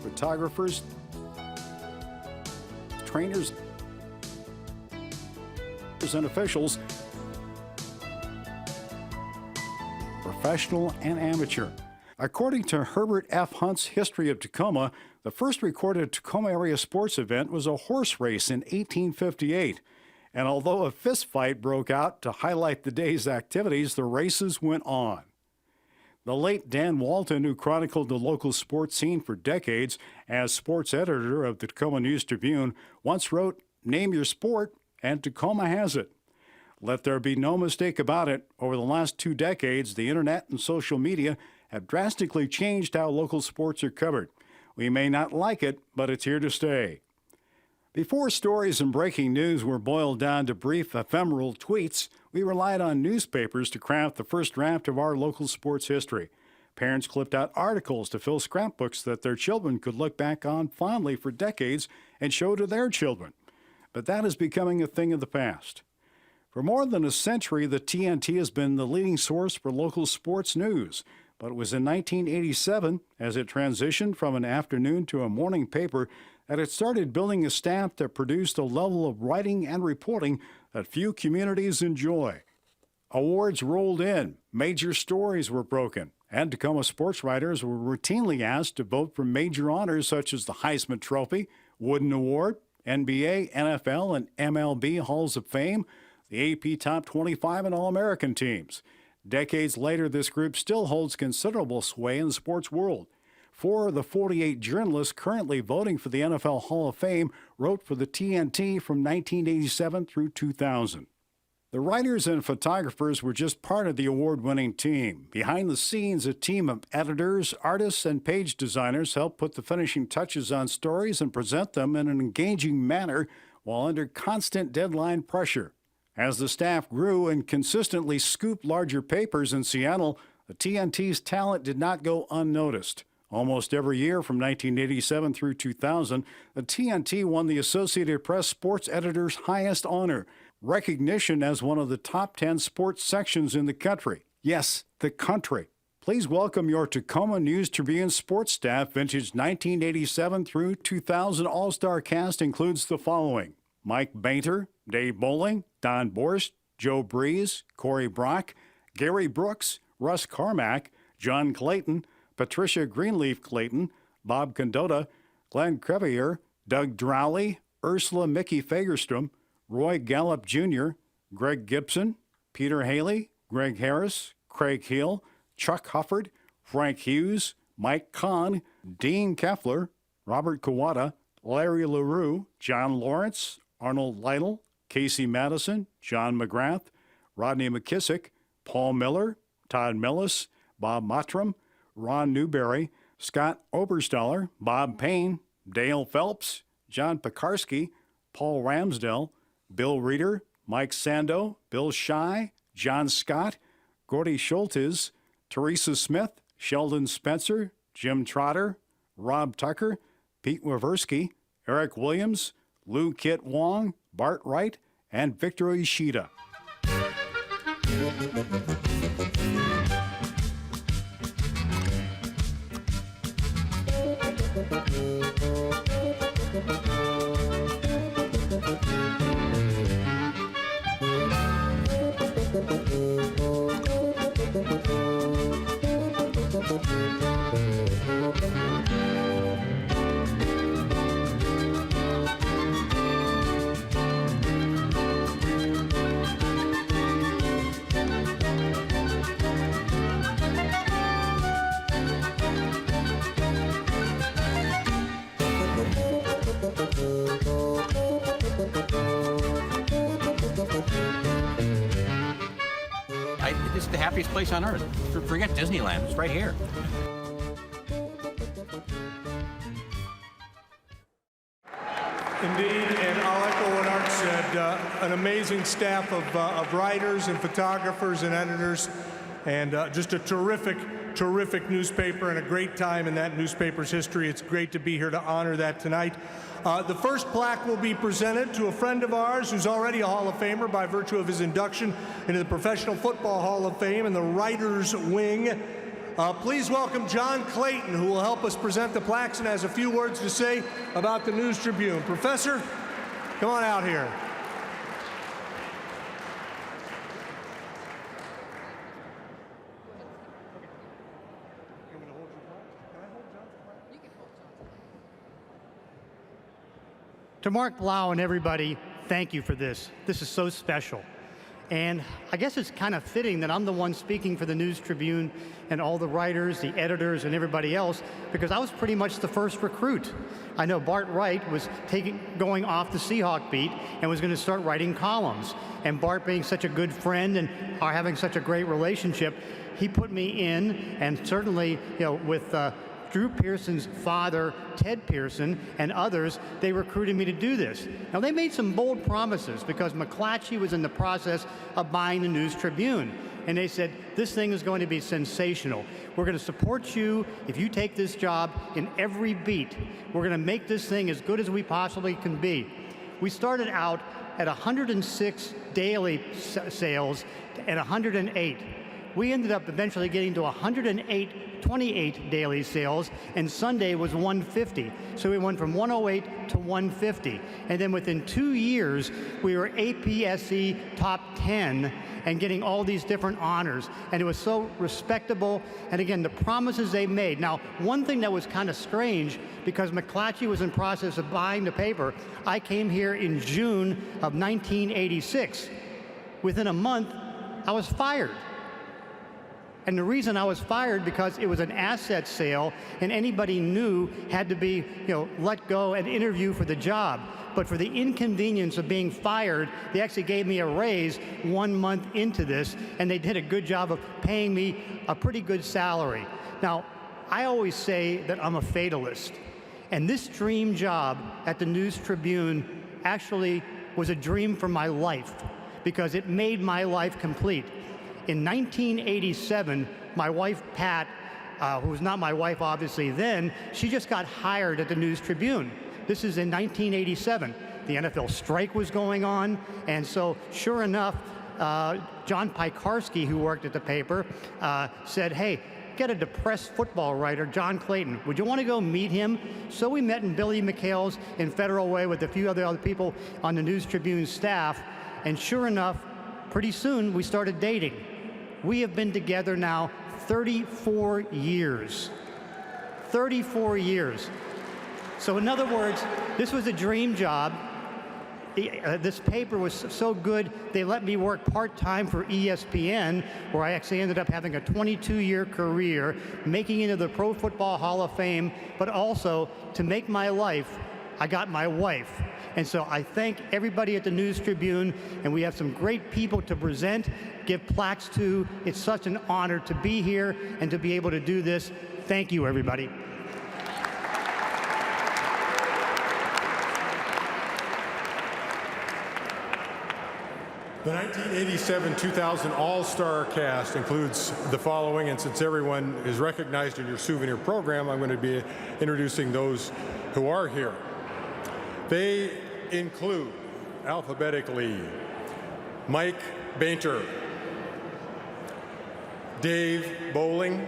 photographers, trainers, and officials, professional and amateur. According to Herbert F. Hunt's History of Tacoma, the first recorded Tacoma area sports event was a horse race in 1858. And although a fist fight broke out to highlight the day's activities, the races went on. The late Dan Walton, who chronicled the local sports scene for decades as sports editor of the Tacoma News-Tribune, once wrote, "Name your sport, and Tacoma has it." Let there be no mistake about it, over the last 2 decades, the internet and social media have drastically changed how local sports are covered. We may not like it, but it's here to stay. Before stories and breaking news were boiled down to brief, ephemeral tweets, we relied on newspapers to craft the first draft of our local sports history. Parents clipped out articles to fill scrapbooks that their children could look back on fondly for decades and show to their children. But that is becoming a thing of the past. For more than a century, the TNT has been the leading source for local sports news. But it was in 1987, as it transitioned from an afternoon to a morning paper, that it started building a staff that produced a level of writing and reporting that few communities enjoy. Awards rolled in, major stories were broken, and Tacoma sports writers were routinely asked to vote for major honors such as the Heisman Trophy, Wooden Award, NBA, NFL, and MLB Halls of Fame, the AP Top 25, and All-American teams. Decades later, this group still holds considerable sway in the sports world. 4 of the 48 journalists currently voting for the NFL Hall of Fame wrote for the TNT from 1987 through 2000. The writers and photographers were just part of the award-winning team. Behind the scenes, a team of editors, artists, and page designers helped put the finishing touches on stories and present them in an engaging manner while under constant deadline pressure. As the staff grew and consistently scooped larger papers in Seattle, the TNT's talent did not go unnoticed. Almost every year from 1987 through 2000, the TNT won the Associated Press sports editor's highest honor, recognition as one of the top 10 sports sections in the country. Yes, the country. Please welcome your Tacoma News-Tribune sports staff. Vintage 1987 through 2000 All-Star cast includes the following: Mike Bainter, Dave Bowling, Don Borst, Joe Breeze, Corey Brock, Gary Brooks, Russ Carmack, John Clayton, Patricia Greenleaf Clayton, Bob Condota, Glenn Crevier, Doug Drowley, Ursula Mickey Fagerstrom, Roy Gallup Jr., Greg Gibson, Peter Haley, Greg Harris, Craig Hill, Chuck Hufford, Frank Hughes, Mike Kahn, Dean Keffler, Robert Kawada, Larry LaRue, John Lawrence, Arnold Lytle, Casey Madison, John McGrath, Rodney McKissick, Paul Miller, Todd Millis, Bob Mottram, Ron Newberry, Scott Oberstaller, Bob Payne, Dale Phelps, John Pekarsky, Paul Ramsdell, Bill Reeder, Mike Sando, Bill Shy, John Scott, Gordy Schultes, Teresa Smith, Sheldon Spencer, Jim Trotter, Rob Tucker, Pete Waversky, Eric Williams, Lou Kit Wong, Bart Wright, and Victor Ishida. This is the happiest place on earth. Forget Disneyland. It's right here. Indeed, and I'll echo what Art said. An amazing staff of writers and photographers and editors, and just a terrific newspaper and a great time in that newspaper's history. It's great to be here to honor that tonight. The first plaque will be presented to a friend of ours who's already a Hall of Famer by virtue of his induction into the Professional Football Hall of Fame in the Writers Wing. Please welcome John Clayton, who will help us present the plaques and has a few words to say about the News-Tribune. Professor, come on out here. To Mark Blau and everybody, thank you for this. This is so special. And I guess it's kind of fitting that I'm the one speaking for the News-Tribune and all the writers, the editors, and everybody else, because I was pretty much the first recruit. I know Bart Wright was going off the Seahawk beat and was going to start writing columns. And Bart, being such a good friend and having such a great relationship, he put me in, and certainly, with Drew Pearson's father, Ted Pearson, and others, they recruited me to do this. Now, they made some bold promises because McClatchy was in the process of buying the News-Tribune. And they said, this thing is going to be sensational. We're going to support you if you take this job in every beat. We're going to make this thing as good as we possibly can be. We started out at 106 daily sales and 108. We ended up eventually getting to 28 daily sales, and Sunday was 150. So we went from 108 to 150. And then within 2 years, we were APSC top 10 and getting all these different honors. And it was so respectable. And again, the promises they made. Now, one thing that was kind of strange, because McClatchy was in process of buying the paper, I came here in June of 1986. Within a month, I was fired. And the reason I was fired because it was an asset sale, and anybody new had to be, let go and interview for the job. But for the inconvenience of being fired, they actually gave me a raise 1 month into this, and they did a good job of paying me a pretty good salary. Now, I always say that I'm a fatalist, and this dream job at the News Tribune actually was a dream for my life because it made my life complete. In 1987, my wife, Pat, who was not my wife obviously then, she just got hired at the News Tribune. This is in 1987. The NFL strike was going on, and so sure enough, John Pikarski, who worked at the paper, said, hey, get a depressed football writer, John Clayton. Would you want to go meet him? So we met in Billy McHale's in Federal Way with a few other people on the News Tribune staff, and sure enough, pretty soon we started dating. We have been together now 34 years. 34 years. So in other words, this was a dream job. This paper was so good, they let me work part-time for ESPN, where I actually ended up having a 22-year career, making it into the Pro Football Hall of Fame, but also to make my life, I got my wife. And so I thank everybody at the News Tribune, and we have some great people to present, give plaques to. It's such an honor to be here and to be able to do this. Thank you, everybody. The 1987-2000 All-Star cast includes the following, and since everyone is recognized in your souvenir program, I'm going to be introducing those who are here. They include, alphabetically, Mike Bainter, Dave Bowling,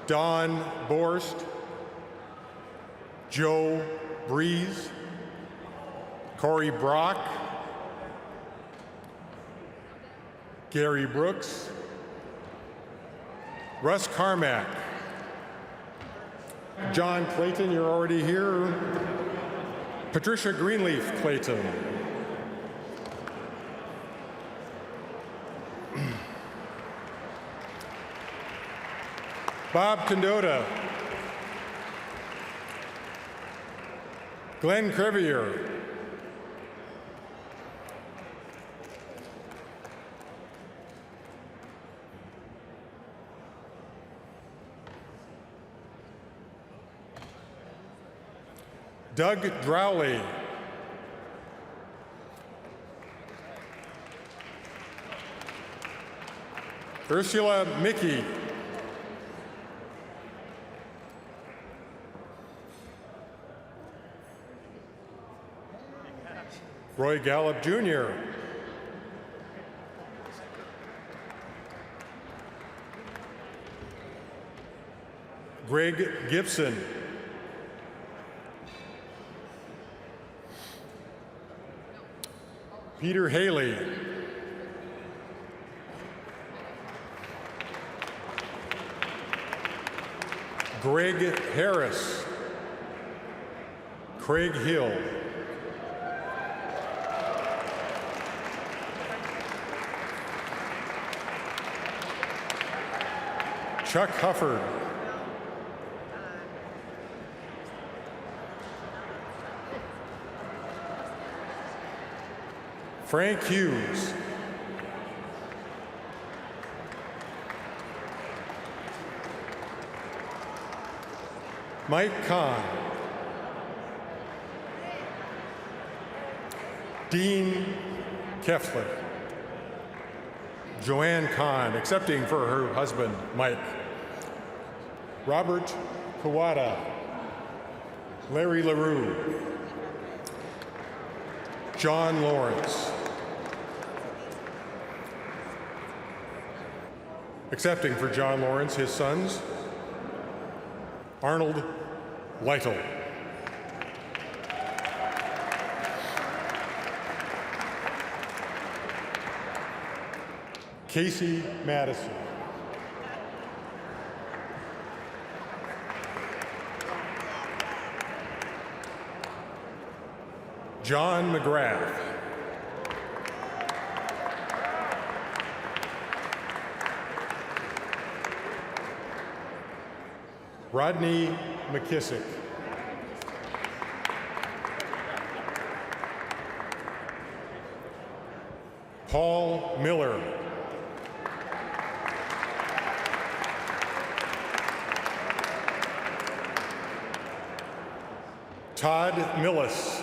Don Borst, Joe Breeze, Corey Brock, Gary Brooks, Russ Carmack, John Clayton, you're already here, Patricia Greenleaf Clayton, Bob Condotta, Glenn Crevier, Doug Drowley, Ursula Mickey, Roy Gallup Jr., Greg Gibson, Peter Haley, Greg Harris, Craig Hill, Chuck Hufford, Frank Hughes, Mike Kahn, Dean Keffler, Joanne Kahn, accepting for her husband, Mike, Robert Kawada, Larry LaRue, John Lawrence, Accepting for John Lawrence his sons, Arnold Lytle. Casey Madison. John McGrath. Rodney McKissick. Paul Miller. Todd Millis.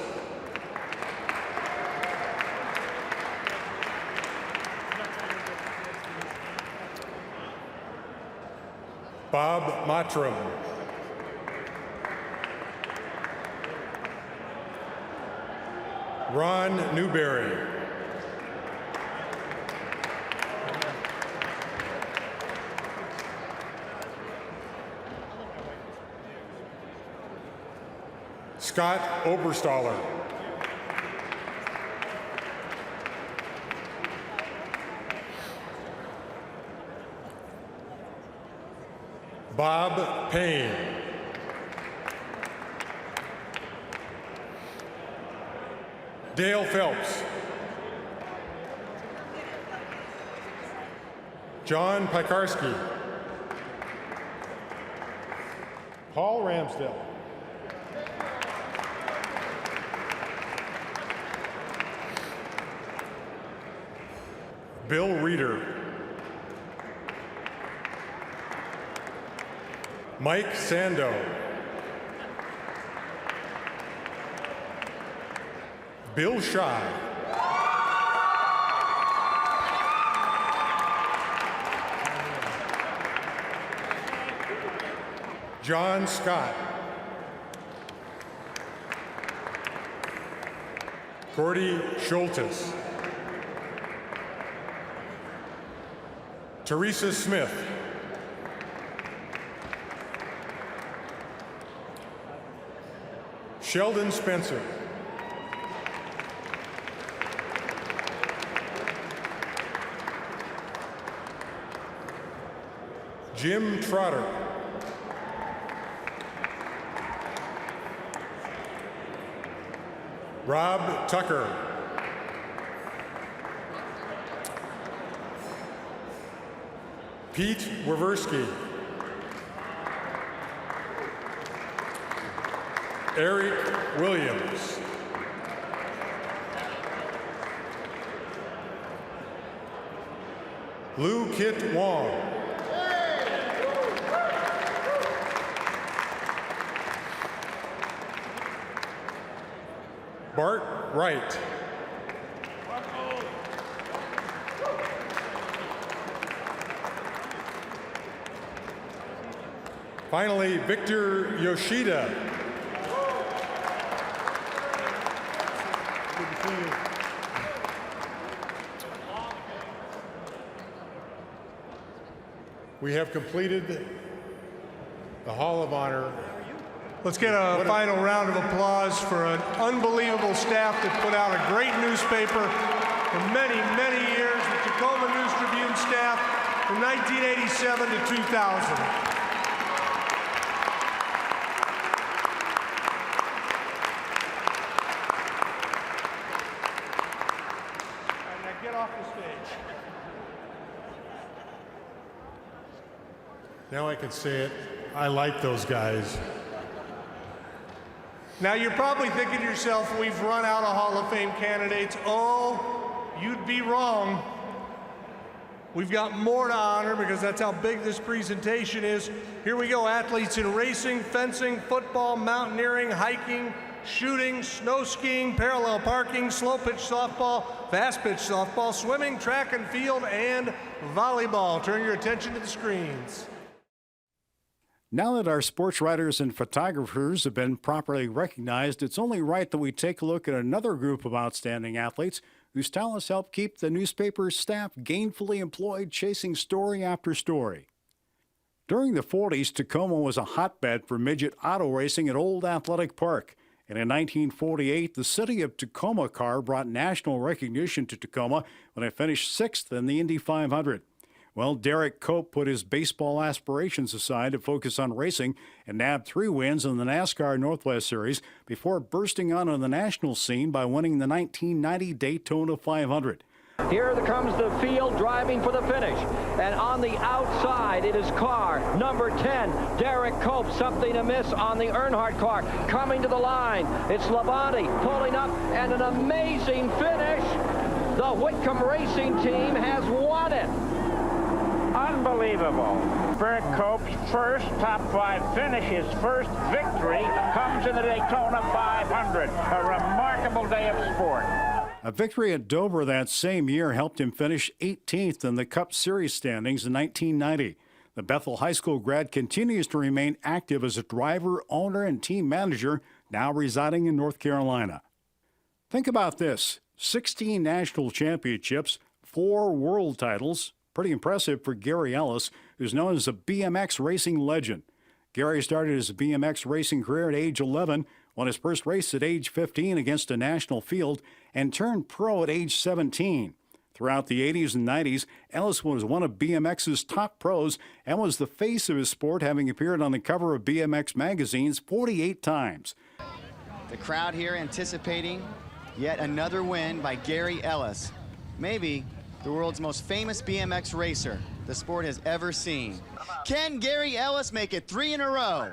Bob Mottram. Ron Newberry. Scott Oberstaller. Bob Payne. Dale Phelps. John Pikarski. Paul Ramsdell. Bill Reeder. Mike Sando. Bill Shy. John Scott. Gordy Schultes. Teresa Smith. Sheldon Spencer. Jim Trotter. Rob Tucker. Pete Waversky. Eric Williams. Lou Kit Wong. Bart Wright. Finally, Victor Yoshida. We have completed the Hall of Honor. Let's get a final round of applause for an unbelievable staff that put out a great newspaper for many, many years, the Tacoma News-Tribune staff from 1987 to 2000. Now I can say it, I like those guys. Now you're probably thinking to yourself, we've run out of Hall of Fame candidates. Oh, you'd be wrong. We've got more to honor because that's how big this presentation is. Here we go, athletes in racing, fencing, football, mountaineering, hiking, shooting, snow skiing, parallel parking, slow pitch softball, fast pitch softball, swimming, track and field, and volleyball. Turn your attention to the screens. Now that our sports writers and photographers have been properly recognized, it's only right that we take a look at another group of outstanding athletes whose talents helped keep the newspaper's staff gainfully employed chasing story after story. During the 40s, Tacoma was a hotbed for midget auto racing at Old Athletic Park. And in 1948, the City of Tacoma car brought national recognition to Tacoma when it finished 6th in the Indy 500. Well, Derek Cope put his baseball aspirations aside to focus on racing and nabbed 3 wins in the NASCAR Northwest Series before bursting on the national scene by winning the 1990 Daytona 500. Here comes the field driving for the finish. And on the outside, it is car number 10, Derek Cope. Something amiss on the Earnhardt car. Coming to the line, it's Labonte pulling up, and an amazing finish. The Whitcomb Racing Team has won it. Unbelievable. Derek Cope's first top 5 finish, his first victory, comes in the Daytona 500. A remarkable day of sport. A victory at Dover that same year helped him finish 18th in the Cup Series standings in 1990. The Bethel High School grad continues to remain active as a driver, owner, and team manager, now residing in North Carolina. Think about this: 16 national championships, 4 world titles. Pretty impressive for Gary Ellis, who's known as a BMX racing legend. Gary started his BMX racing career at age 11, won his first race at age 15 against a national field, and turned pro at age 17. Throughout the 80s and 90s, Ellis was one of BMX's top pros and was the face of his sport, having appeared on the cover of BMX magazines 48 times. The crowd here anticipating yet another win by Gary Ellis, maybe the world's most famous BMX racer the sport has ever seen. Can Gary Ellis make it 3 in a row?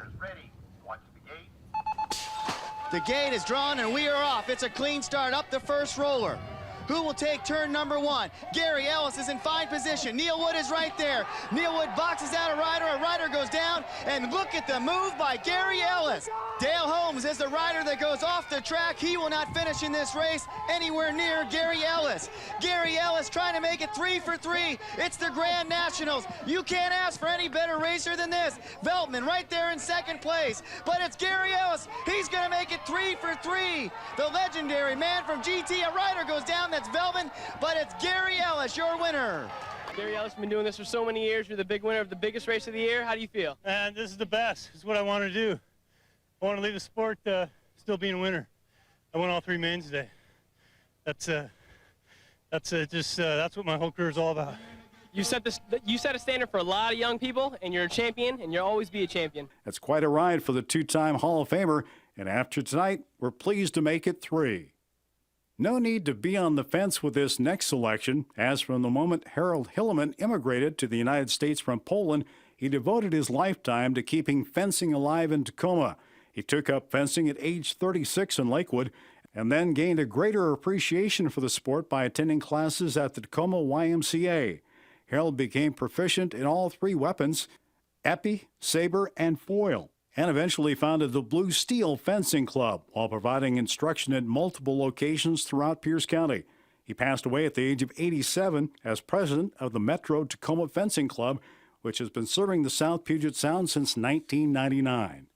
The gate is drawn and we are off. It's a clean start up the first roller. Who will take turn number 1? Gary Ellis is in fine position. Neil Wood is right there. Neil Wood boxes out a rider goes down, and look at the move by Gary Ellis. Dale Holmes is the rider that goes off the track. He will not finish in this race anywhere near Gary Ellis. Gary Ellis trying to make it 3 for 3. It's the Grand Nationals. You can't ask for any better racer than this. Veltman right there in second place, but it's Gary Ellis. He's gonna make it 3 for 3. The legendary man from GT, a rider goes down, that's Veltman, but it's Gary Ellis, your winner. Gary Ellis has been doing this for so many years. You're the big winner of the biggest race of the year. How do you feel? And this is the best. It's what I want to do. I want to leave the sport still being a winner. I won all 3 mains today. That's what my whole career is all about. You set a standard for a lot of young people, and you're a champion, and you'll always be a champion. That's quite a ride for the 2-time Hall of Famer, and after tonight, we're pleased to make it 3. No need to be on the fence with this next selection, as from the moment Harold Hilleman immigrated to the United States from Poland, he devoted his lifetime to keeping fencing alive in Tacoma. He took up fencing at age 36 in Lakewood, and then gained a greater appreciation for the sport by attending classes at the Tacoma YMCA. Harold became proficient in all 3 weapons, épée, saber, and foil, and eventually founded the Blue Steel Fencing Club while providing instruction at multiple locations throughout Pierce County. He passed away at the age of 87 as president of the Metro Tacoma Fencing Club, which has been serving the South Puget Sound since 1999.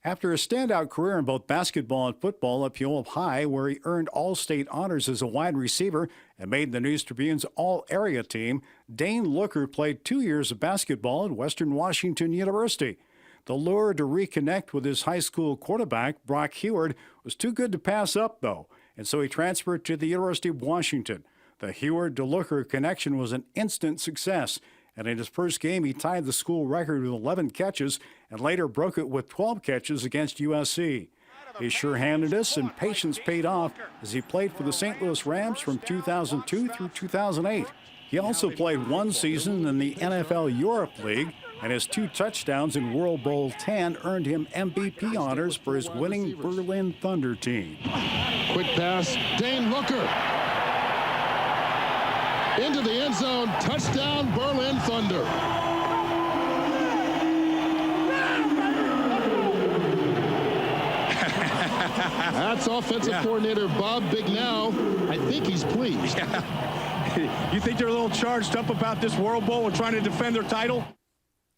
After a standout career in both basketball and football at Puyallup High, where he earned all-state honors as a wide receiver and made the News Tribune's all-area team, Dane Looker played 2 years of basketball at Western Washington University. The lure to reconnect with his high school quarterback, Brock Heward, was too good to pass up, though, and so he transferred to the University of Washington. The Heward-DeLooker connection was an instant success, and in his first game, he tied the school record with 11 catches and later broke it with 12 catches against USC. His sure-handedness and patience paid off as he played for the St. Louis Rams from 2002 through 2008. He also played 1 season in the NFL Europe League, and his 2 touchdowns in World Bowl X earned him MVP honors for his winning Berlin Thunder team. Quick pass, Dane Looker. Into the end zone, touchdown Berlin Thunder. That's offensive coordinator Bob Bignow. I think he's pleased. You think they're a little charged up about this World Bowl and trying to defend their title?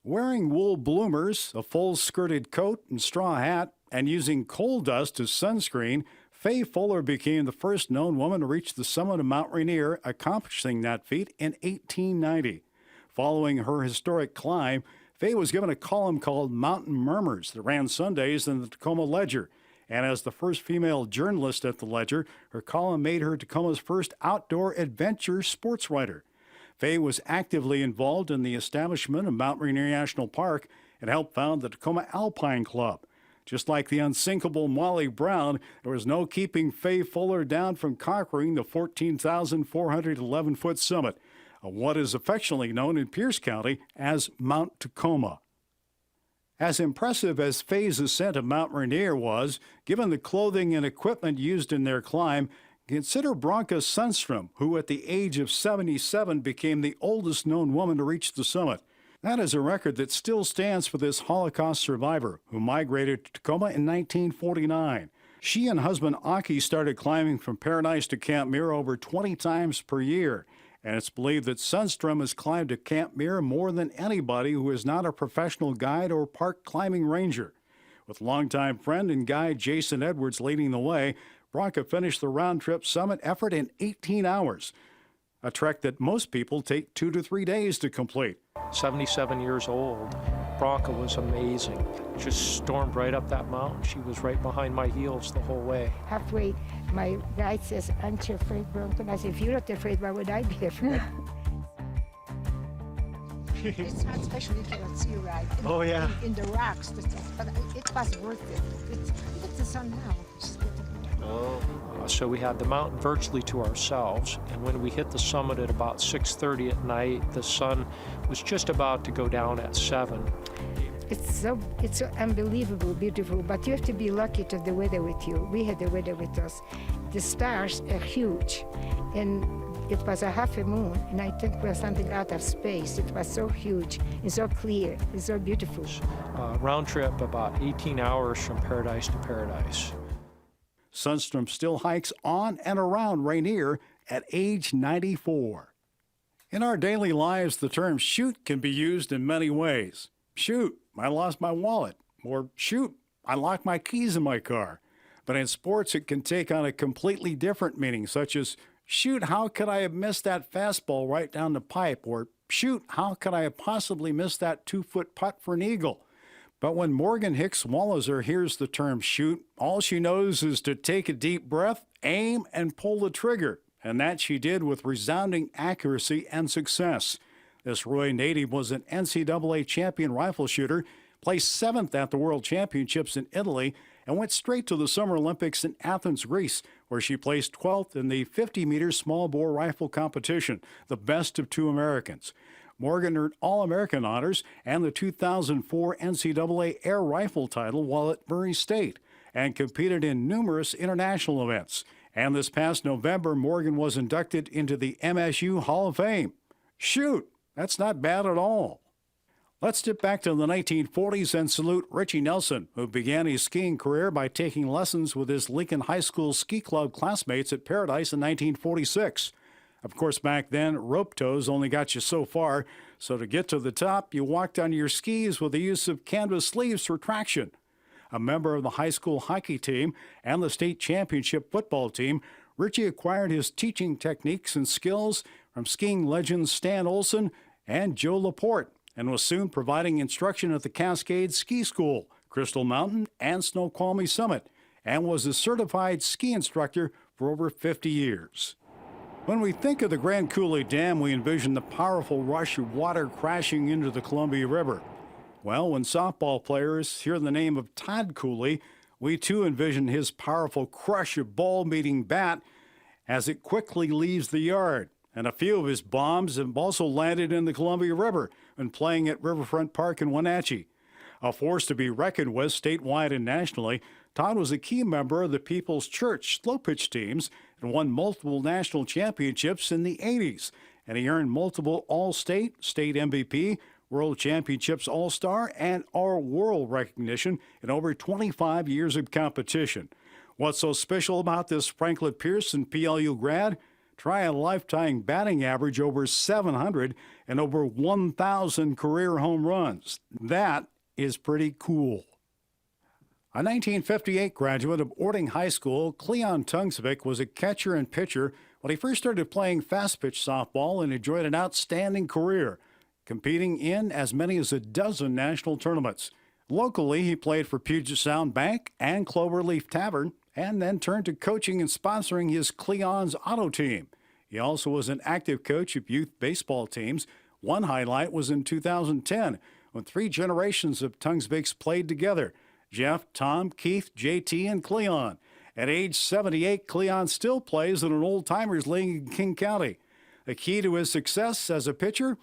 Wearing wool bloomers, a full-skirted coat and straw hat, and using coal dust as sunscreen, Faye Fuller became the first known woman to reach the summit of Mount Rainier, accomplishing that feat in 1890. Following her historic climb, Faye was given a column called Mountain Murmurs that ran Sundays in the Tacoma Ledger. And as the first female journalist at the Ledger, her column made her Tacoma's first outdoor adventure sports writer. Faye was actively involved in the establishment of Mount Rainier National Park and helped found the Tacoma Alpine Club. Just like the unsinkable Molly Brown, there was no keeping Faye Fuller down from conquering the 14,411-foot summit of what is affectionately known in Pierce County as Mount Tacoma. As impressive as Faye's ascent of Mount Rainier was, given the clothing and equipment used in their climb, consider Bronca Sundstrom, who at the age of 77 became the oldest known woman to reach the summit. That is a record that still stands for this Holocaust survivor who migrated to Tacoma in 1949. She and husband Aki started climbing from Paradise to Camp Muir over 20 times per year, and it's believed that Sundstrom has climbed to Camp Muir more than anybody who is not a professional guide or park climbing ranger. With longtime friend and guide Jason Edwards leading the way, Bronca finished the round-trip summit effort in 18 hours, a trek that most people take 2 to 3 days to complete. 77 years old. Bronca was amazing. Just stormed right up that mountain. She was right behind my heels the whole way. Halfway, my guide says, "Aren't you afraid, Bronca?" And I said, "If you're not afraid, why would I be afraid?" It's hard, especially if you don't see right. Oh, yeah. In the rocks, but it was worth it. Look at the sun now. It's getting So we had the mountain virtually to ourselves, and when we hit the summit at about 6:30 at night, the sun was just about to go down at 7. It's so unbelievable, beautiful, but you have to be lucky to have the weather with you. We had the weather with us. The stars are huge, and it was a half a moon, and I think it was something out of space. It was so huge and so clear and so beautiful. Round trip about 18 hours from Paradise to Paradise. Sundstrom still hikes on and around Rainier at age 94. In our daily lives, the term shoot can be used in many ways. Shoot, I lost my wallet. Or shoot, I locked my keys in my car. But in sports, it can take on a completely different meaning, such as, shoot, how could I have missed that fastball right down the pipe? Or shoot, how could I have possibly missed that 2-foot putt for an eagle? But when Morgan Hicks Walliser hears the term shoot, all she knows is to take a deep breath, aim, and pull the trigger. And that she did with resounding accuracy and success. This Roy native was an NCAA champion rifle shooter, placed 7th at the World Championships in Italy, and went straight to the Summer Olympics in Athens, Greece, where she placed 12th in the 50-meter small-bore rifle competition, the best of 2 Americans. Morgan earned All-American honors and the 2004 NCAA air rifle title while at Murray State, and competed in numerous international events. And this past November, Morgan was inducted into the MSU Hall of Fame. Shoot, that's not bad at all. Let's dip back to the 1940s and salute Richie Nelson, who began his skiing career by taking lessons with his Lincoln High School Ski Club classmates at Paradise in 1946. Of course, back then, rope tows only got you so far, so to get to the top, you walked on your skis with the use of canvas sleeves for traction. A member of the high school hockey team and the state championship football team, Richie acquired his teaching techniques and skills from skiing legends Stan Olsen and Joe Laporte, and was soon providing instruction at the Cascade Ski School, Crystal Mountain, and Snoqualmie Summit, and was a certified ski instructor for over 50 years. When we think of the Grand Coulee Dam, we envision the powerful rush of water crashing into the Columbia River. Well, when softball players hear the name of Todd Cooley, we too envision his powerful crush of ball-meeting bat as it quickly leaves the yard. And a few of his bombs have also landed in the Columbia River when playing at Riverfront Park in Wenatchee. A force to be reckoned with statewide and nationally, Todd was a key member of the People's Church slow pitch teams and won multiple national championships in the 80s. And he earned multiple All-State, State MVP, World Championships All-Star, and All-World recognition in over 25 years of competition. What's so special about this Franklin Pierce and PLU grad? Try a lifetime batting average over 700 and over 1,000 career home runs. That is pretty cool. A 1958 graduate of Orting High School, Cleon Tungsvik was a catcher and pitcher when he first started playing fast-pitch softball and enjoyed an outstanding career, competing in as many as a dozen national tournaments. Locally, he played for Puget Sound Bank and Cloverleaf Tavern, and then turned to coaching and sponsoring his Cleon's Auto Team. He also was an active coach of youth baseball teams. One highlight was in 2010, when 3 generations of Tungsviks played together: Jeff, Tom, Keith, JT, and Cleon. At age 78, Cleon still plays in an old-timers league in King County. The key to his success as a pitcher?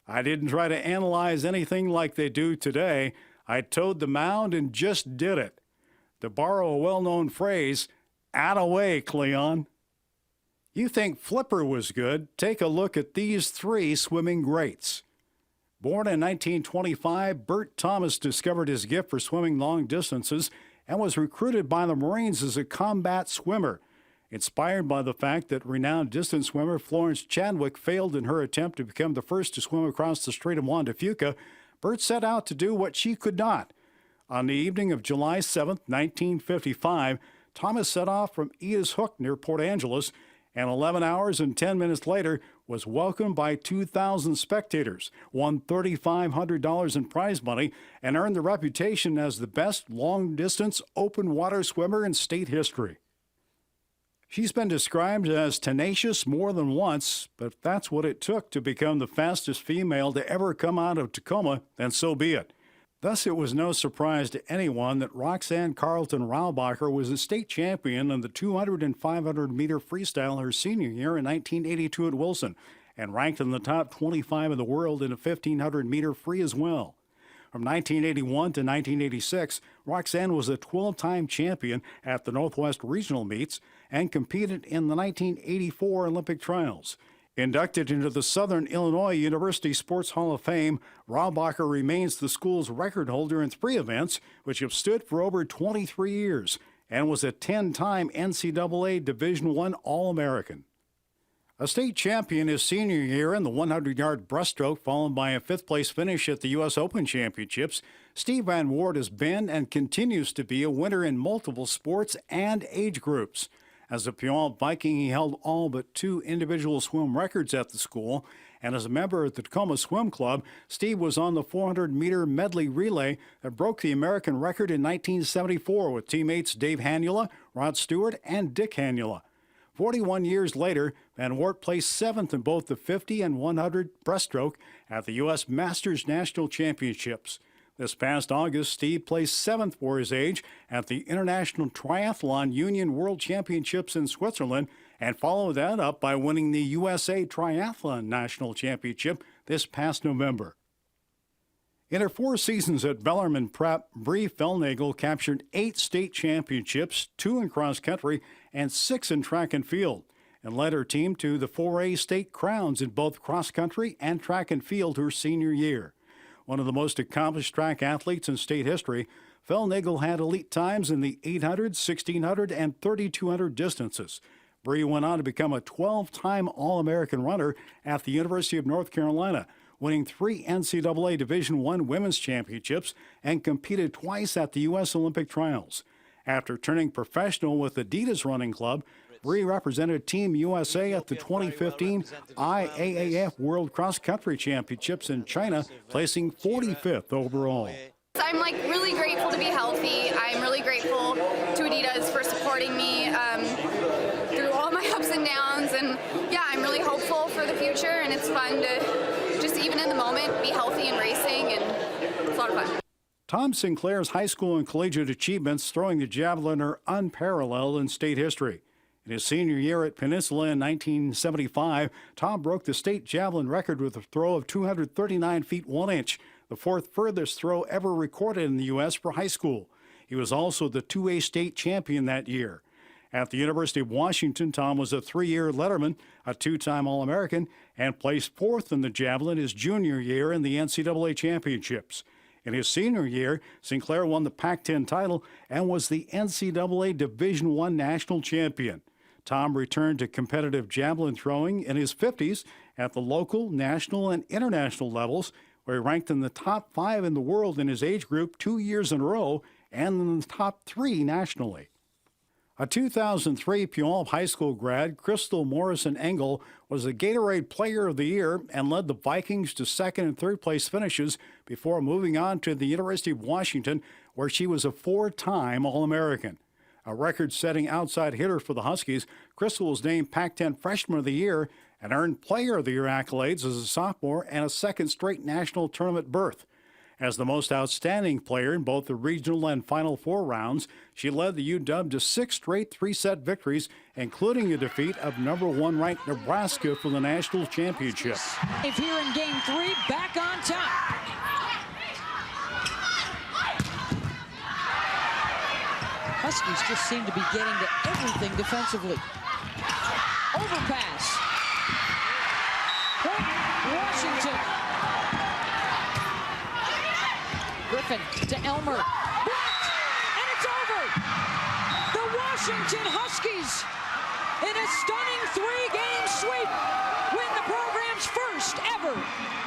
I didn't try to analyze anything like they do today. I towed the mound and just did it. To borrow a well-known phrase, "Attaway, Cleon." You think flipper was good? Take a look at these 3 swimming greats. Born in 1925, Bert Thomas discovered his gift for swimming long distances and was recruited by the Marines as a combat swimmer. Inspired by the fact that renowned distance swimmer Florence Chadwick failed in her attempt to become the first to swim across the Strait of Juan de Fuca, Bert set out to do what she could not. On the evening of July 7, 1955, Thomas set off from Edith's Hook near Port Angeles, and 11 hours and 10 minutes later was welcomed by 2,000 spectators, won $3,500 in prize money, and earned the reputation as the best long-distance open water swimmer in state history. She's been described as tenacious more than once, but if that's what it took to become the fastest female to ever come out of Tacoma, then so be it. Thus, it was no surprise to anyone that Roxanne Carlton Raubacher was a state champion in the 200 and 500-meter freestyle her senior year in 1982 at Wilson, and ranked in the top 25 in the world in a 1,500-meter free as well. From 1981 to 1986, Roxanne was a 12-time champion at the Northwest Regional Meets and competed in the 1984 Olympic Trials. Inducted into the Southern Illinois University Sports Hall of Fame, Raubacher remains the school's record holder in 3 events, which have stood for over 23 years, and was a 10-time NCAA Division I All-American. A state champion his senior year in the 100-yard breaststroke, followed by a 5th-place finish at the U.S. Open Championships, Steve Van Ward has been and continues to be a winner in multiple sports and age groups. As a Puyallup Viking, he held all but 2 individual swim records at the school, and as a member of the Tacoma Swim Club, Steve was on the 400-meter medley relay that broke the American record in 1974 with teammates Dave Hanula, Rod Stewart, and Dick Hanula. 41 years later, Van Wart placed 7th in both the 50 and 100 breaststroke at the U.S. Masters National Championships. This past August, Steve placed 7th for his age at the International Triathlon Union World Championships in Switzerland, and followed that up by winning the USA Triathlon National Championship this past November. In her 4 seasons at Bellarmine Prep, Bree Fellnagel captured 8 state championships, 2 in cross country, and 6 in track and field, and led her team to the 4A state crowns in both cross country and track and field her senior year. One of the most accomplished track athletes in state history, Fellnagel had elite times in the 800, 1600, and 3200 distances. Bree went on to become a 12-time All-American runner at the University of North Carolina, winning 3 NCAA Division I women's championships and competed twice at the U.S. Olympic trials. After turning professional with Adidas Running Club, Bree represented Team USA at the 2015 IAAF World Cross Country Championships in China, placing 45th overall. I'm really grateful to be healthy. I'm really grateful to Adidas for supporting me through all my ups and downs. And yeah, I'm really hopeful for the future, and it's fun to just, even in the moment, be healthy and racing, and it's a lot of fun. Tom Sinclair's high school and collegiate achievements throwing the javelin are unparalleled in state history. In his senior year at Peninsula in 1975, Tom broke the state javelin record with a throw of 239 feet 1 inch, the 4th furthest throw ever recorded in the U.S. for high school. He was also the 2A state champion that year. At the University of Washington, Tom was a 3-year letterman, a 2-time All-American, and placed 4th in the javelin his junior year in the NCAA championships. In his senior year, Sinclair won the Pac-10 title and was the NCAA Division I national champion. Tom returned to competitive javelin throwing in his 50s at the local, national, and international levels, where he ranked in the top 5 in the world in his age group 2 years in a row and in the top 3 nationally. A 2003 Puyallup High School grad, Crystal Morrison Engel, was the Gatorade Player of the Year and led the Vikings to 2nd and 3rd place finishes before moving on to the University of Washington, where she was a 4-time All-American. A record-setting outside hitter for the Huskies, Crystal was named Pac-10 Freshman of the Year and earned Player of the Year accolades as a sophomore and a 2nd straight national tournament berth. As the most outstanding player in both the regional and Final Four rounds, she led the UW to 6 straight 3-set victories, including a defeat of #1 ranked Nebraska for the national championship. Here in Game 3, back on top. Huskies just seem to be getting to everything defensively. Overpass. Washington. Griffin to Elmer. Blocked! And it's over! The Washington Huskies, in a stunning 3-game sweep, win the program's first ever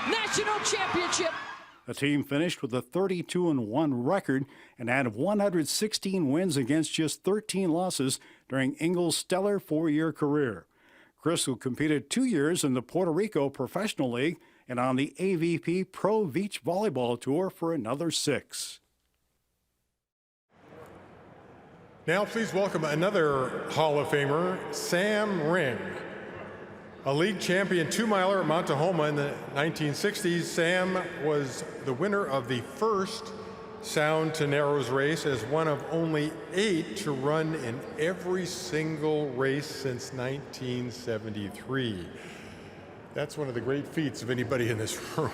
national championship. The team finished with a 32-1 record and had 116 wins against just 13 losses during Engel's stellar 4-year career. Crystal competed 2 years in the Puerto Rico Professional League and on the AVP Pro Beach Volleyball Tour for another 6. Now please welcome another Hall of Famer, Sam Ring. A league champion 2-miler at Mount Tacoma in the 1960s, Sam was the winner of the first Sound to Narrows race as one of only 8 to run in every single race since 1973. That's one of the great feats of anybody in this room.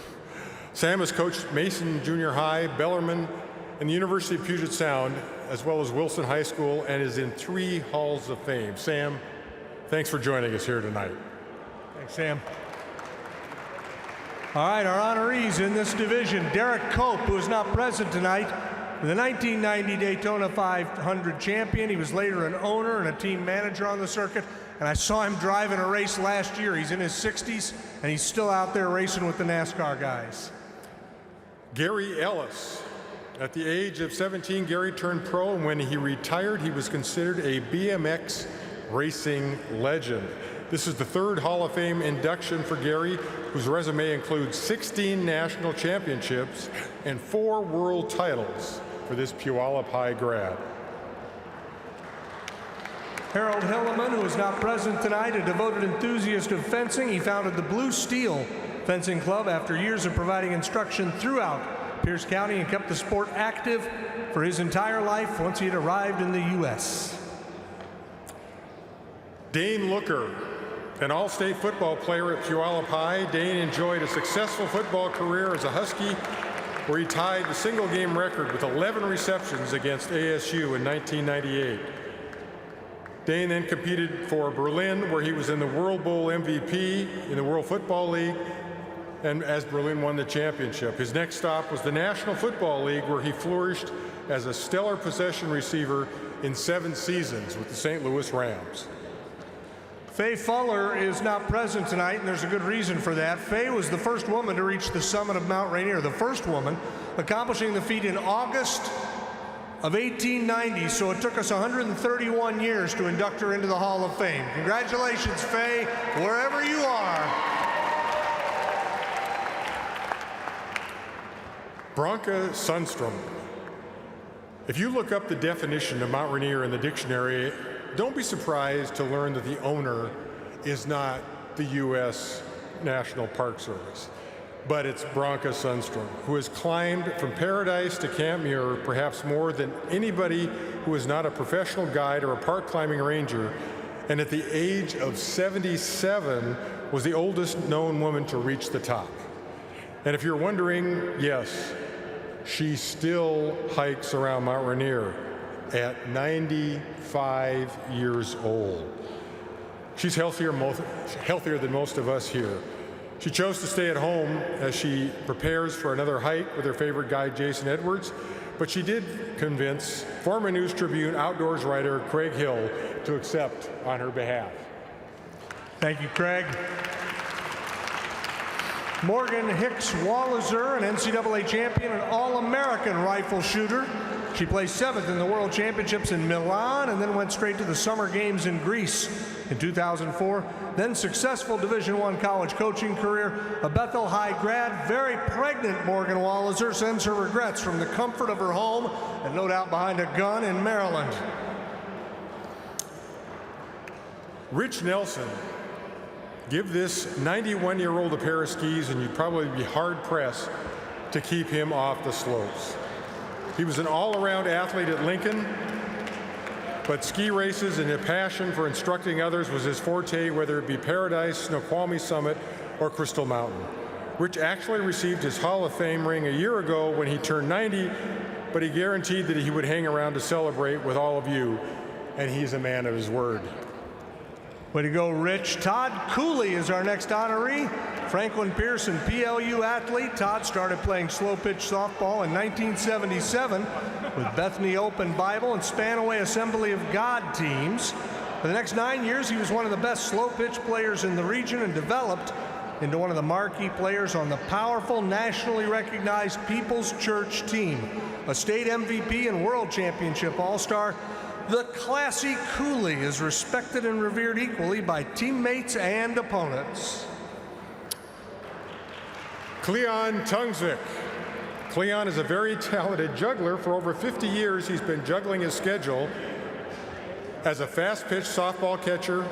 Sam has coached Mason Junior High, Bellarmine, and the University of Puget Sound, as well as Wilson High School, and is in 3 Halls of Fame. Sam, thanks for joining us here tonight. Thanks, Sam. All right, our honorees in this division, Derek Cope, who is not present tonight, the 1990 Daytona 500 champion. He was later an owner and a team manager on the circuit, and I saw him driving a race last year. He's in his 60s, and he's still out there racing with the NASCAR guys. Gary Ellis. At the age of 17, Gary turned pro, and when he retired, he was considered a BMX racing legend. This is the 3rd Hall of Fame induction for Gary, whose resume includes 16 national championships and 4 world titles for this Puyallup High grad. Harold Hilleman, who is not present tonight, a devoted enthusiast of fencing. He founded the Blue Steel Fencing Club after years of providing instruction throughout Pierce County and kept the sport active for his entire life once he had arrived in the U.S. Dane Looker, an all-state football player at Puyallup High. Dane enjoyed a successful football career as a Husky, where he tied the single-game record with 11 receptions against ASU in 1998. Dane then competed for Berlin, where he was in the World Bowl MVP in the World Football League, and as Berlin won the championship. His next stop was the National Football League, where he flourished as a stellar possession receiver in 7 seasons with the St. Louis Rams. Faye Fuller is not present tonight, and there's a good reason for that. Faye was the first woman to reach the summit of Mount Rainier, the first woman, accomplishing the feat in August of 1890, so it took us 131 years to induct her into the Hall of Fame. Congratulations, Faye, wherever you are. Bronca Sundstrom. If you look up the definition of Mount Rainier in the dictionary, don't be surprised to learn that the owner is not the U.S. National Park Service, but it's Bronca Sundstrom, who has climbed from Paradise to Camp Muir perhaps more than anybody who is not a professional guide or a park climbing ranger, and at the age of 77 was the oldest known woman to reach the top. And if you're wondering, yes, she still hikes around Mount Rainier at 95 years old. She's healthier than most of us here. She chose to stay at home as she prepares for another hike with her favorite guide, Jason Edwards, but she did convince former News Tribune outdoors writer Craig Hill to accept on her behalf. Thank you, Craig. Morgan Hicks Walliser, an NCAA champion and All-American rifle shooter, She placed 7th in the World Championships in Milan and then went straight to the Summer Games in Greece in 2004. Then successful Division I college coaching career. A Bethel High grad, very pregnant Morgan Walliser sends her regrets from the comfort of her home and no doubt behind a gun in Maryland. Rich Nelson. Give this 91-year-old a pair of skis and you'd probably be hard-pressed to keep him off the slopes. He was an all-around athlete at Lincoln, but ski races and a passion for instructing others was his forte, whether it be Paradise, Snoqualmie Summit, or Crystal Mountain. Rich actually received his Hall of Fame ring a year ago when he turned 90, but he guaranteed that he would hang around to celebrate with all of you, and he's a man of his word. Way to go, Rich. Todd Cooley is our next honoree. Franklin Pierce and PLU athlete. Todd started playing slow-pitch softball in 1977 with Bethany Open Bible and Spanaway Assembly of God teams. For the next 9 years, he was one of the best slow-pitch players in the region and developed into one of the marquee players on the powerful, nationally recognized People's Church team. A state MVP and World Championship All-Star, the classy Cooley is respected and revered equally by teammates and opponents. Cleon Tungvik. Cleon is a very talented juggler. For over 50 years, he's been juggling his schedule as a fast-pitch softball catcher,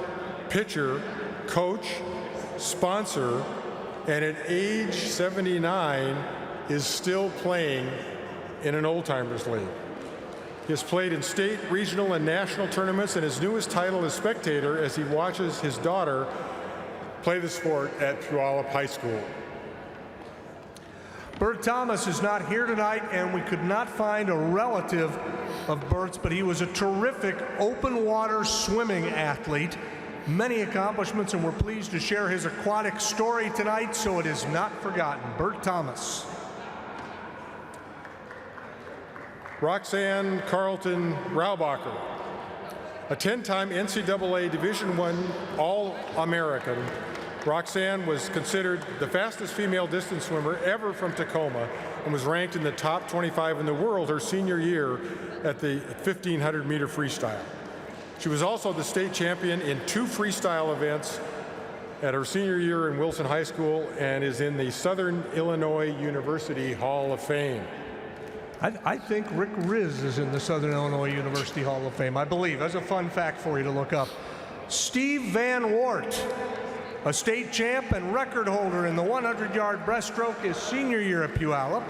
pitcher, coach, sponsor, and at age 79 is still playing in an old-timers league. He has played in state, regional, and national tournaments, and his newest title is spectator as he watches his daughter play the sport at Puyallup High School. Bert Thomas is not here tonight, and we could not find a relative of Bert's, but he was a terrific open water swimming athlete. Many accomplishments, and we're pleased to share his aquatic story tonight, so it is not forgotten. Bert Thomas. Roxanne Carlton Raubacher, a 10-time NCAA Division I All-American. Roxanne was considered the fastest female distance swimmer ever from Tacoma and was ranked in the top 25 in the world her senior year at the 1,500-meter freestyle. She was also the state champion in 2 freestyle events at her senior year in Wilson High School and is in the Southern Illinois University Hall of Fame. I think Rick Riz is in the Southern Illinois University Hall of Fame, I believe. That's a fun fact for you to look up. Steve Van Wart, a state champ and record holder in the 100-yard breaststroke his senior year at Puyallup.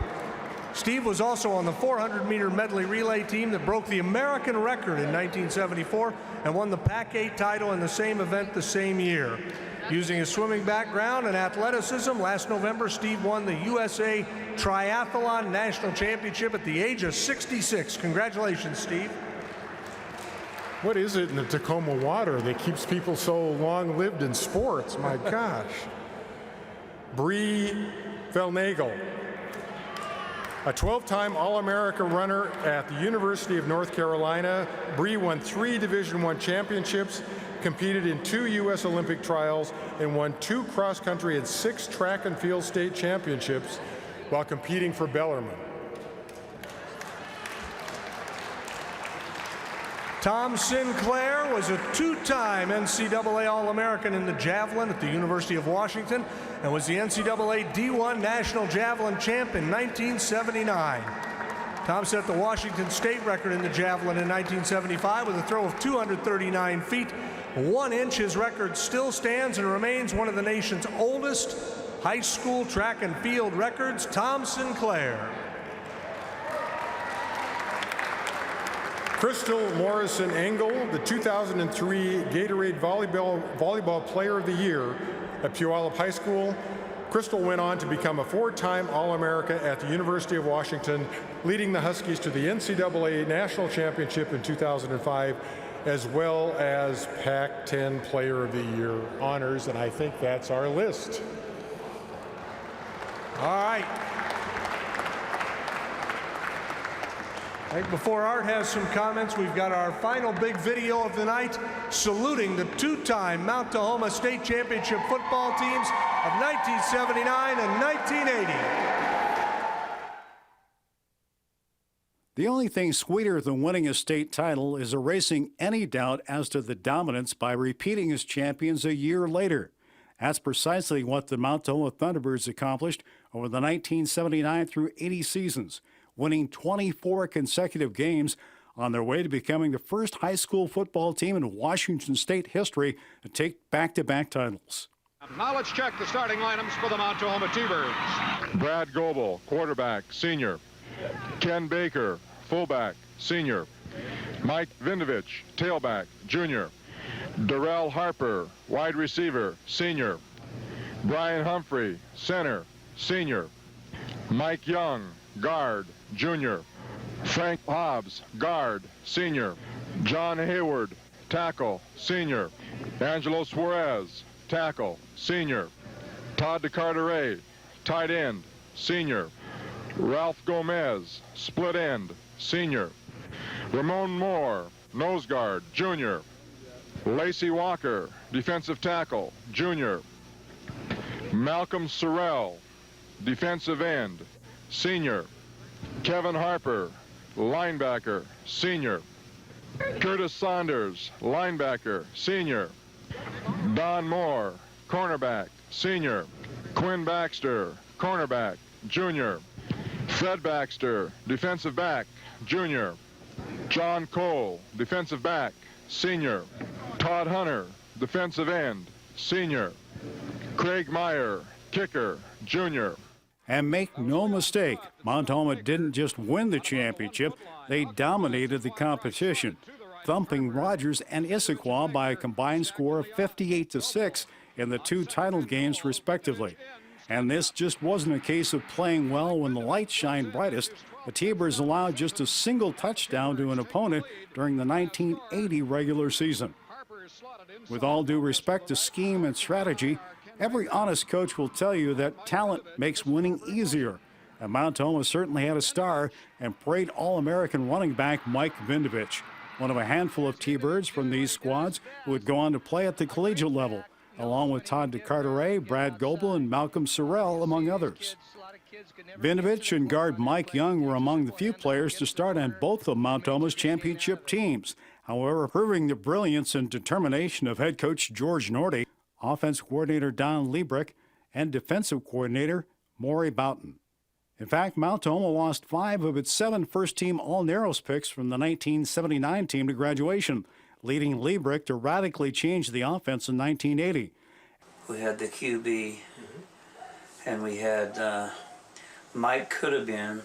Steve was also on the 400-meter medley relay team that broke the American record in 1974 and won the Pac-8 title in the same event the same year. Using his swimming background and athleticism, last November, Steve won the USA Triathlon National Championship at the age of 66. Congratulations, Steve. What is it in the Tacoma water that keeps people so long-lived in sports? My gosh. Bree Velnagel, a 12-time All-America runner at the University of North Carolina. Bree won 3 Division I championships, competed in 2 U.S. Olympic trials, and won 2 cross-country and 6 track and field state championships while competing for Bellarmine. Tom Sinclair was a 2-time NCAA All-American in the javelin at the University of Washington and was the NCAA D1 National Javelin Champ in 1979. Tom set the Washington State record in the javelin in 1975 with a throw of 239 feet, 1 inch. His record still stands and remains one of the nation's oldest high school track and field records. Tom Sinclair. Crystal Morrison Engel, the 2003 Gatorade Volleyball Player of the Year at Puyallup High School. Crystal went on to become a 4-time All-America at the University of Washington, leading the Huskies to the NCAA National Championship in 2005, as well as Pac-10 Player of the Year honors, and I think that's our list. All right. Right before Art has some comments, we've got our final big video of the night saluting the 2-time Mount Tahoma State Championship football teams of 1979 and 1980. The only thing sweeter than winning a state title is erasing any doubt as to the dominance by repeating as champions a year later. That's precisely what the Mount Tacoma Thunderbirds accomplished over the 1979 through 80 seasons, winning 24 consecutive games on their way to becoming the first high school football team in Washington State history to take back-to-back titles. Now let's check the starting lineups for the Mount Tacoma T-Birds. Brad Goebel, quarterback, senior. Ken Baker, fullback, senior. Mike Vindovich, tailback, junior. Darrell Harper, wide receiver, senior. Brian Humphrey, center, senior. Mike Young, guard, junior. Frank Hobbs, guard, senior. John Hayward, tackle, senior. Angelo Suarez, tackle, senior. Todd DeCarteret, tight end, senior. Ralph Gomez, split end, senior. Ramon Moore, nose guard, junior. Lacey Walker, defensive tackle, junior. Malcolm Sorrell, defensive end, senior. Kevin Harper, linebacker, senior. Curtis Saunders, linebacker, senior. Don Moore, cornerback, senior. Quinn Baxter, cornerback, junior. Fred Baxter, defensive back, junior. John Cole, defensive back, senior. Todd Hunter, defensive end, senior. Craig Meyer, kicker, junior. And make no mistake, Mount Tacoma didn't just win the championship, they dominated the competition, thumping Rogers and Issaquah by a combined score of 58-6 in the two title games respectively. And this just wasn't a case of playing well when the lights shined brightest. The T-Birds allowed just a single touchdown to an opponent during the 1980 regular season. With all due respect to scheme and strategy, every honest coach will tell you that talent makes winning easier. And Mount Tacoma certainly had a star and parade All-American running back Mike Vindovich, one of a handful of T-Birds from these squads who would go on to play at the collegiate level, along with Todd DeCarteret, Brad Goebel, and Malcolm Sorrell, among others. Vindovich and guard Mike Young were among the few players to start on both of Mount Tacoma's championship teams. However, proving the brilliance and determination of head coach George Norty, offense coordinator Don Liebrick, and defensive coordinator Maury Boughton. In fact, Mount Tacoma lost 5 of its 7 first-team All-Narrows picks from the 1979 team to graduation, leading Liebrick to radically change the offense in 1980. We had the QB, and we had Mike could have been.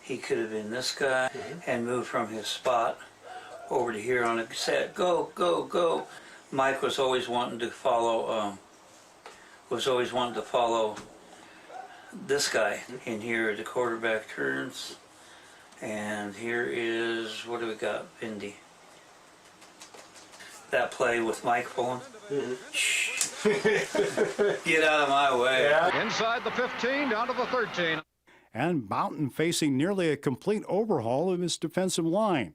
He could have been this guy and moved from his spot over to here on a set. Go, go, go. Mike was always wanting to follow. This guy in here. The quarterback turns, and here is, what do we got? Vindy. That play with Mike pulling. Shh. Get out of my way. Inside the 15, down to the 13. And Boughton facing nearly a complete overhaul of his defensive line.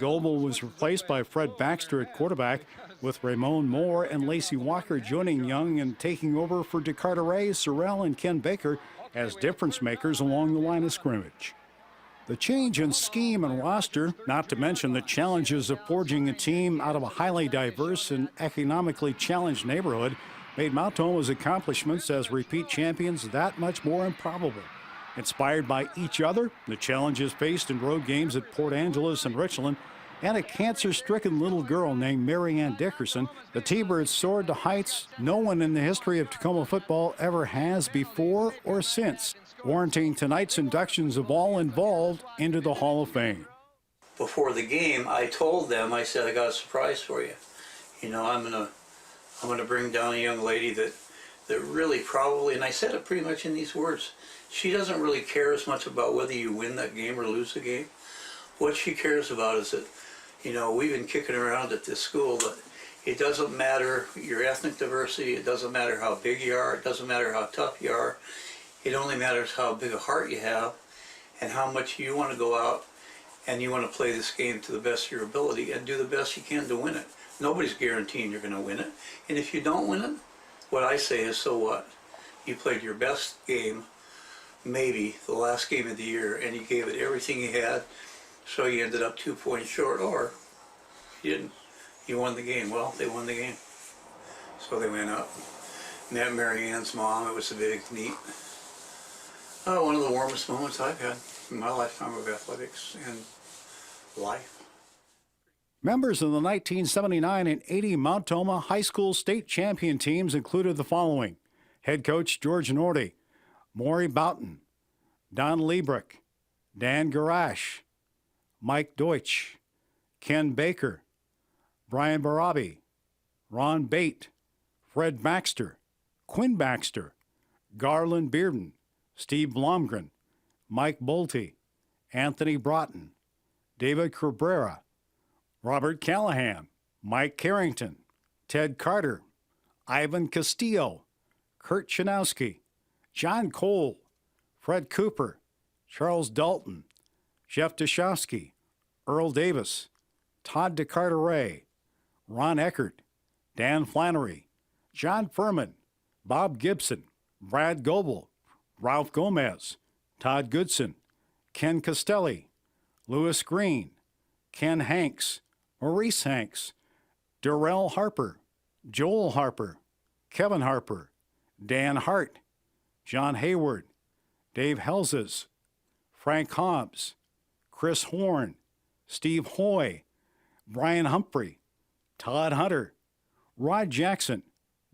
Goebel was replaced by Fred Baxter at quarterback, with Ramon Moore and Lacey Walker joining Young and taking over for DeCarteret, Sorrell, and Ken Baker as difference makers along the line of scrimmage. The change in scheme and roster, not to mention the challenges of forging a team out of a highly diverse and economically challenged neighborhood, made Mount Tacoma's accomplishments as repeat champions that much more improbable. Inspired by each other, the challenges faced in road games at Port Angeles and Richland, and a cancer-stricken little girl named Mary Ann Dickerson, the T-Birds soared to heights no one in the history of Tacoma football ever has before or since, warranting tonight's inductions of all involved into the Hall of Fame. Before the game, I told them, I said, I got a surprise for you. You know, I'm gonna bring down a young lady that really probably, and I said it pretty much in these words, she doesn't really care as much about whether you win that game or lose the game. What she cares about is that, you know, we've been kicking around at this school that it doesn't matter your ethnic diversity, it doesn't matter how big you are, it doesn't matter how tough you are, it only matters how big a heart you have and how much you want to go out and you want to play this game to the best of your ability and do the best you can to win it. Nobody's guaranteeing you're going to win it. And if you don't win it, what I say is, so what? You played your best game maybe the last game of the year, and he gave it everything he had, so he ended up 2 points short, or he didn't. He won the game. Well, they won the game, so they went up. Met Mary Ann's mom. It was a big, neat, one of the warmest moments I've had in my lifetime of athletics and life. Members of the 1979 and 80 Mount Tacoma High School state champion teams included the following: head coach George Nordy, Maury Boughton, Don Liebrick, Dan Garash, Mike Deutsch, Ken Baker, Brian Barabi, Ron Bate, Fred Baxter, Quinn Baxter, Garland Bearden, Steve Blomgren, Mike Bolte, Anthony Broughton, David Cabrera, Robert Callahan, Mike Carrington, Ted Carter, Ivan Castillo, Kurt Chanowski, John Cole, Fred Cooper, Charles Dalton, Jeff Deshowski, Earl Davis, Todd DeCarteret, Ron Eckert, Dan Flannery, John Furman, Bob Gibson, Brad Goebel, Ralph Gomez, Todd Goodson, Ken Castelli, Lewis Green, Ken Hanks, Maurice Hanks, Darrell Harper, Joel Harper, Kevin Harper, Dan Hart, John Hayward, Dave Helses, Frank Hobbs, Chris Horn, Steve Hoy, Brian Humphrey, Todd Hunter, Rod Jackson,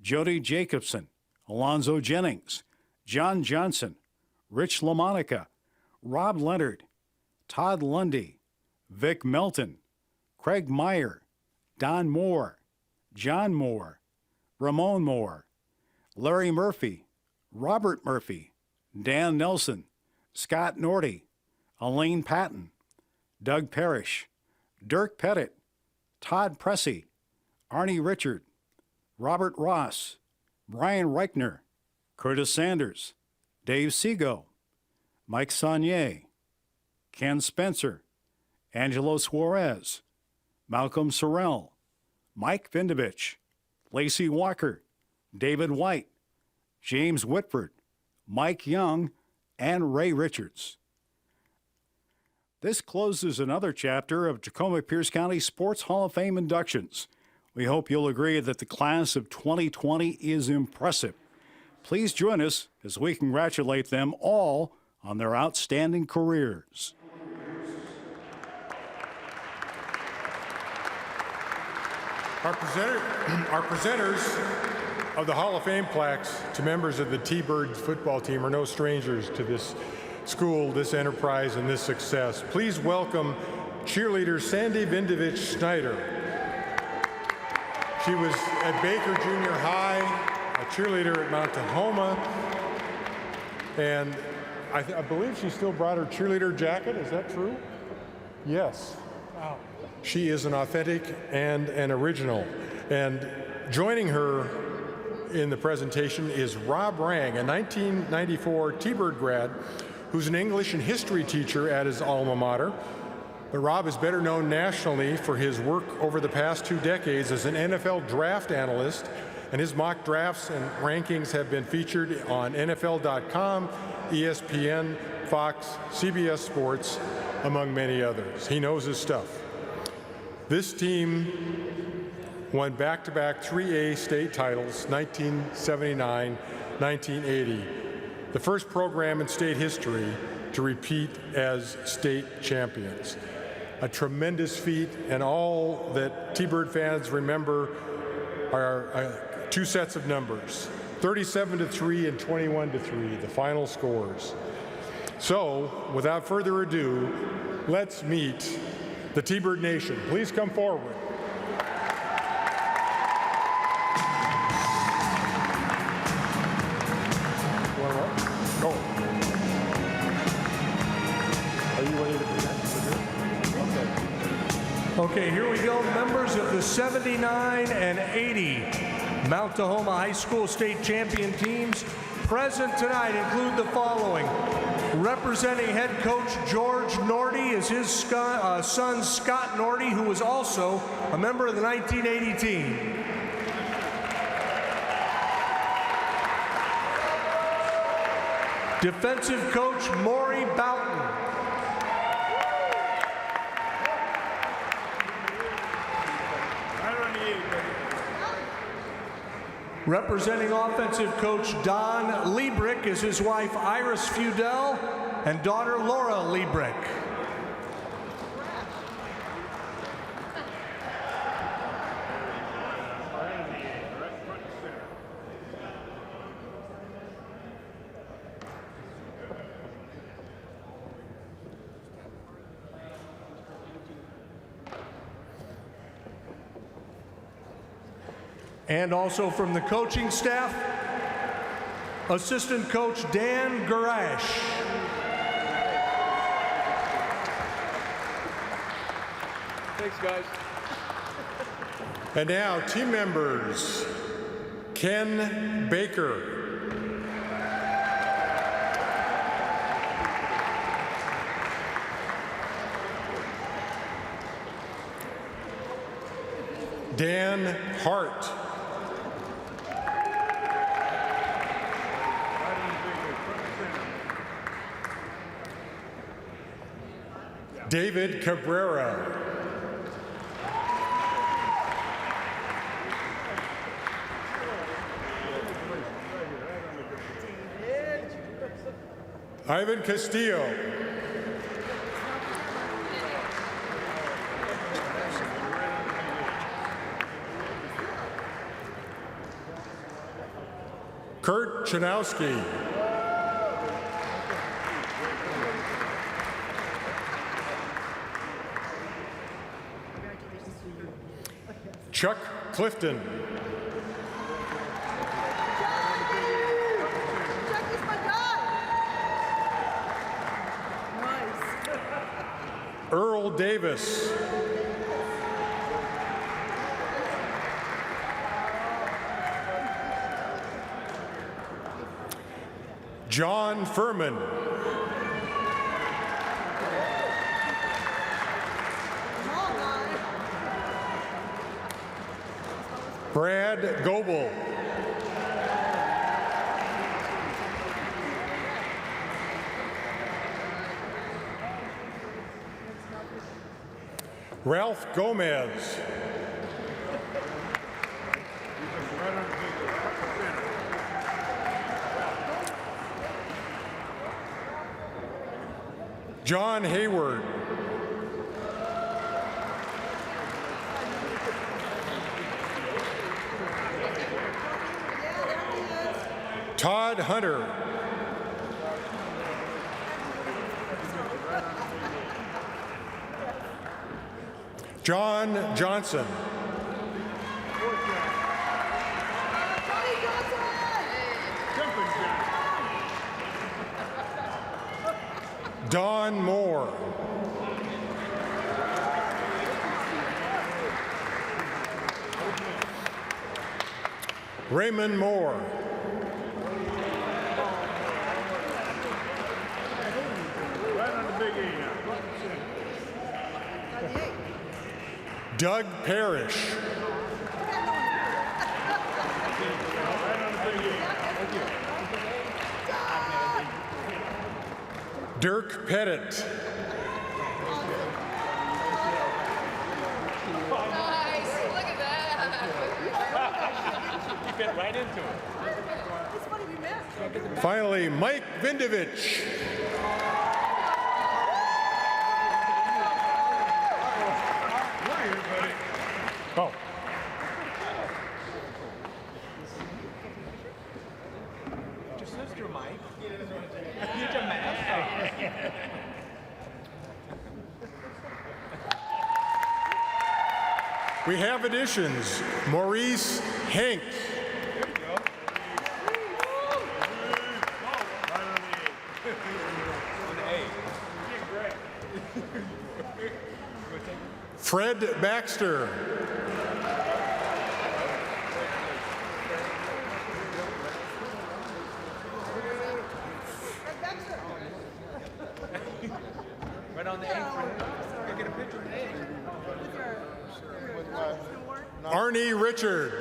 Jody Jacobson, Alonzo Jennings, John Johnson, Rich LaMonica, Rob Leonard, Todd Lundy, Vic Melton, Craig Meyer, Don Moore, John Moore, Ramon Moore, Larry Murphy, Robert Murphy, Dan Nelson, Scott Nordy, Elaine Patton, Doug Parrish, Dirk Pettit, Todd Pressey, Arnie Richard, Robert Ross, Brian Reichner, Curtis Sanders, Dave Seago, Mike Saunier, Ken Spencer, Angelo Suarez, Malcolm Sorrell, Mike Vindovich, Lacey Walker, David White, James Whitford, Mike Young, and Ray Richards. This closes another chapter of Tacoma-Pierce County Sports Hall of Fame inductions. We hope you'll agree that the class of 2020 is impressive. Please join us as we congratulate them all on their outstanding careers. Our presenters of the Hall of Fame plaques to members of the T-Birds football team are no strangers to this school, this enterprise, and this success. Please welcome cheerleader Sandy Vindovich Snyder. She was at Baker Junior High, a cheerleader at Mount Tacoma, and I believe she still brought her cheerleader jacket. Is that true? Yes. Wow. She is an authentic and an original. And joining her in the presentation is Rob Rang, a 1994 T-Bird grad who's an English and history teacher at his alma mater. But Rob is better known nationally for his work over the past 2 decades as an NFL draft analyst, and his mock drafts and rankings have been featured on NFL.com, ESPN, Fox, CBS Sports, among many others. He knows his stuff. This team won back-to-back 3A state titles, 1979, 1980, the first program in state history to repeat as state champions. A tremendous feat, and all that T-Bird fans remember are 2 sets of numbers, 37-3 and 21-3, the final scores. So, without further ado, let's meet the T-Bird Nation. Please come forward. Go. Are you ready to present? Okay, here we go. Members of the 79 and 80 Mount Tacoma High School state champion teams present tonight include the following. Representing head coach George Nordy is his son Scott Nordy, who was also a member of the 1980 team. Defensive coach Maury Boughton. Representing offensive coach Don Liebrick is his wife Iris Feudel and daughter Laura Liebrick. And also from the coaching staff, assistant coach Dan Garash. Thanks, guys. And now, team members, Ken Baker. Dan Hart. David Cabrera. Ivan Castillo. Kurt Chanowski. Chuck Clifton. Earl Davis. John Furman. Brad Goebel. Ralph Gomez. John Hayward. Todd Hunter. John Johnson. Don Moore. Raymond Moore. Doug Parrish. Dirk Pettit. Nice, look at that. You fit right into it. Finally, Mike Vindovich. Oh. Your sister, Mike. Get your mask on. We have additions. Maurice Hank. Fred Baxter. Right on the egg, Fred. Go get a picture of the egg. Arnie Richard.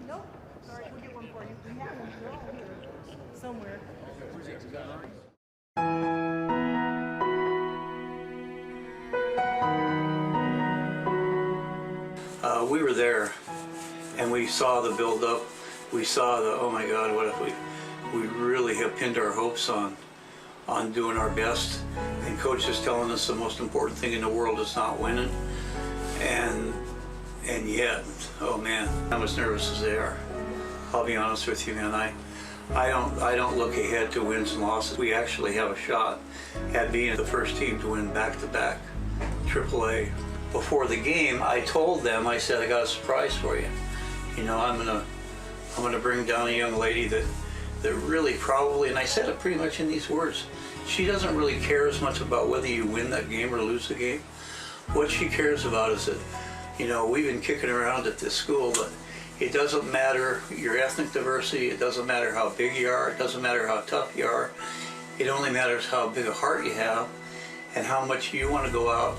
Nope. Sorry, we'll get one for you. We have one. They're all here somewhere. We were there, and we saw the build-up. We saw the, oh my God, what if we really have pinned our hopes on doing our best, and Coach is telling us the most important thing in the world is not winning, and yet, oh man, I'm as nervous as they are. I'll be honest with you, man. I don't look ahead to wins and losses. We actually have a shot at being the first team to win back-to-back AAA. Before the game, I told them, I said, I got a surprise for you. You know, I'm gonna bring down a young lady that really probably, and I said it pretty much in these words, she doesn't really care as much about whether you win that game or lose the game. What she cares about is that, you know, we've been kicking around at this school, but it doesn't matter your ethnic diversity, it doesn't matter how big you are, it doesn't matter how tough you are. It only matters how big a heart you have and how much you want to go out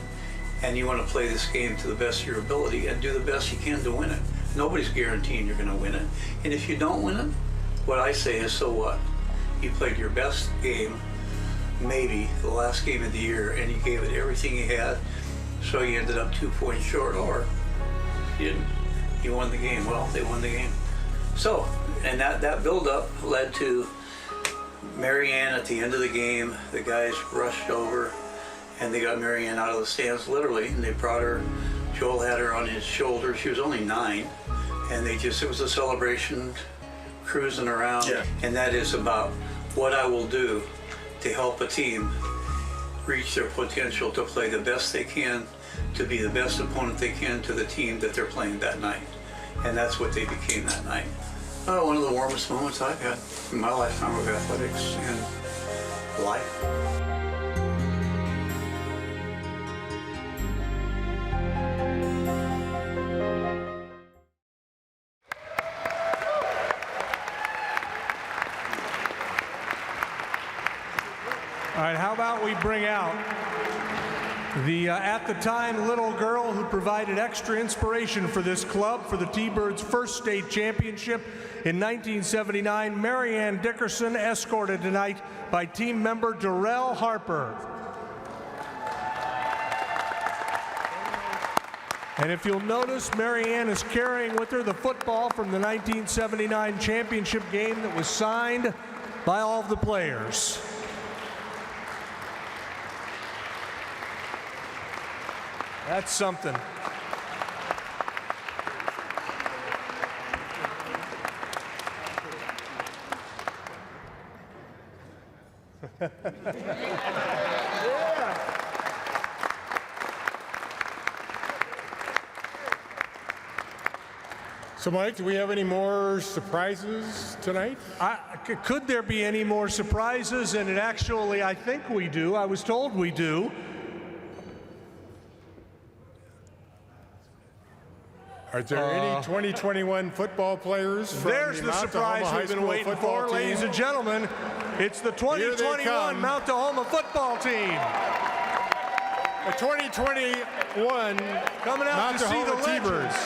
and you want to play this game to the best of your ability and do the best you can to win it. Nobody's guaranteeing you're going to win it. And if you don't win it, what I say is, so what? You played your best game, maybe the last game of the year, and you gave it everything you had, so you ended up 2 points short, or you didn't. You won the game. Well, they won the game. So, and that build-up led to Marianne at the end of the game. The guys rushed over, and they got Marianne out of the stands, literally, and they brought her. Joel had her on his shoulder. She was only 9, and it was a celebration, cruising around. Yeah. And that is about what I will do to help a team reach their potential to play the best they can, to be the best opponent they can to the team that they're playing that night. And that's what they became that night. One of the warmest moments I've had in my lifetime of athletics and life. All right, how about we bring out the, at the time, little girl who provided extra inspiration for this club for the T-Birds' first state championship in 1979, Marianne Dickerson, escorted tonight by team member Darrell Harper. And if you'll notice, Marianne is carrying with her the football from the 1979 championship game that was signed by all of the players. That's something. So, Mike, do we have any more surprises tonight? Could there be any more surprises? And actually, I think we do. I was told we do. Are there any 2021 football players from There's the surprise we've been waiting for, ladies and gentlemen. It's the 2021 Mount Tacoma football team. The 2021 coming out Mount to see the T-Birds.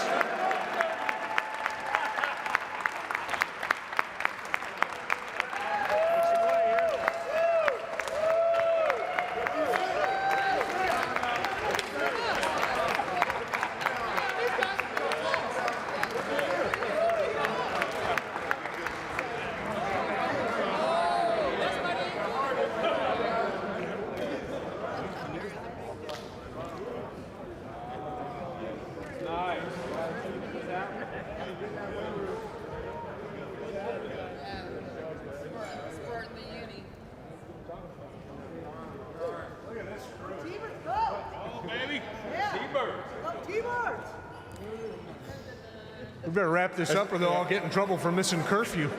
We better wrap this up or they'll all get in trouble for missing curfew.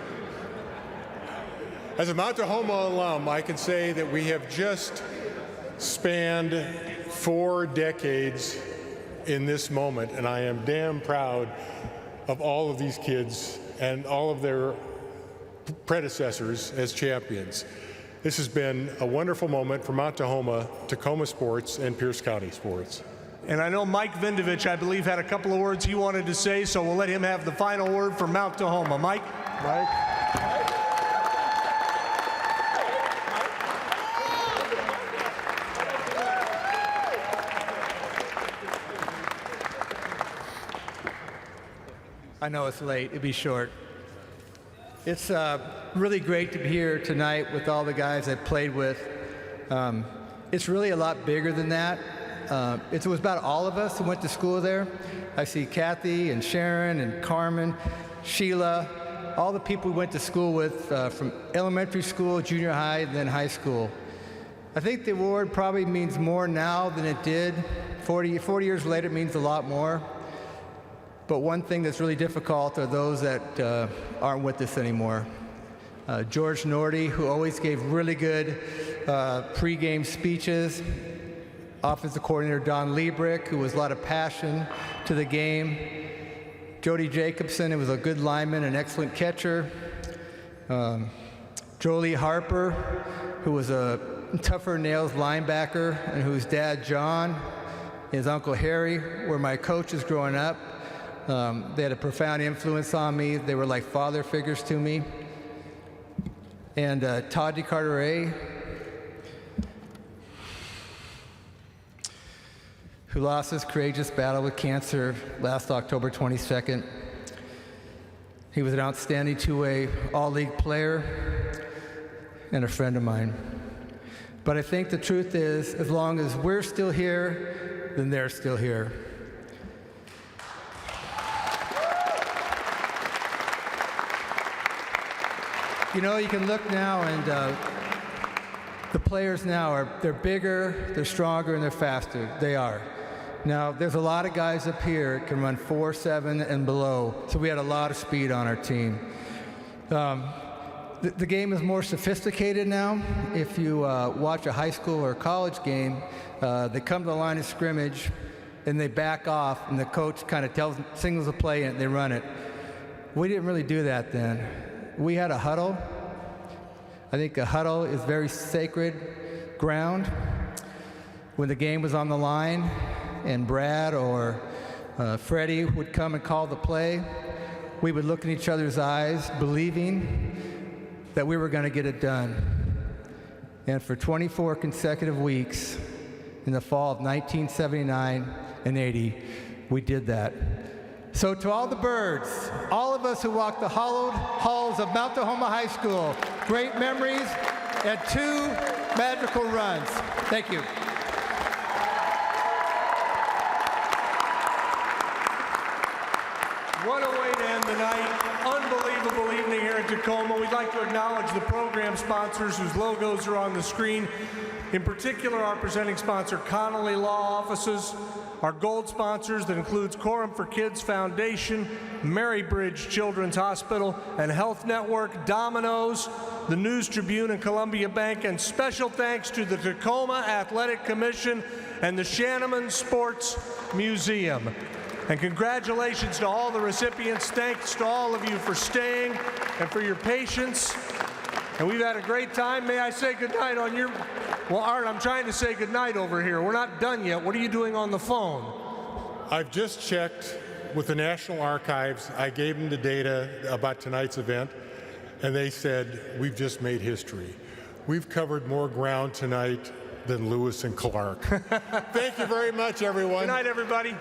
As a Mount Tacoma alum, I can say that we have just spanned 4 decades in this moment, and I am damn proud of all of these kids and all of their predecessors as champions. This has been a wonderful moment for Mount Tacoma, Tacoma sports, and Pierce County sports. And I know Mike Vindovich, I believe, had a couple of words he wanted to say, so we'll let him have the final word for Mount Tacoma. Mike? Mike? I know it's late. It'll be short. It's really great to be here tonight with all the guys I played with. It's really a lot bigger than that. It was about all of us who went to school there. I see Kathy and Sharon and Carmen, Sheila, all the people we went to school with from elementary school, junior high, and then high school. I think the award probably means more now than it did. 40 years later, it means a lot more. But one thing that's really difficult are those that aren't with us anymore. George Nordy, who always gave really good pregame speeches. Offensive coordinator Don Liebrick, who was a lot of passion to the game. Jody Jacobson, who was a good lineman, an excellent catcher. Jolie Harper, who was a tougher nails linebacker, and whose dad, John, his uncle Harry, were my coaches growing up. They had a profound influence on me. They were like father figures to me. And Todd DeCarteret, who lost his courageous battle with cancer last October 22nd. He was an outstanding two-way all-league player and a friend of mine. But I think the truth is, as long as we're still here, then they're still here. You know, you can look now and the players now they're bigger, they're stronger, and they're faster. They are. Now, there's a lot of guys up here that can run 4.7 and below, so we had a lot of speed on our team. The game is more sophisticated now. If you watch a high school or college game, they come to the line of scrimmage and they back off, and the coach kind of signals a play and they run it. We didn't really do that then. We had a huddle. I think a huddle is very sacred ground. When the game was on the line and Brad or Freddie would come and call the play, we would look in each other's eyes, believing that we were going to get it done. And for 24 consecutive weeks in the fall of 1979 and 80, we did that. So to all the birds, all of us who walked the hallowed halls of Mount Tacoma High School, great memories and 2 magical runs. Thank you. What a way to end the night. Unbelievable evening here in Tacoma. We'd like to acknowledge the program sponsors whose logos are on the screen. In particular, our presenting sponsor, Connolly Law Offices. Our gold sponsors that includes Quorum for Kids Foundation, Marybridge Children's Hospital and Health Network, Domino's, the News Tribune and Columbia Bank, and special thanks to the Tacoma Athletic Commission and the Shanaman Sports Museum. And congratulations to all the recipients. Thanks to all of you for staying and for your patience. And we've had a great time. May I say goodnight on your... Well, Art, I'm trying to say goodnight over here. We're not done yet. What are you doing on the phone? I've just checked with the National Archives. I gave them the data about tonight's event, and they said, we've just made history. We've covered more ground tonight than Lewis and Clark. Thank you very much, everyone. Good night, everybody.